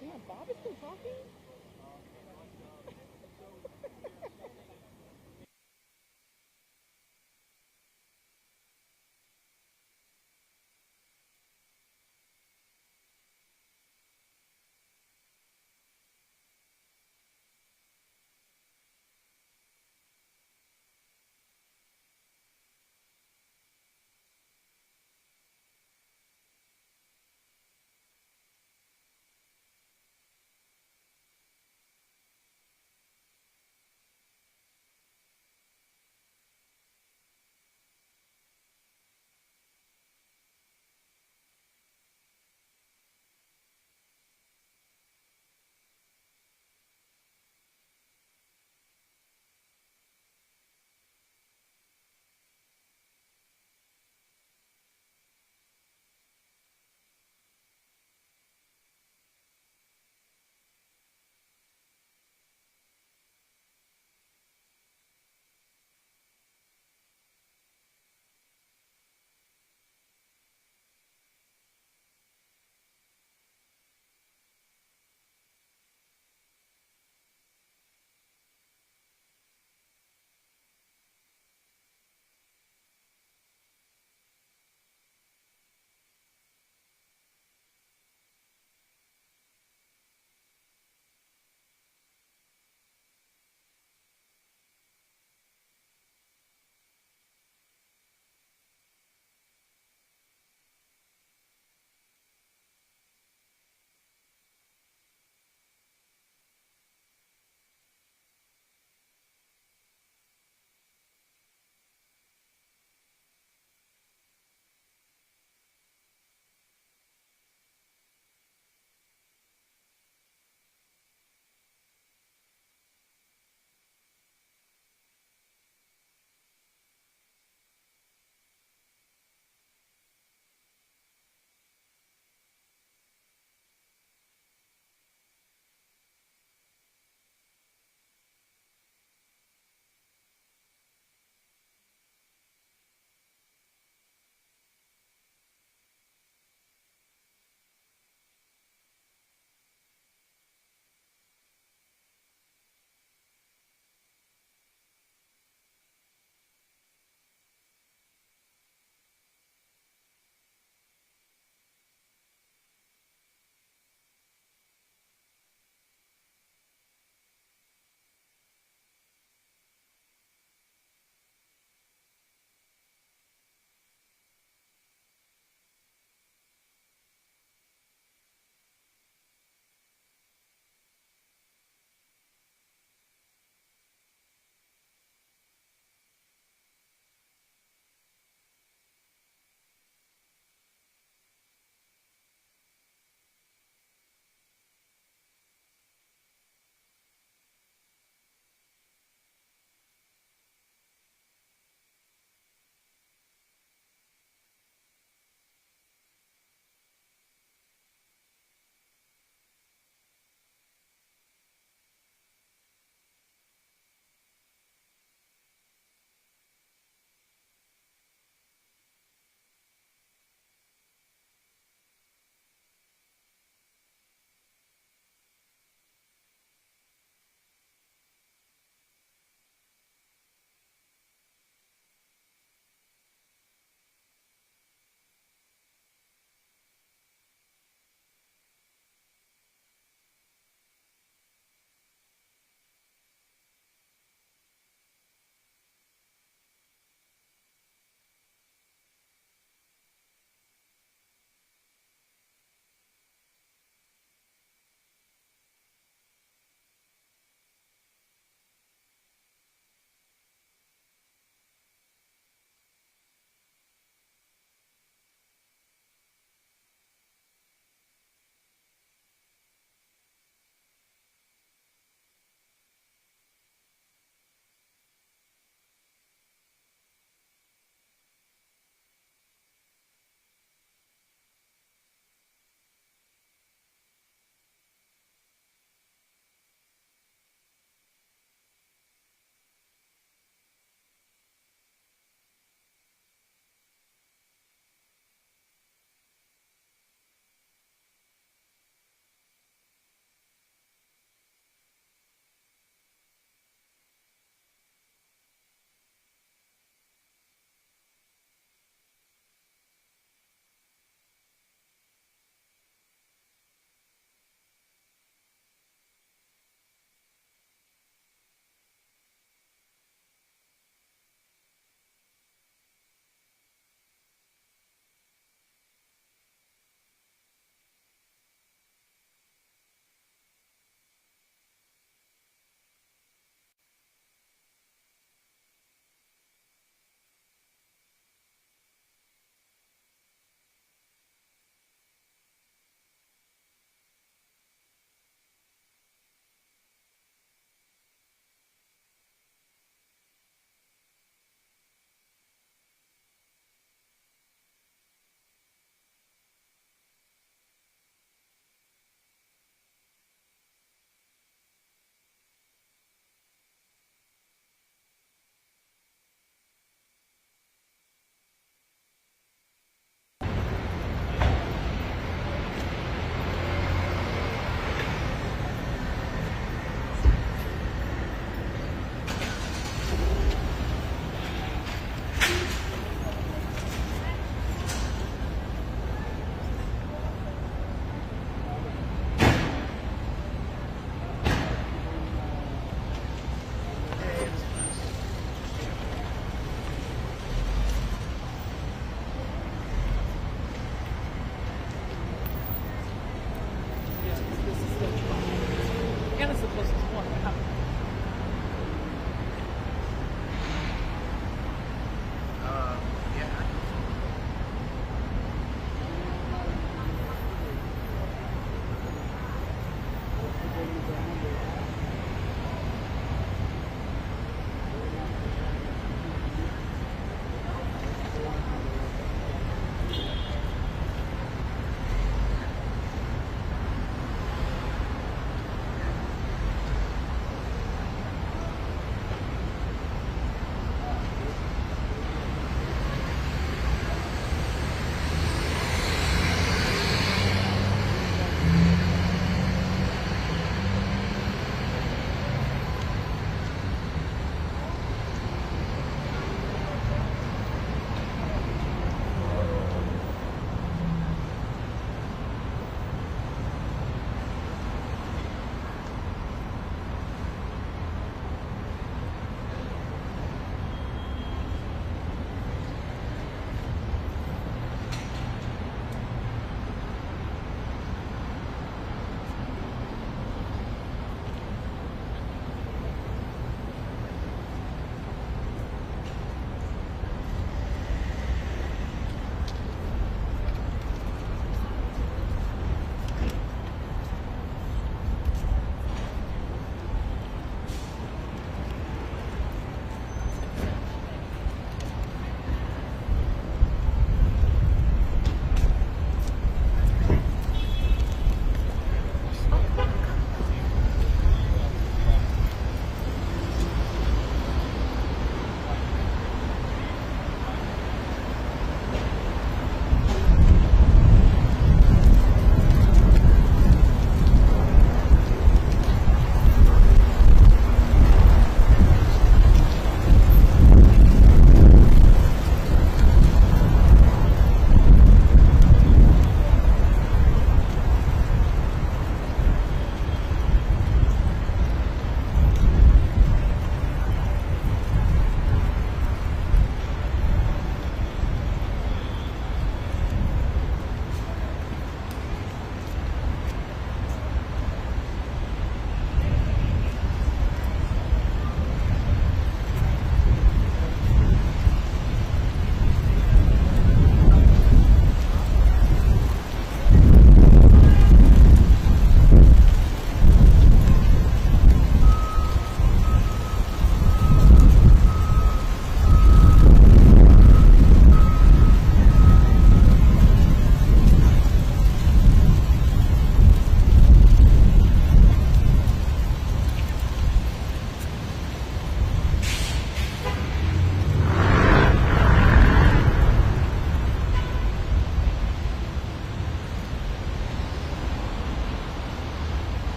Damn, Bob is still talking?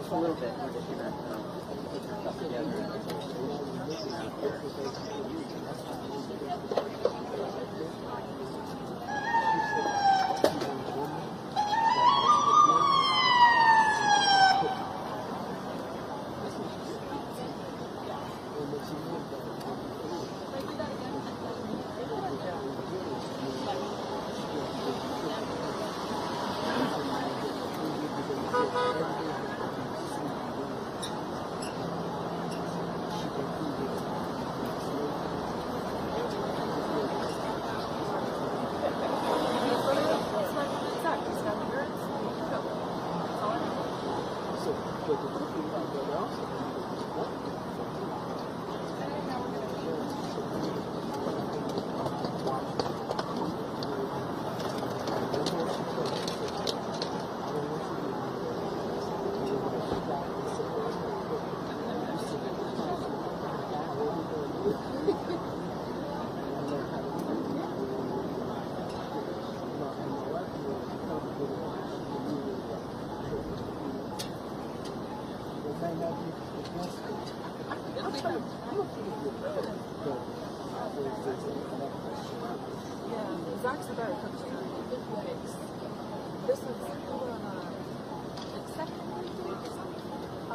A little bit. We're just gonna put some stuff together.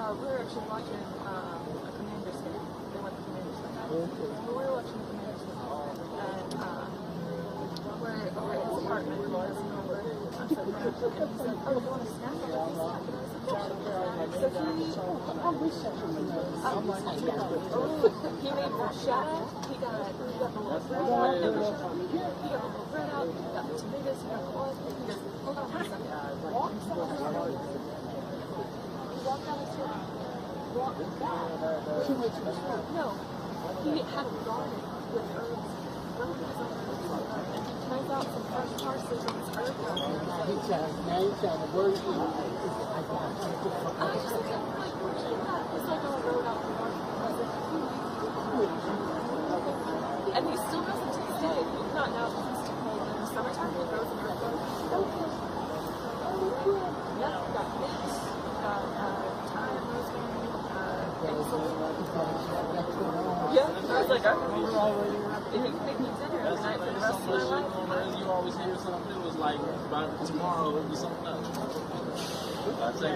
We're actually watching a Commanders game. They went to Commanders game. We're watching the Commanders game. And we're at his apartment. He has a number. I'm sitting there. And he's like, oh, you want a snack? I'm like, snack. And I was like, yeah. So he made bruschetta. He got the little bread out. He got the little bread out. He got the tomatoes. He got the oil. He goes, hold on a second. He walked down the street. Walked back. No. He had a garden with herbs. And he turns out some fresh parsley from his herb garden. Now he's trying to work you. I just looked at him like, where'd you get that? It's like on a road out in Washington. And he still does it to this day. Not now because it's too cold. In the summertime, he grows an herb garden. Yeah, we got mint, we got thyme, rosemary, basil. Yeah, I was like, if you can make me dinner every night for the rest of my life. You always hear something, it was like, by tomorrow it'll be something else. That's it.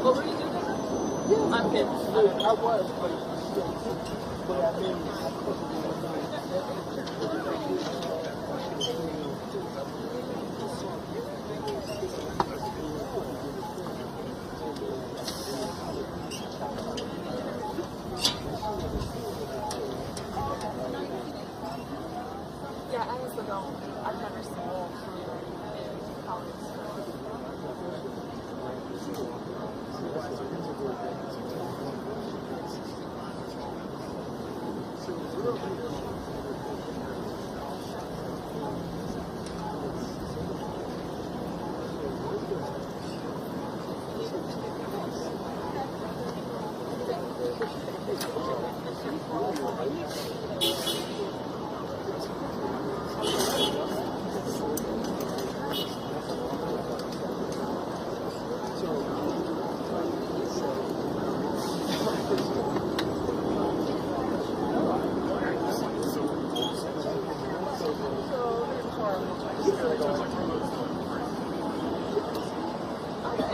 What were you doing? I'm kidding. I was, but I mean, yeah, I honestly don't. I've never seen it in college.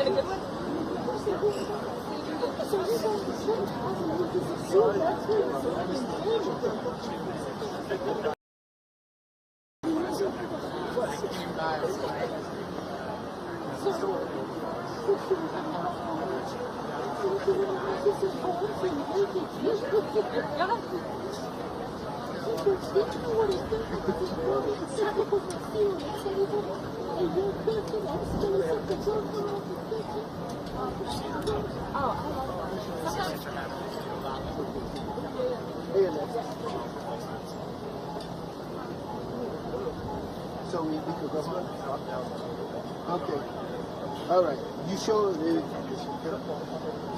In a good way? So we could go home. Okay. All right. You sure?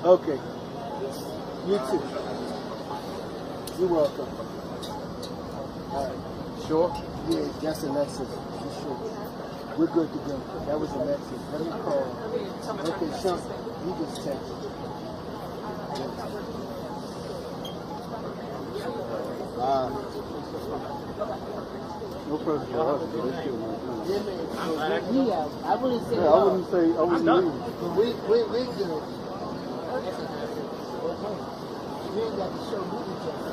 Okay. You too. You're welcome. All right. Sure? Yeah, that's a message. You sure? We're good to go. That was a message. Let me call. Okay, so you just text. No pressure for us. I wouldn't say. Yeah, I wouldn't say. I wouldn't leave. But we're good. We ain't got to show me each other.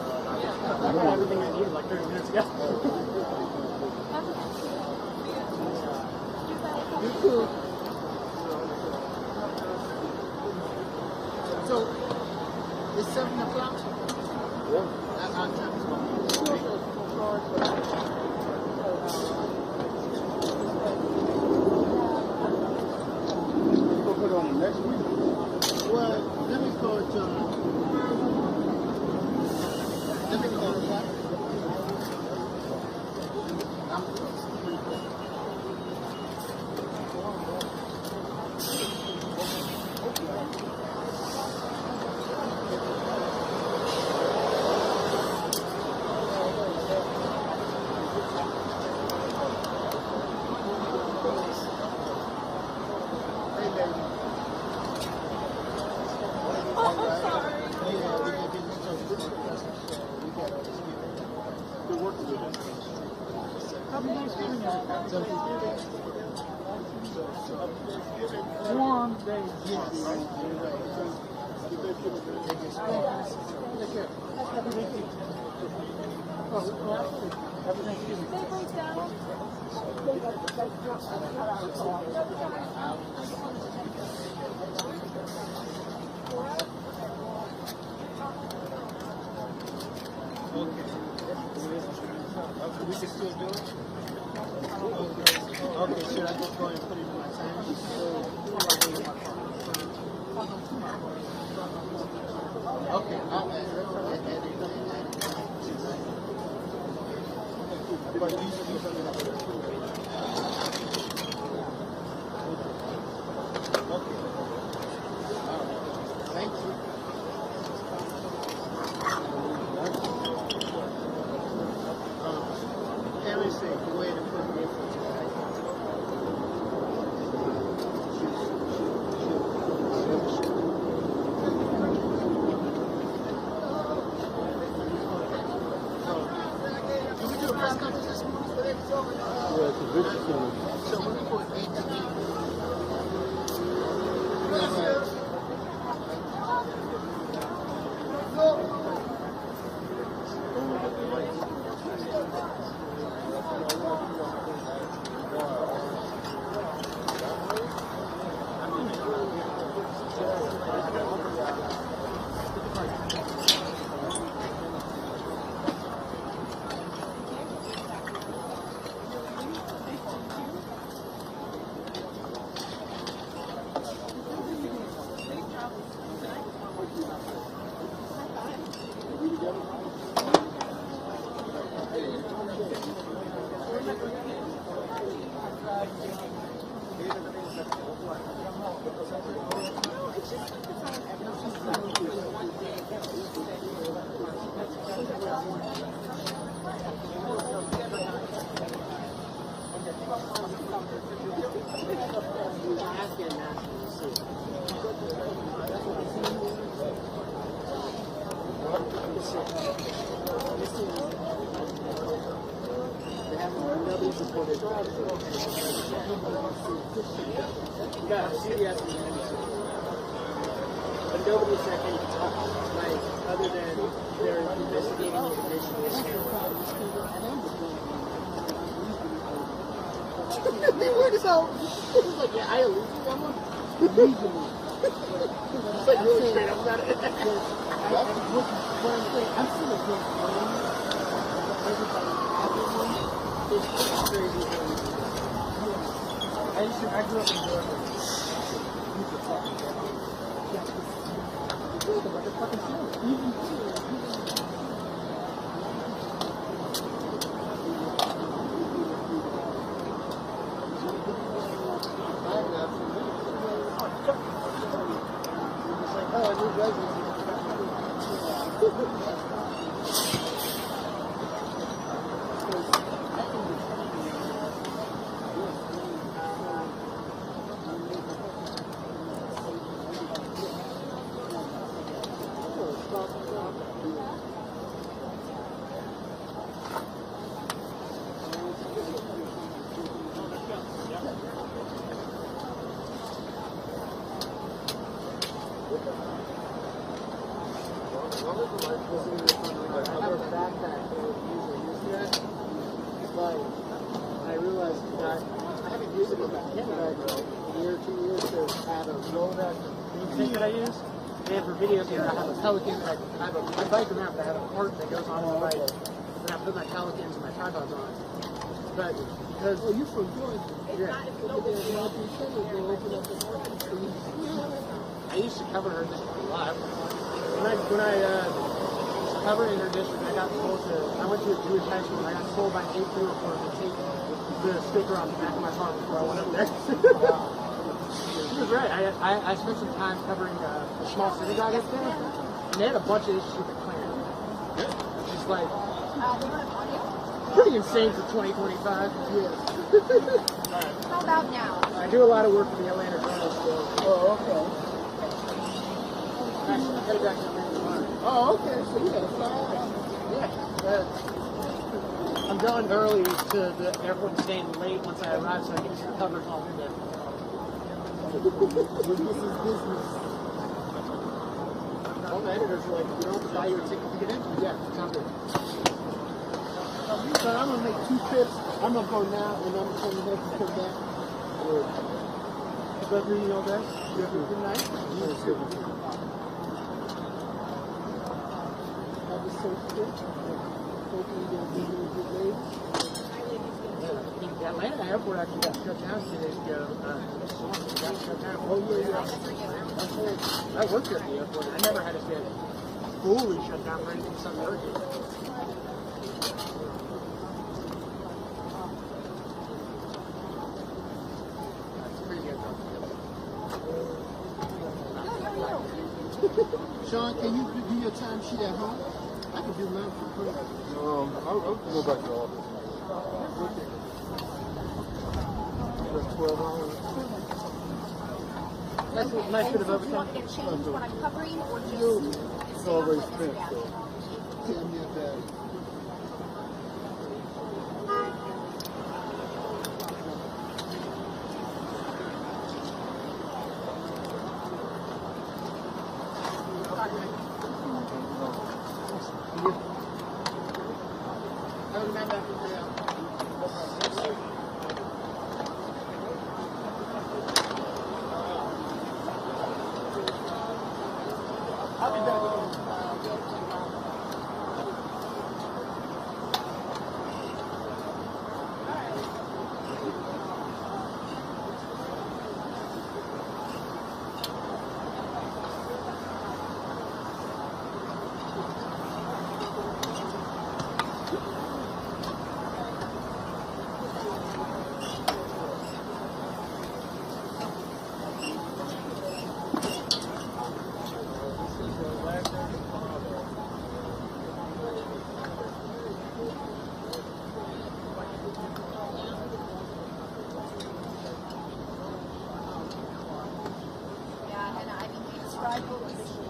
I got everything I needed like 30 minutes ago. You too. So, it's 7 o'clock? Yeah. Our time is going. We'll put it on the next week. Well, let me call John. Let me call John. Warm day, yes. Okay, we can still do it? Okay, should I just go and put it in my time? Okay, I'll add it. But these okay. Thank you. Harry said, go ahead and put it in for But nobody said anything, like, other than they're investigating the condition. They were so. It was like, yeah, I alluded to someone. It's like really straight up about it. I'm still a good friend. Everybody having one. It's crazy. I grew up in Georgia. I realized that I haven't used it in a year or 2 years to have a rollback thing that I use. And for videos here, I have a Pelican. I bike around, but I have a part that goes on the bike. And I put my Pelicans and my tripods on. But because you're from Georgia, yeah. I used to cover her district a lot. When I covering her district, I got told I went to a Jewish high school, and I got told by 8 people to take the sticker on the back of my car before I went up there. She was right. I spent some time covering a small synagogue up there, and they had a bunch of issues with the Klan. Which is like pretty insane for 2025. Yeah. How about now? I do a lot of work for the Atlanta Journal still. Oh, okay. Actually, I'm headed back to the Oh, okay. So you got a fire. yeah. I'm going early to the airport, staying late once I arrive so I can just recover all in there. This is business. All the editors are like, you don't buy your ticket to get in? Yeah, it's covered. So I'm going to make 2 trips. I'm going to go now, and I'm going to make come back. Brother, you know that? You have a good night? Yes, good. Have a safe trip. Hopefully you'll be here a good day. The Atlanta airport actually got shut down today. Got shut down. Oh, yeah. I worked at the airport. I never had to get fully shut down for anything something urgent. Sean, can you do your time sheet at home? I can do mine for free. I'll go back to the office. That's 12 hours. That's a nice bit of overtime. Do you want to get changed what I'm covering or just... It's already spent, so. Tell me about it.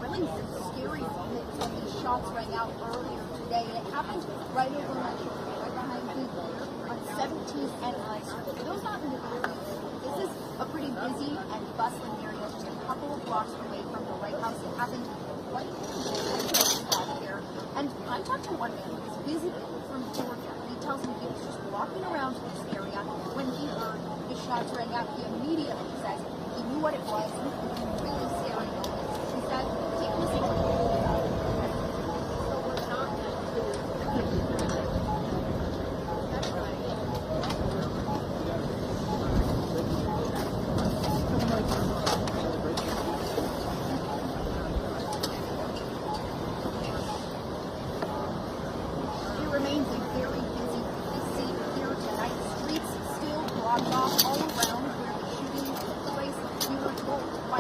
Really scary moment when these shots rang out earlier today, and it happened right over my shoulder, right behind me here on 17th and High Street. For those not in the area, this is a pretty busy and bustling area, just a couple of blocks away from the White House. It happened right here. And I talked to one man who was visiting from Georgia, and he tells me he was just walking around this area when he heard the shots rang out. He immediately says he knew what it was. It was really scary. He said, take a listen to it. By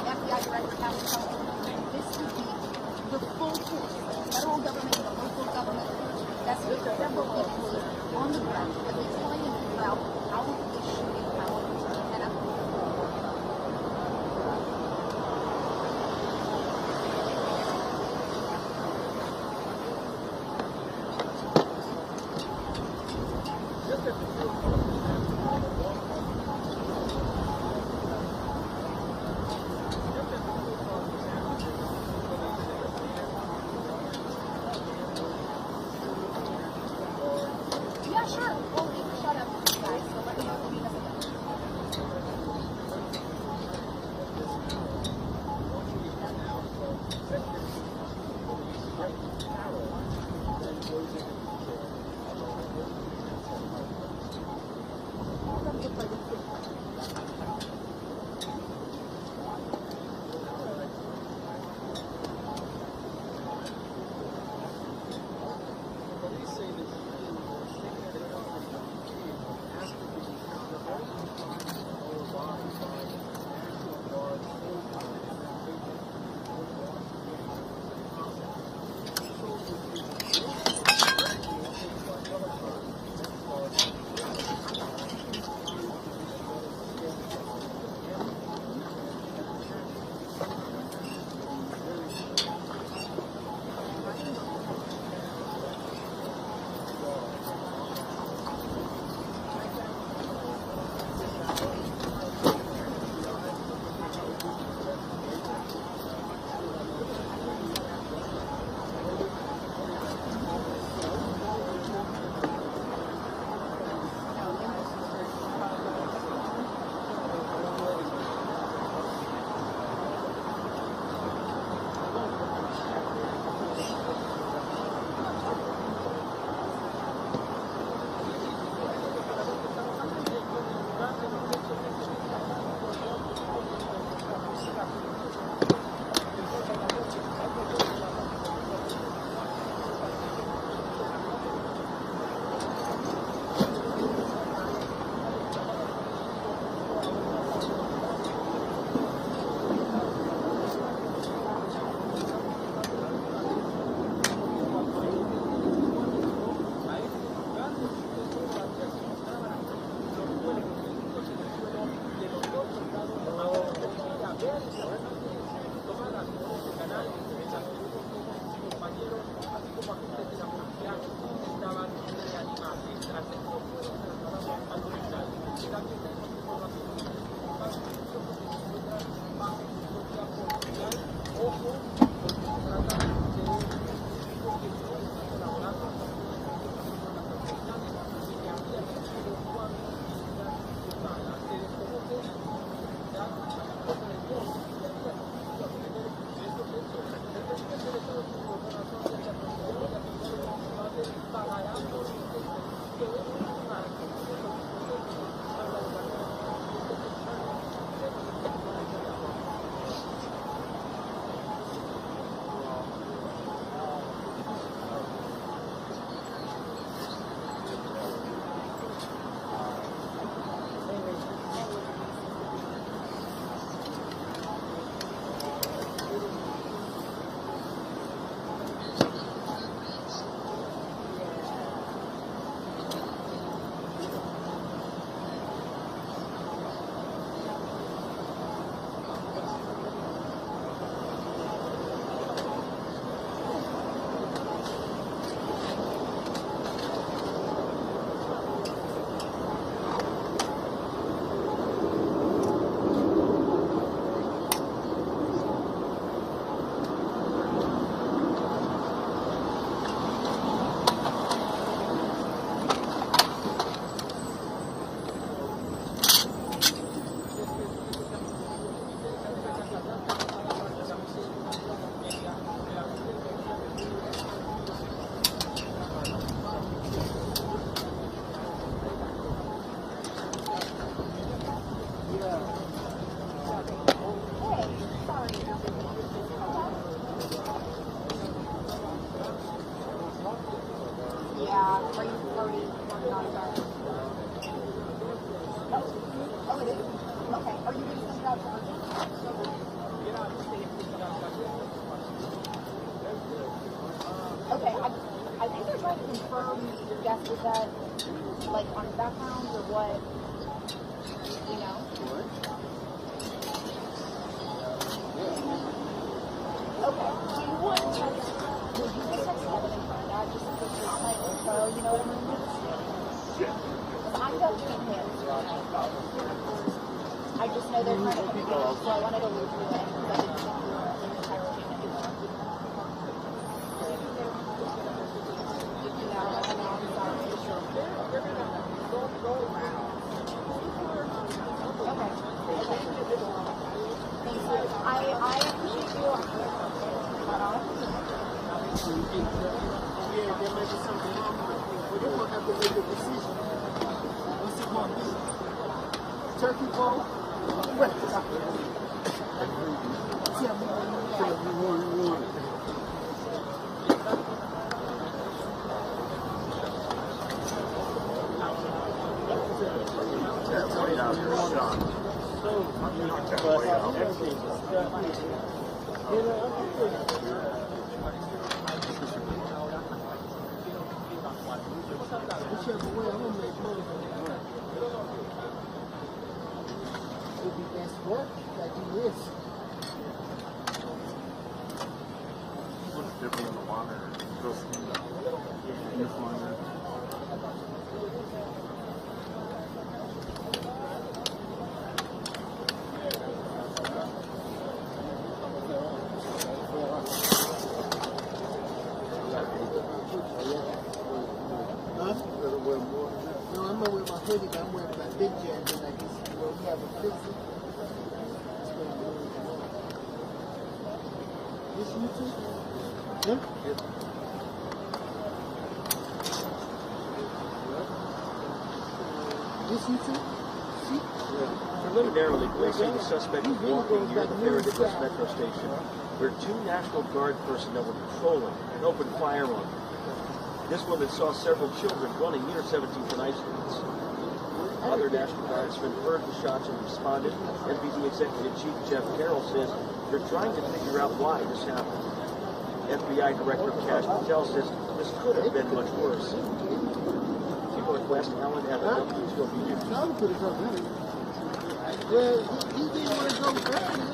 Are you already working on that? Oh, it is? Okay. Are you going to send it out to her? Okay, I think they're trying to confirm, yes, is that like on his background or what? You know? Okay. Do you want to text? Will you just text Evan and find out just in case there's my info? You know what I mean? I'm not doing him. I just know they're trying to come together, so I wanted to loop you in because I didn't think you were in the text chain anymore. I appreciate you. Yeah, there may be something wrong with it. But they're going to have to make a decision. What's it going to be? Turkey bowl? What? Tell me what you want. Whichever way, I'm going to make money. It'll be best work like you is. What's different in the water? This one. No, I'm not wearing my hoodie, but I'm wearing my big jacket like this. Where we have a fixie. This YouTube? Huh? This YouTube? See? Preliminarily, police say the suspect was walking near the Meredith Metro Station, where two National Guard personnel were patrolling and opened fire on him. This woman saw several children running near 17th and I Streets. Other National Guardsmen heard the shots and responded. NBD Executive Chief Jeff Carroll says they're trying to figure out why this happened. FBI Director Cash Patel says this could have been much worse. Northwest, Allen Evans, WTOP News. Well, he didn't want to go earlier.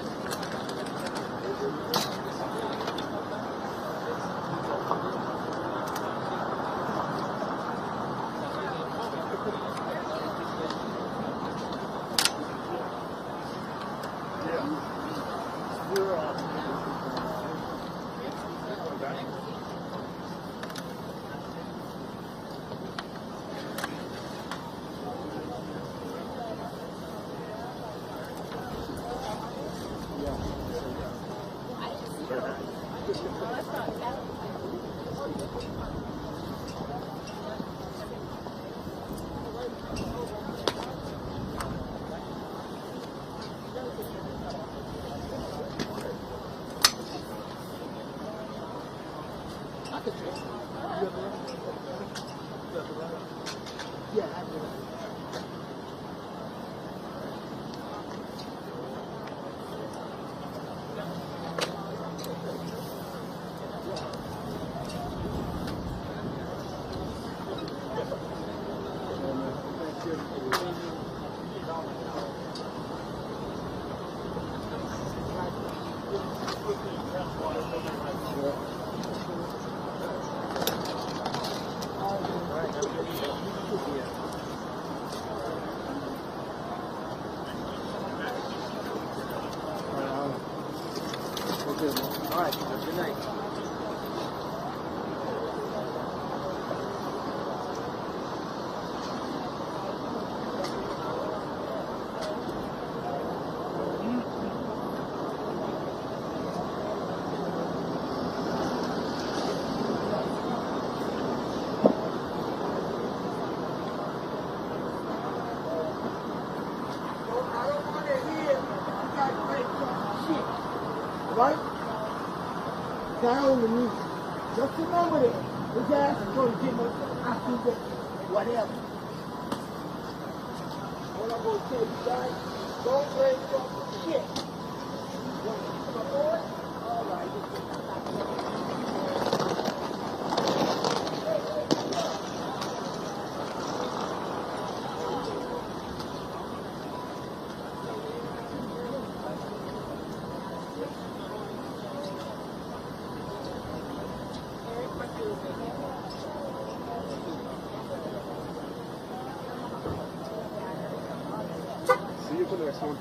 All right, have a good night. Right? Down the music. Just remember that. His ass is going to get no I think that whatever. All I'm going to tell you guys, don't bring fucking shit. Come on? All right. See you for the next one.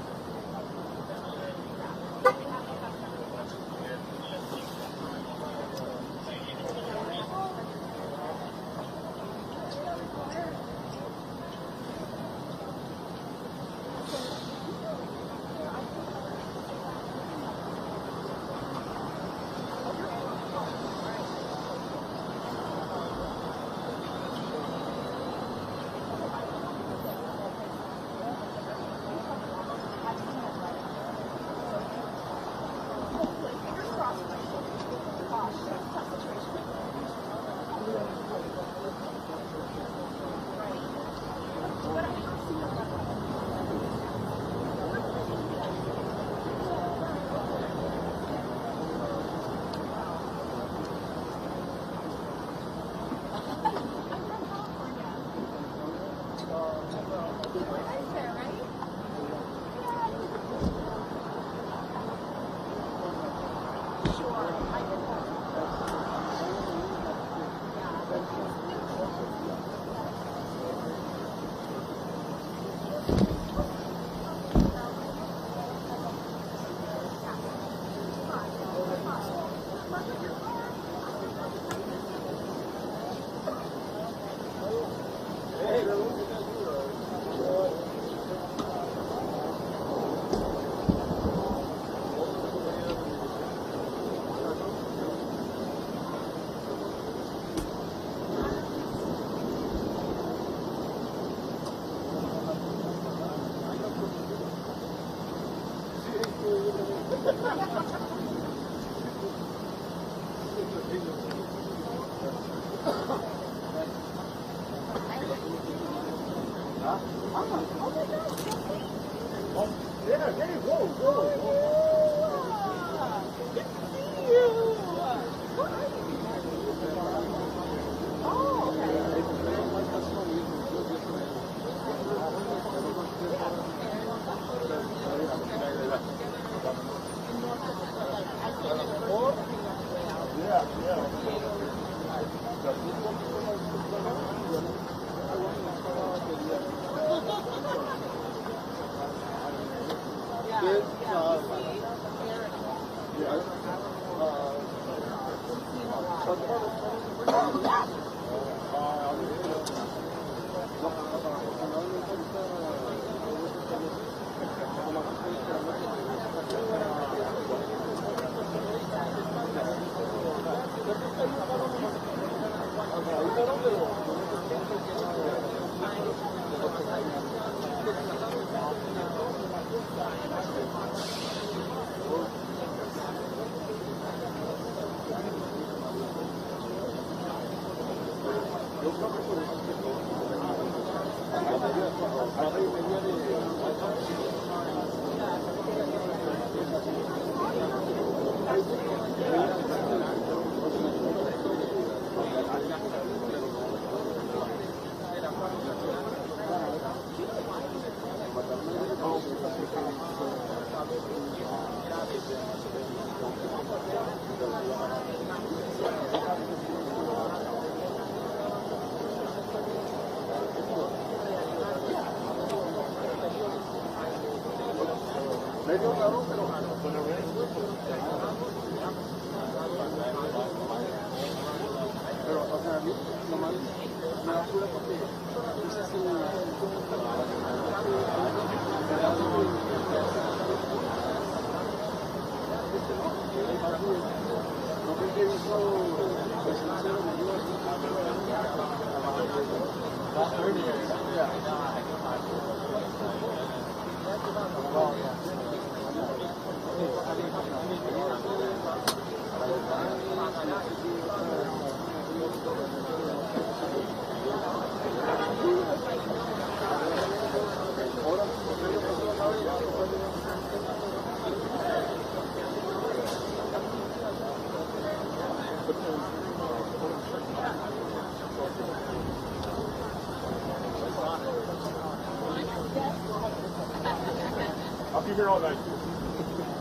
here all night.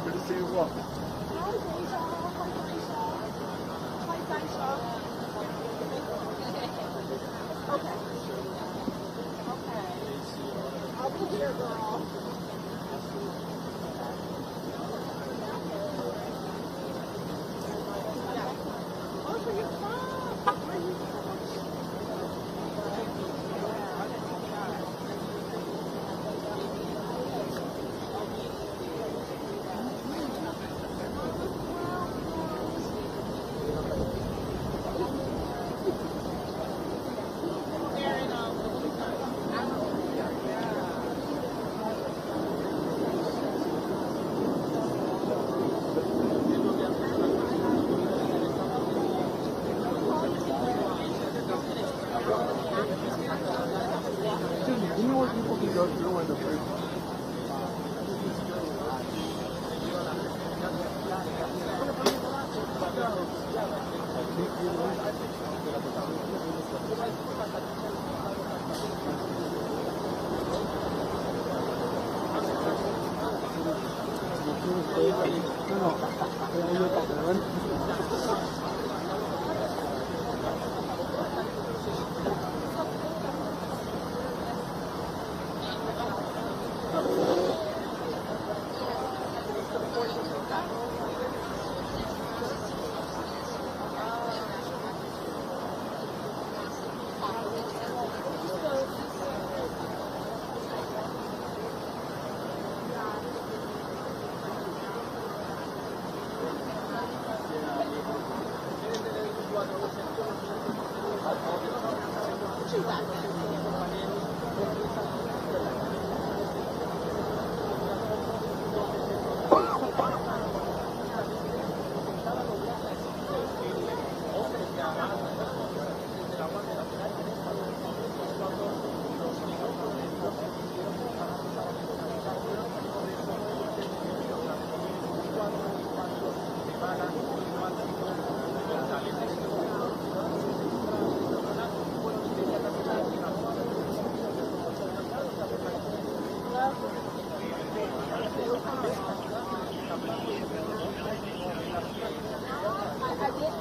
Good to see you as well. Okay. I'll be here, girl. You know what people can go through when the bridge?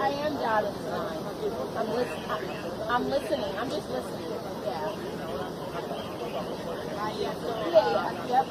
I am jotting tonight. I'm listening. I'm just listening. Yeah. Yep.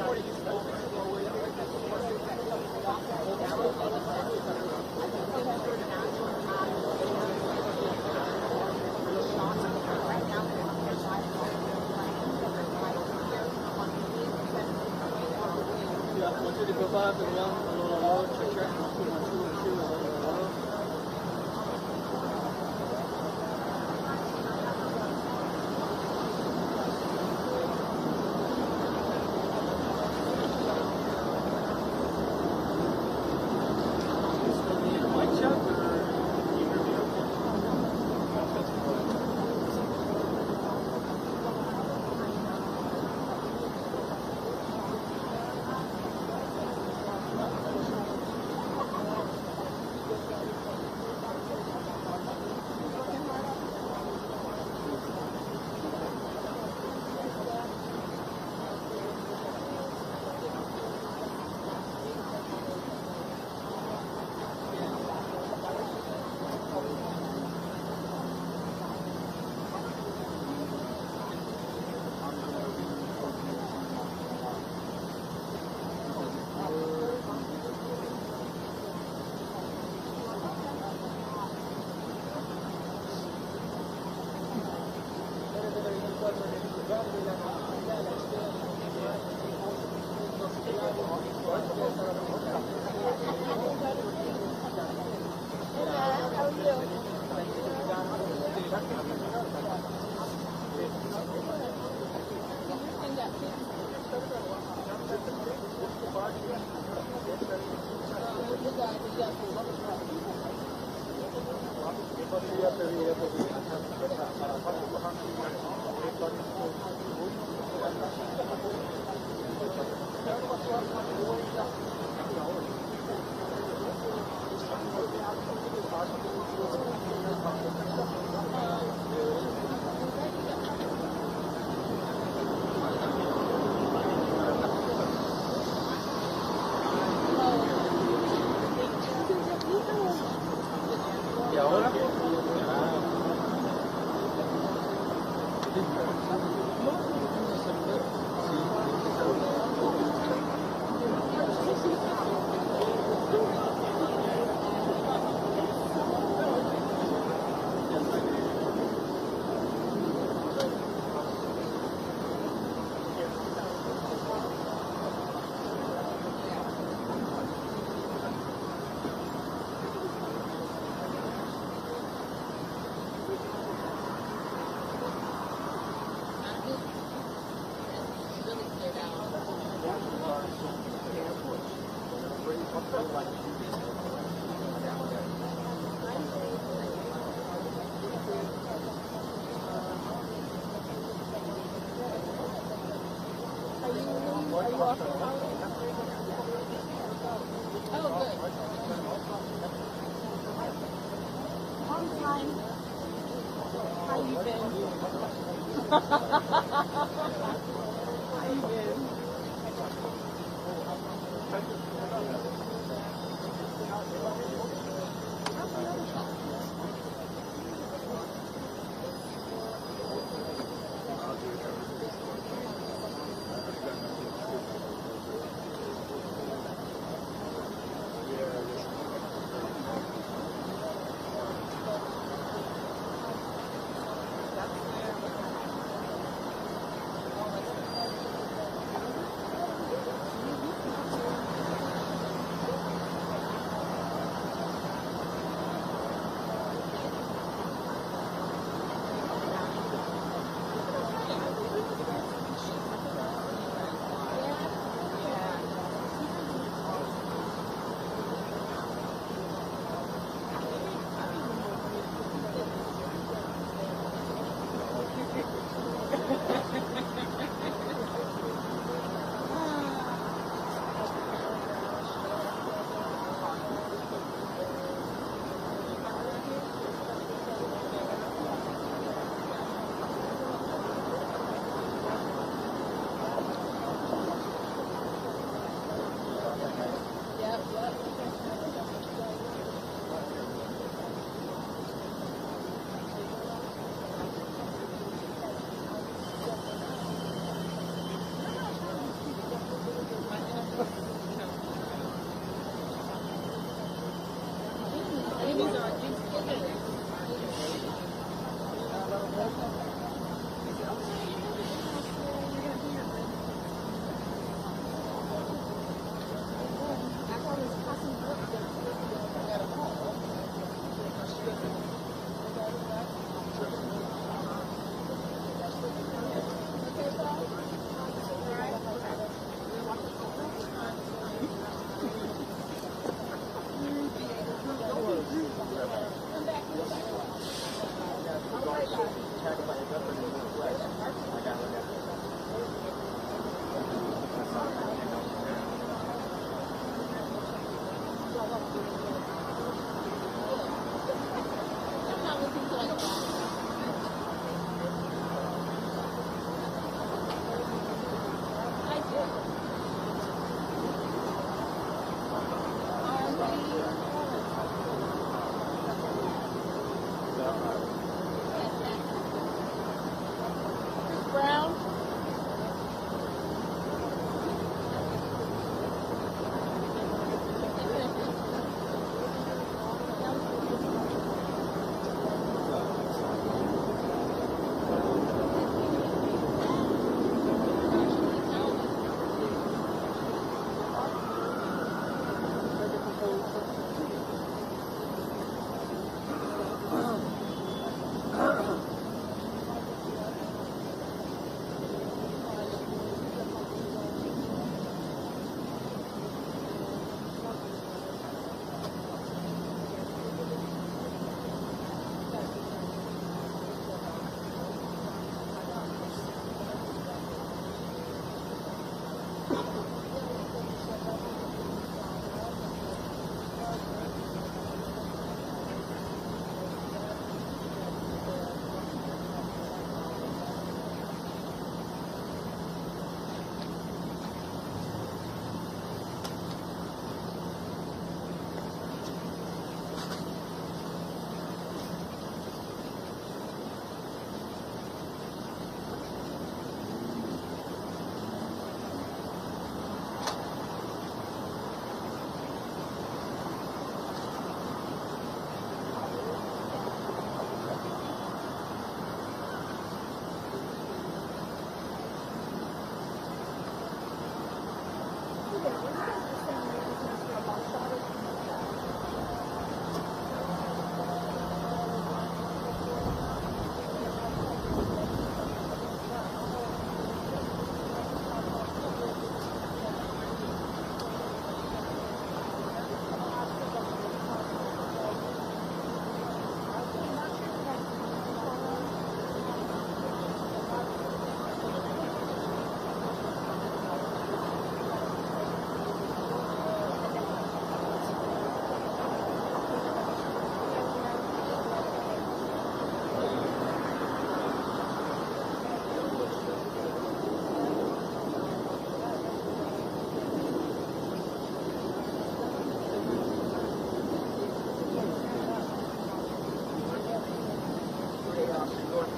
Talk about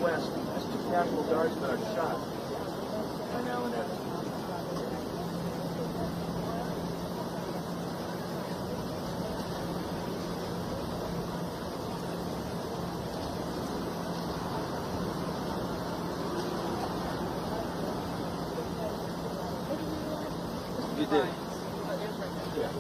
Northwest, as 2 National Guardsmen are shot by now and then. You did. Yeah.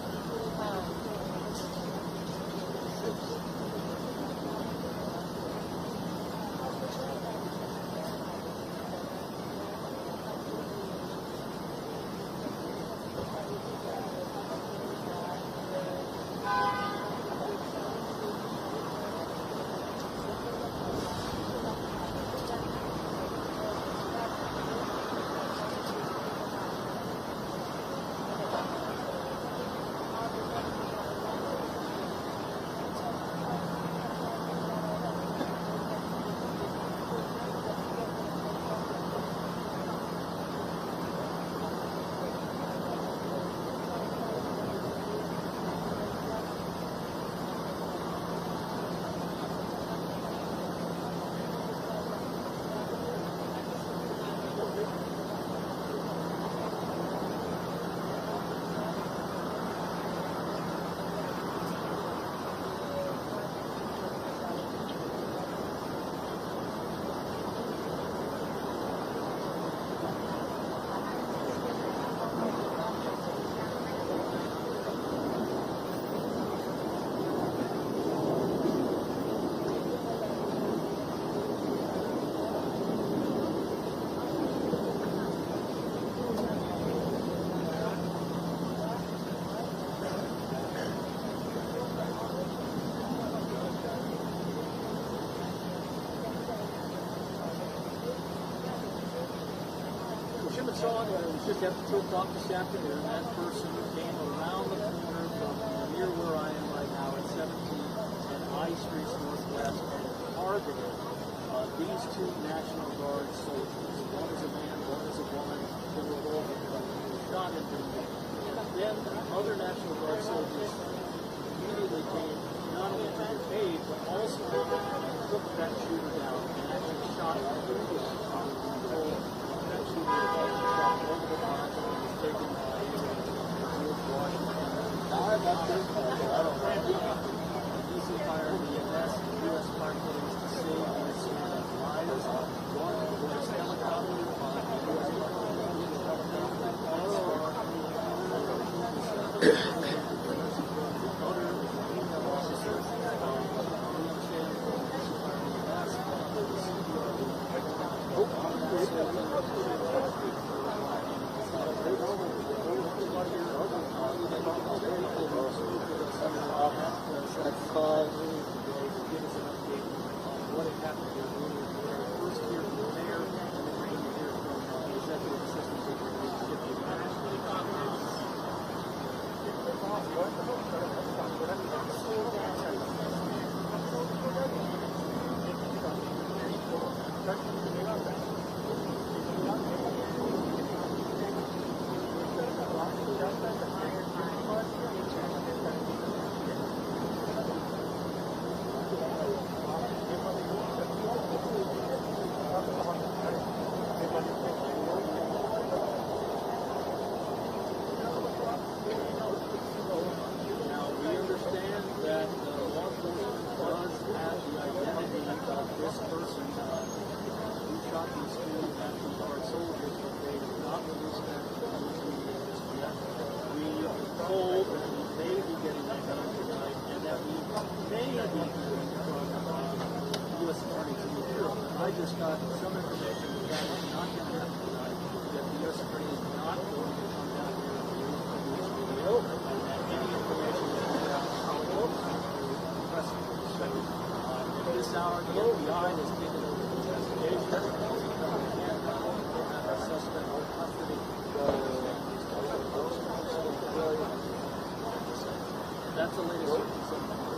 Saw it when it was just after 2 o'clock this afternoon. That person came around the corner from near where I am right now at 17 and I Street Northwest and targeted these 2 National Guard soldiers. One is a man, one is a woman. They were both shot and wounded. Then other National Guard soldiers immediately came not only to their aid, but also took that shooter down and actually shot through the control. I just got some information that is not going to happen tonight, that the U.S. Attorney is not going to come down here and do this video, and that any information that we have how it looks is press release. So at this hour, the FBI has taken over the investigation. And have a suspect in custody. That's the latest circumstance.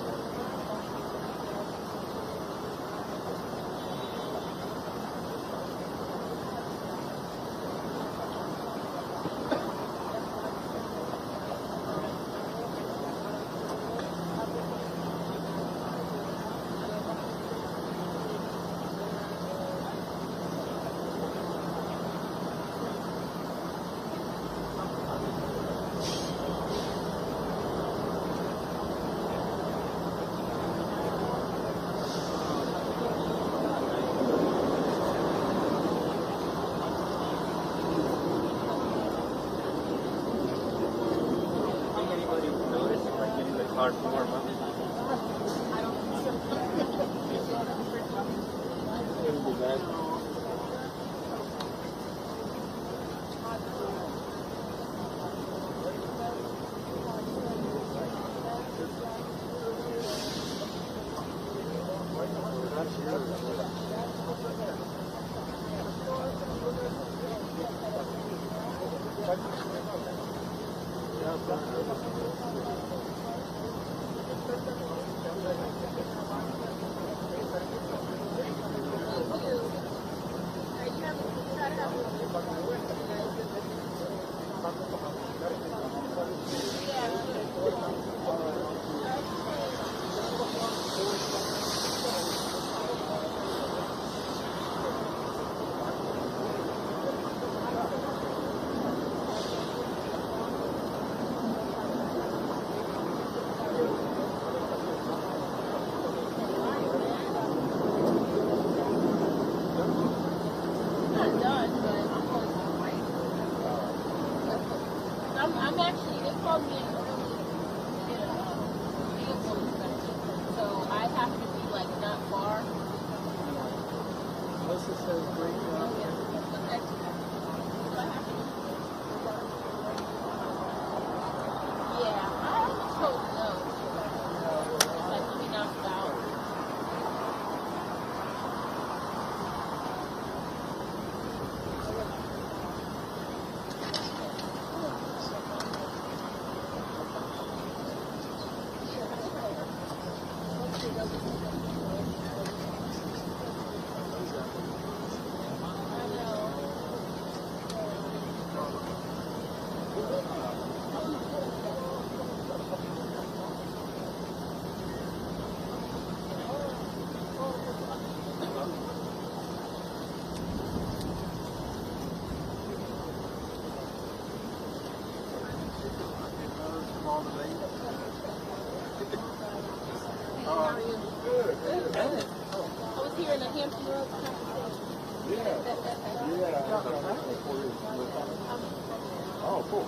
I'm actually, they called me an early vehicle inspection, so I have to be like not far. Melissa says great job. Yeah, I was told no. Like to be knocked out. I was here in the Hampton Roads conversation. Oh, cool.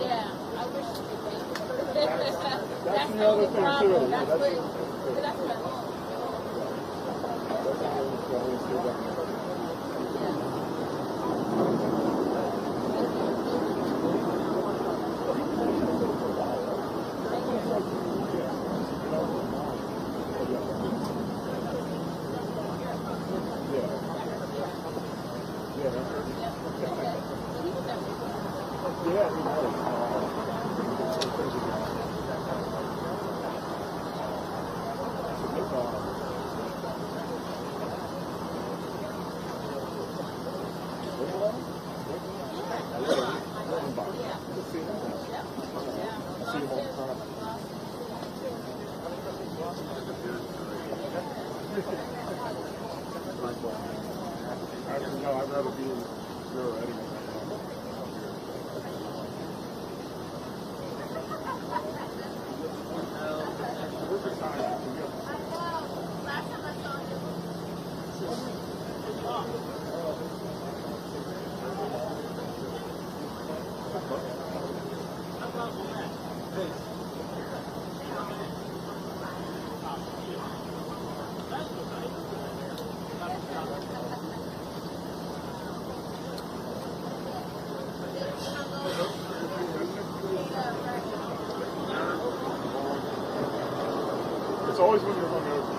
Yeah, I wish you could be. That's the only problem. That's what No, I'd rather be in Euro anyway. It's always when you're hungover.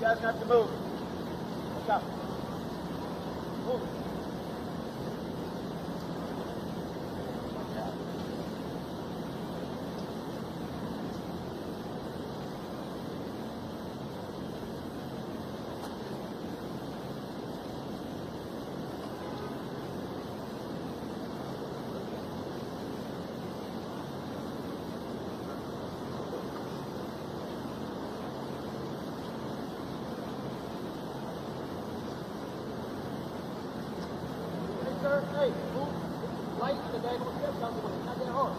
guys have to move. Let's go. Move. Hey, move. Light the diagonal steps out the way. Not that hard.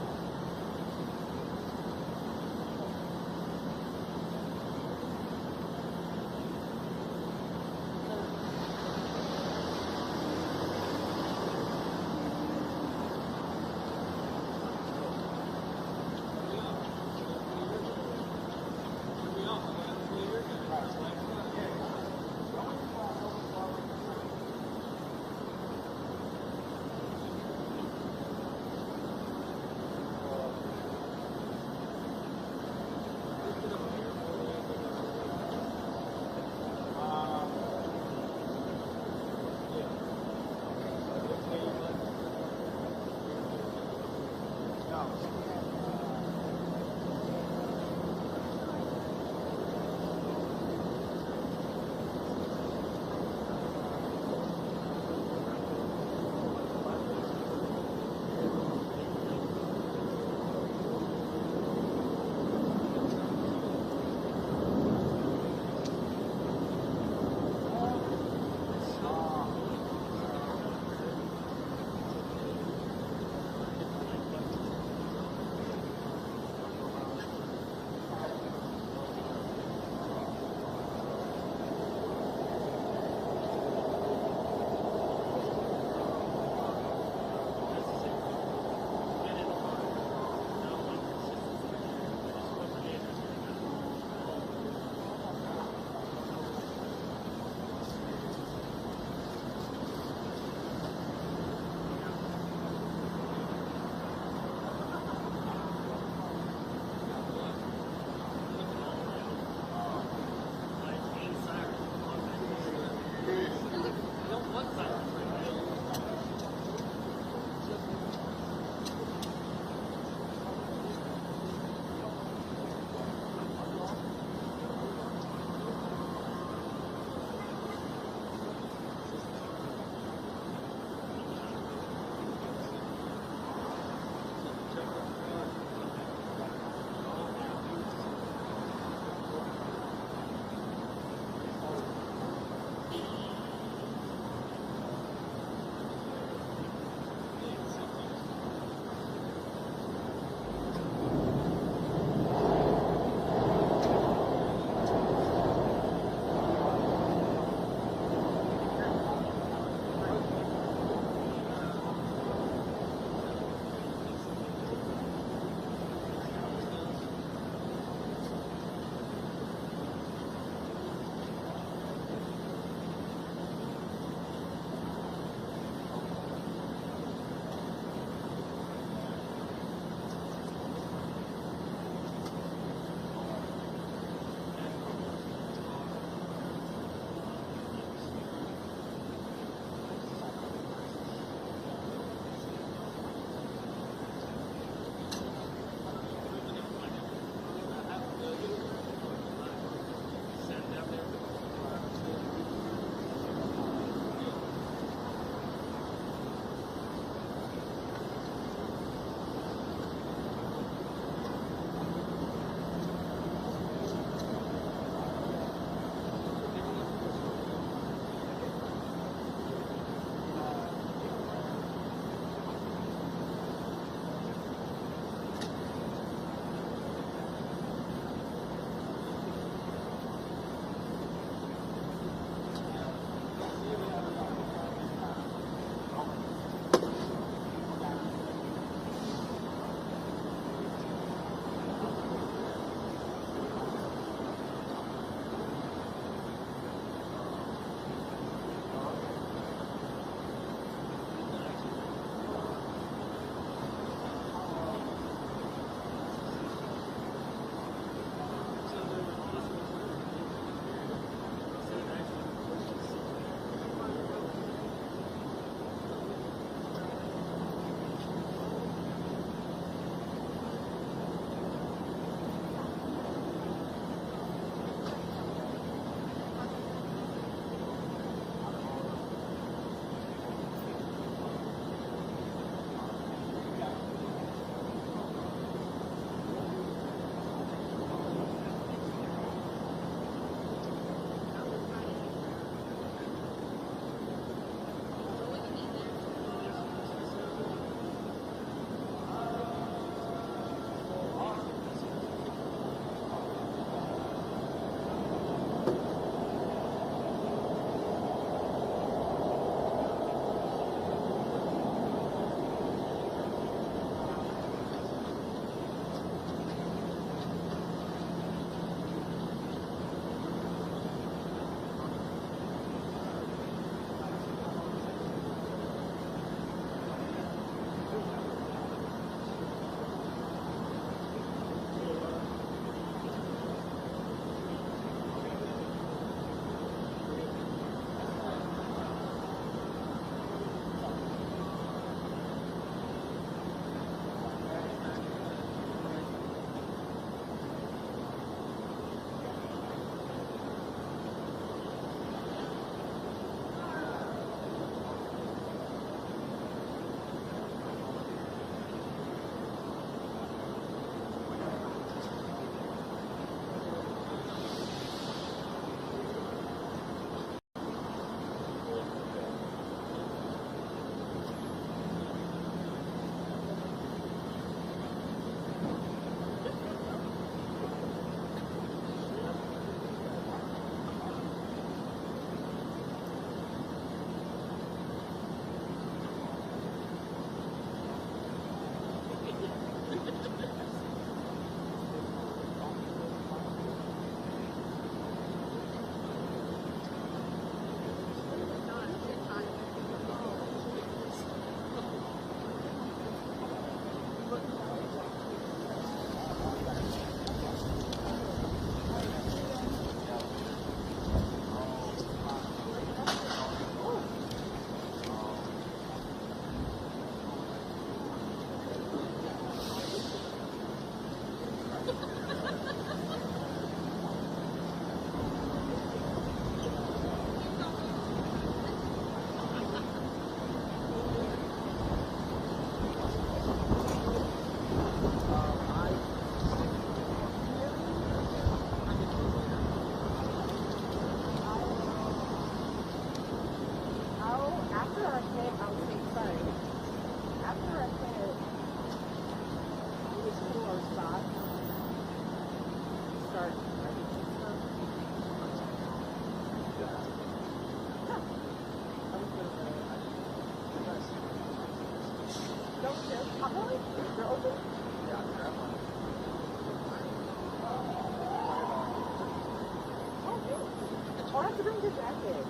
Oh, I have to bring the jacket.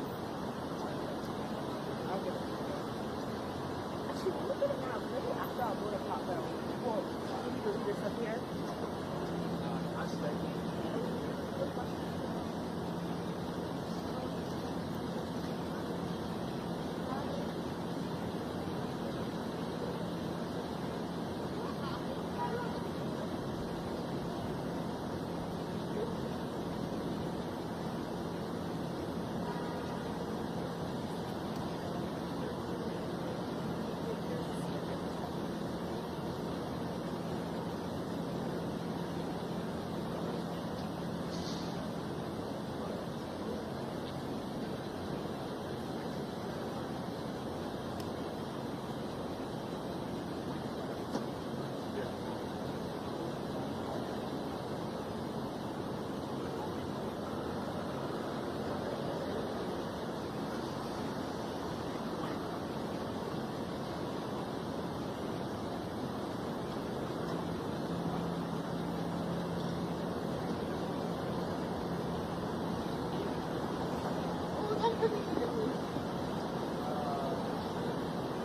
I'll get it. Actually, let me get it now. Maybe after I'll go to Pop Bell. Well, can you leave this up here? I'll stay.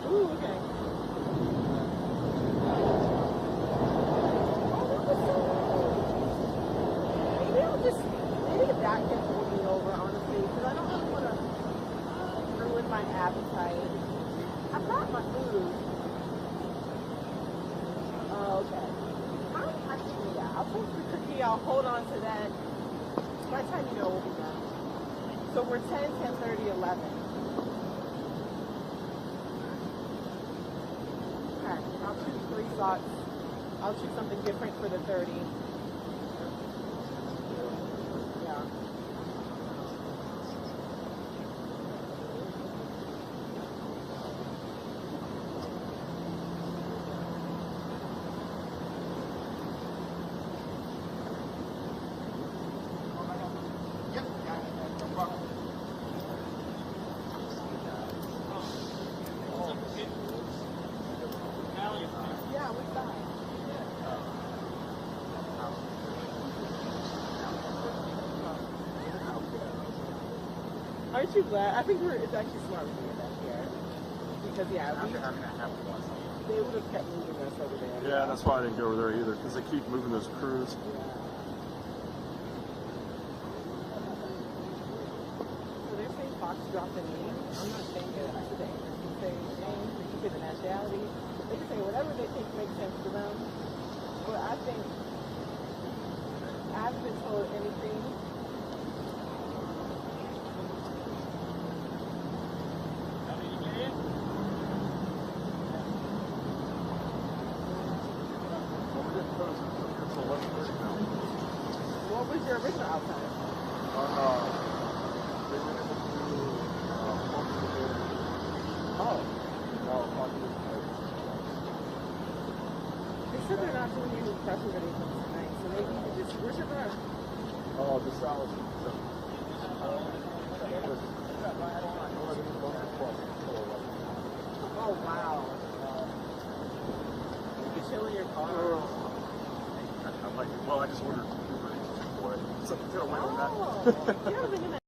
Ooh, okay. Maybe I'll just, maybe the back can hold me over, honestly, because I don't really want to ruin my appetite. I've got my food. Oh, okay. Actually, yeah, I'll take the cookie, I'll hold on to that. By the time you know, we'll be done. So we're 10, 10:30, 11. Okay, I'll choose 3 slots. I'll choose something different for the 30. Yeah. Yeah, we got it. Aren't you glad? I think it's actually smart to do that here. Because, yeah, they would have kept moving us over there. Yeah, that's why I didn't go over there either, because they keep moving those crews. So they're saying Fox dropped a name. I'm not saying that. I should say name, they can say the nationality. They can say whatever they think makes sense to them. But I think I haven't been told anything. What was your original outcome? They said they're not doing any pressure releases tonight, so maybe you could just, where's your car? Oh, the salad. Oh, wow. You chill in your car. I'm like, well, I just ordered Uber Eats. So, wait on that. You haven't been in